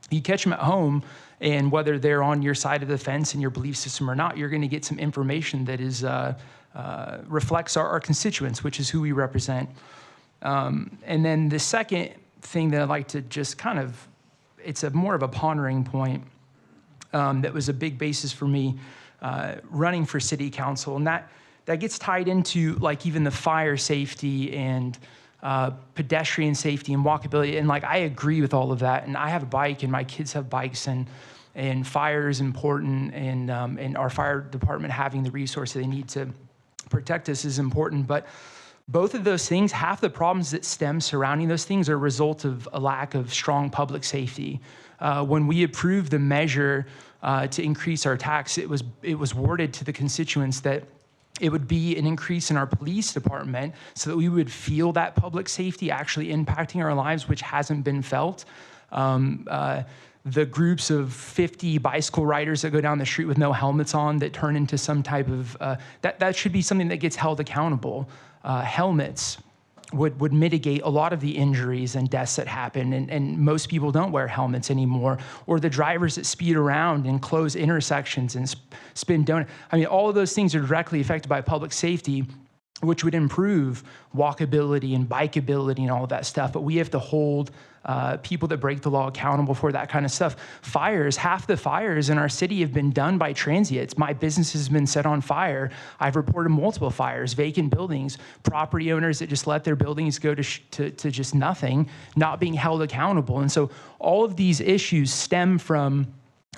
you catch them at home, and whether they're on your side of the fence in your belief system or not, you're going to get some information that is reflects our constituents, which is who we represent. And then the second thing that I'd like to just kind of, it's more of a pondering point that was a big basis for me running for city council. And that gets tied into like even the fire safety and pedestrian safety and walkability. And like, I agree with all of that. And I have a bike and my kids have bikes, and fire is important. And our fire department having the resources they need to protect us is important. But both of those things, half the problems that stem surrounding those things are a result of a lack of strong public safety. When we approved the measure to increase our tax, it was worded to the constituents that it would be an increase in our police department so that we would feel that public safety actually impacting our lives, which hasn't been felt. The groups of 50 bicycle riders that go down the street with no helmets on that turn into some type of, that should be something that gets held accountable. Helmets would mitigate a lot of the injuries and deaths that happen, and most people don't wear helmets anymore. Or the drivers that speed around and close intersections and spin donuts. I mean, all of those things are directly affected by public safety, which would improve walkability and bikeability and all of that stuff. But we have to hold people that break the law accountable for that kind of stuff. Fires, half the fires in our city have been done by transients. My business has been set on fire. I've reported multiple fires, vacant buildings, property owners that just let their buildings go to just nothing, not being held accountable. And so all of these issues stem from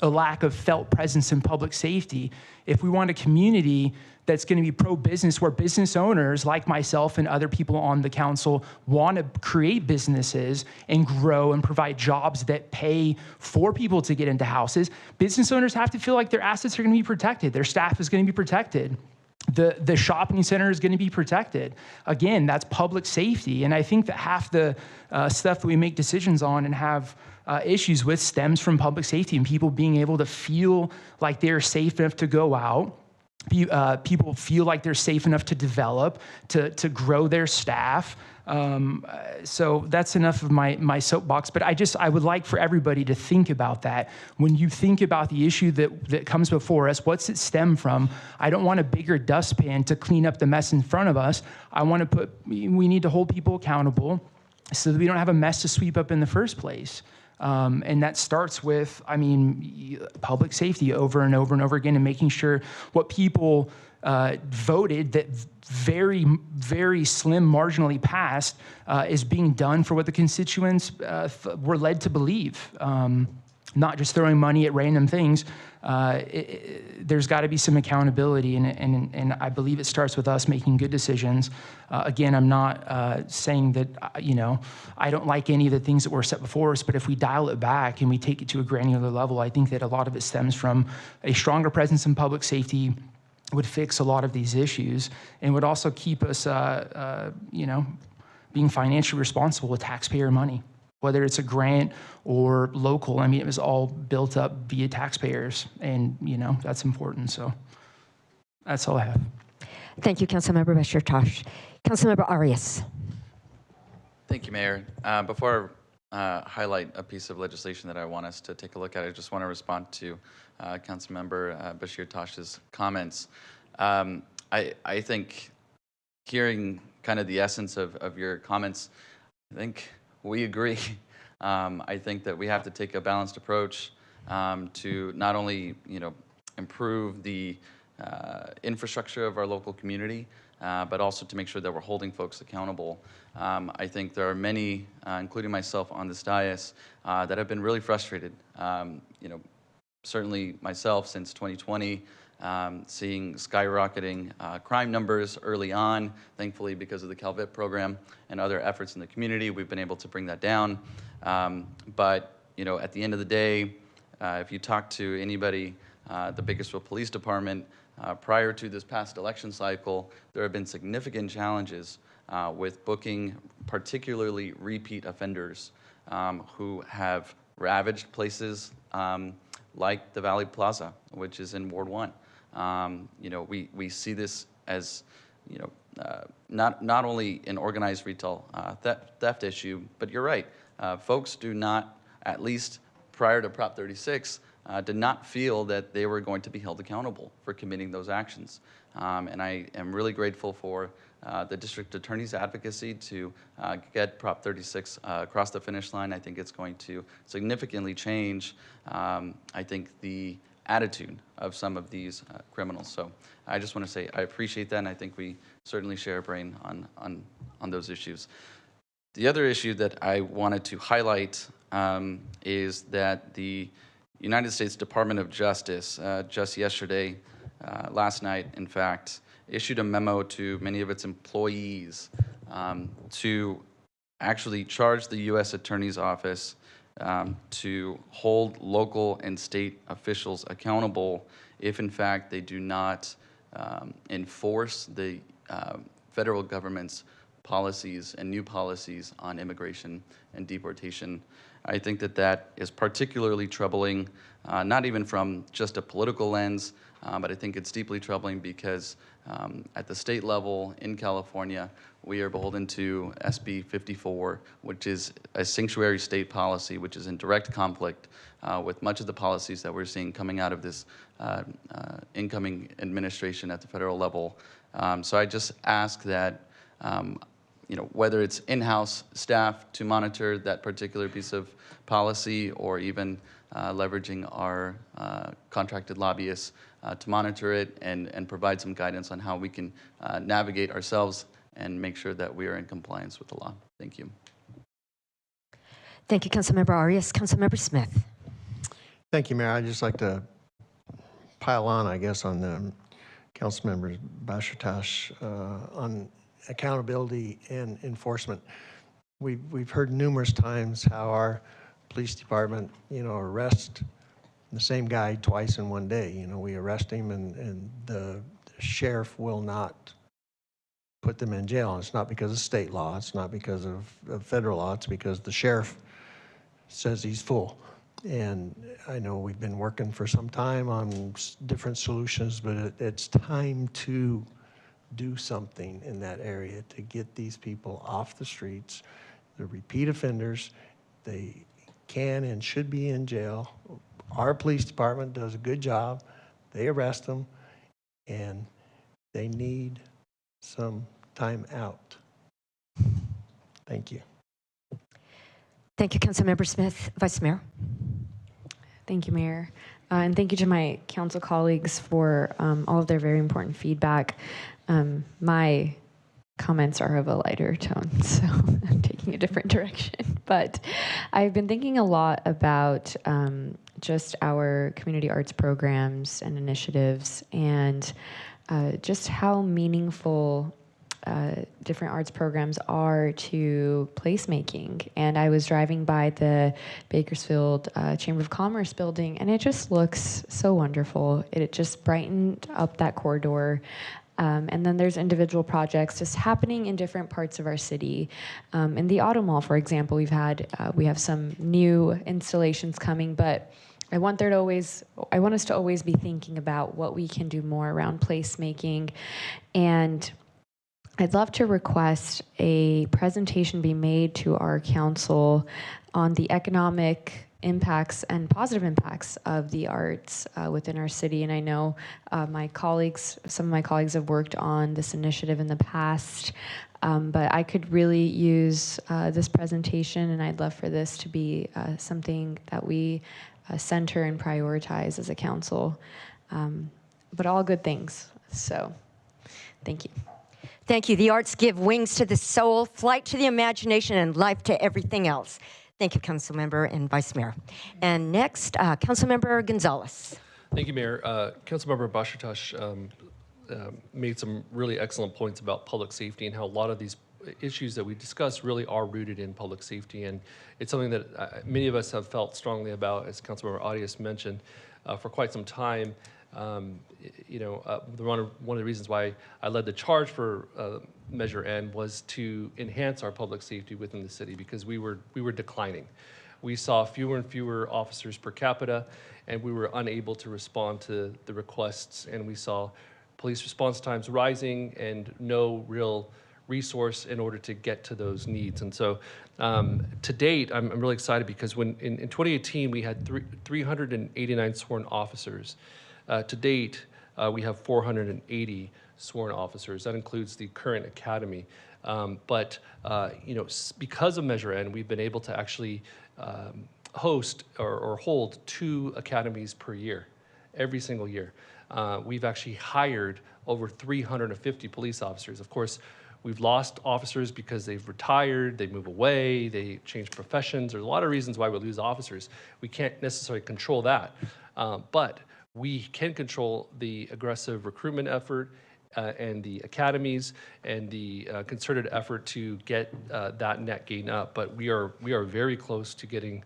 a lack of felt presence in public safety. If we want a community that's going to be pro-business, where business owners like myself and other people on the council want to create businesses and grow and provide jobs that pay for people to get into houses, business owners have to feel like their assets are going to be protected. Their staff is going to be protected. The shopping center is going to be protected. Again, that's public safety. And I think that half the stuff that we make decisions on and have issues with stems from public safety and people being able to feel like they're safe enough to go out. People feel like they're safe enough to develop, to grow their staff. So that's enough of my soapbox. But I would like for everybody to think about that. When you think about the issue that comes before us, what's it stem from? I don't want a bigger dustpan to clean up the mess in front of us. We need to hold people accountable so that we don't have a mess to sweep up in the first place. And that starts with, public safety over and over and over again, and making sure what people voted that very, very slim marginally passed is being done for what the constituents were led to believe. Not just throwing money at random things. There's got to be some accountability, and I believe it starts with us making good decisions. Again, I'm not saying that, I don't like any of the things that were set before us, but if we dial it back and we take it to a granular level, I think that a lot of it stems from a stronger presence in public safety, would fix a lot of these issues, and would also keep us, being financially responsible with taxpayer money. Whether it's a grant or local, it was all built up via taxpayers, and that's important. So that's all I have. Thank you, Councilmember Bashir-Tosh. Councilmember Arias. Thank you, Mayor. Before I highlight a piece of legislation that I want us to take a look at, I just want to respond to Councilmember Bashir-Tosh's comments. I think hearing kind of the essence of your comments, I think we agree. I think that we have to take a balanced approach to not only, improve the infrastructure of our local community, but also to make sure that we're holding folks accountable. I think there are many, including myself on this dais, that have been really frustrated. Certainly myself since 2020, seeing skyrocketing crime numbers early on. Thankfully, because of the CalVIP program and other efforts in the community, we've been able to bring that down. But at the end of the day, if you talk to anybody, the Bakersfield Police Department, prior to this past election cycle, there have been significant challenges with booking particularly repeat offenders who have ravaged places like the Valley Plaza, which is in Ward 1. We see this as, not only an organized retail theft issue, but you're right. Folks do not, at least prior to Prop 36, did not feel that they were going to be held accountable for committing those actions. And I am really grateful for the district attorney's advocacy to get Prop 36 across the finish line. I think it's going to significantly change, I think, the attitude of some of these criminals. So I just want to say I appreciate that, and I think we certainly share a brain on those issues. The other issue that I wanted to highlight is that the United States Department of Justice just yesterday last night, in fact, issued a memo to many of its employees to actually charge the U.S. Attorney's Office to hold local and state officials accountable if, in fact, they do not enforce the federal government's policies and new policies on immigration and deportation. I think that that is particularly troubling, not even from just a political lens, but I think it's deeply troubling because at the state level in California, we are beholden to SB 54, which is a sanctuary state policy, which is in direct conflict with much of the policies that we're seeing coming out of this incoming administration at the federal level. So I just ask that, whether it's in-house staff to monitor that particular piece of policy or even leveraging our contracted lobbyists to monitor it and provide some guidance on how we can navigate ourselves and make sure that we are in compliance with the law. Thank you. Thank you, Councilmember Arias. Councilmember Smith. Thank you, Mayor. I'd just like to pile on, I guess, on the Councilmember Bashirtash on accountability and enforcement. We've heard numerous times how our police department, arrest the same guy twice in one day. We arrest him and the sheriff will not put them in jail. And it's not because of state law. It's not because of federal law. It's because the sheriff says he's full. And I know we've been working for some time on different solutions, but it's time to do something in that area to get these people off the streets. The repeat offenders, they can and should be in jail. Our police department does a good job. They arrest them, and they need some time out. Thank you. Thank you, Councilmember Smith. Vice Mayor. Thank you, Mayor. And thank you to my council colleagues for all of their very important feedback. My comments are of a lighter tone, so I'm taking a different direction. But I've been thinking a lot about just our community arts programs and initiatives and just how meaningful different arts programs are to placemaking. And I was driving by the Bakersfield Chamber of Commerce building, and it just looks so wonderful. It just brightened up that corridor. And then there's individual projects just happening in different parts of our city. In the Auto Mall, for example, we have some new installations coming, but I want us to always be thinking about what we can do more around placemaking. And I'd love to request a presentation be made to our council on the economic impacts and positive impacts of the arts within our city. And I know some of my colleagues have worked on this initiative in the past, but I could really use this presentation, and I'd love for this to be something that we center and prioritize as a council. But all good things, so thank you. Thank you. The arts give wings to the soul, flight to the imagination, and life to everything else. Thank you, Councilmember and Vice Mayor. And next, Councilmember Gonzalez. Thank you, Mayor. Councilmember Bashirtash made some really excellent points about public safety and how a lot of these issues that we discussed really are rooted in public safety. And it's something that many of us have felt strongly about, as Councilmember Arias mentioned, for quite some time. One of the reasons why I led the charge for Measure N was to enhance our public safety within the city, because we were declining. We saw fewer and fewer officers per capita, and we were unable to respond to the requests, and we saw police response times rising and no real resource in order to get to those needs. And so to date, I'm really excited because when in 2018 we had 389 sworn officers. To date, we have 480 sworn officers. That includes the current academy. But because of Measure N, we've been able to actually host or hold 2 academies per year, every single year. We've actually hired over 350 police officers. Of course, we've lost officers because they've retired, they move away, they change professions. There's a lot of reasons why we lose officers. We can't necessarily control that. But We can control the aggressive recruitment effort and the academies and the concerted effort to get that net gain up. But we are very close to getting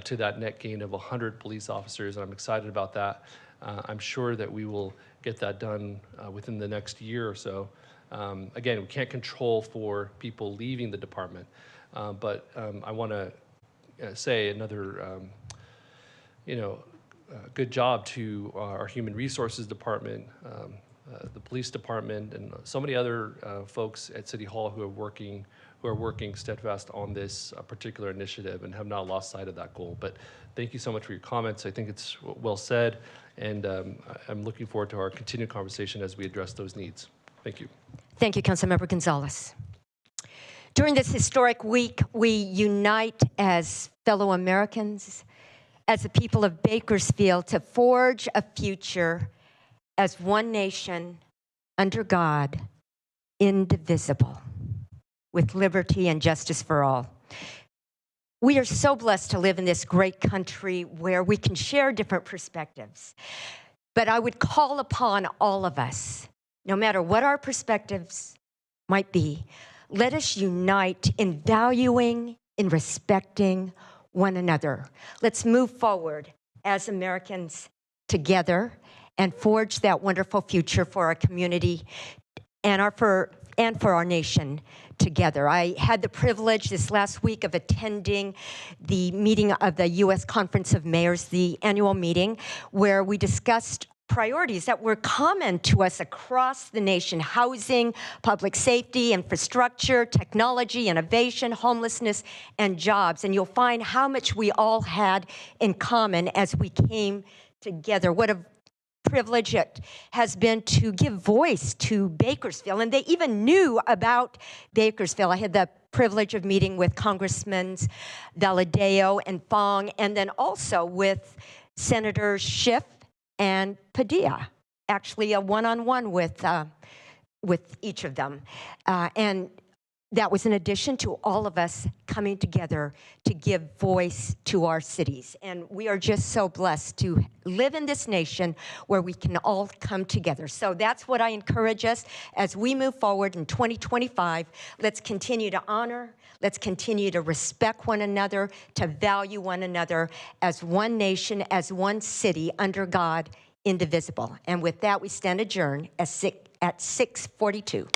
to that net gain of 100 police officers, and I'm excited about that. I'm sure that we will get that done within the next year or so. Again, we can't control for people leaving the department, but I want to say another, good job to our human resources department, the police department, and so many other folks at City Hall who are working steadfast on this particular initiative and have not lost sight of that goal. But thank you so much for your comments. I think it's well said, and I'm looking forward to our continued conversation as we address those needs. Thank you. Thank you, Councilmember Gonzalez. During this historic week, we unite as fellow Americans, as the people of Bakersfield, to forge a future as one nation, under God, indivisible, with liberty and justice for all. We are so blessed to live in this great country where we can share different perspectives. But I would call upon all of us, no matter what our perspectives might be, let us unite in valuing, in respecting one another. Let's move forward as Americans together and forge that wonderful future for our community and for our nation together. I had the privilege this last week of attending the meeting of the U.S. Conference of Mayors, the annual meeting, where we discussed priorities that were common to us across the nation: housing, public safety, infrastructure, technology, innovation, homelessness, and jobs. And you'll find how much we all had in common as we came together. What a privilege it has been to give voice to Bakersfield, and they even knew about Bakersfield. I had the privilege of meeting with Congressmen Valadao and Fong, and then also with Senators Schiff and Padilla, actually a one-on-one with each of them. And that was in addition to all of us coming together to give voice to our cities. And we are just so blessed to live in this nation where we can all come together. So that's what I encourage us as we move forward in 2025. Let's continue to honor, let's continue to respect one another, to value one another as one nation, as one city, under God, indivisible. And with that, we stand adjourned at 6:42.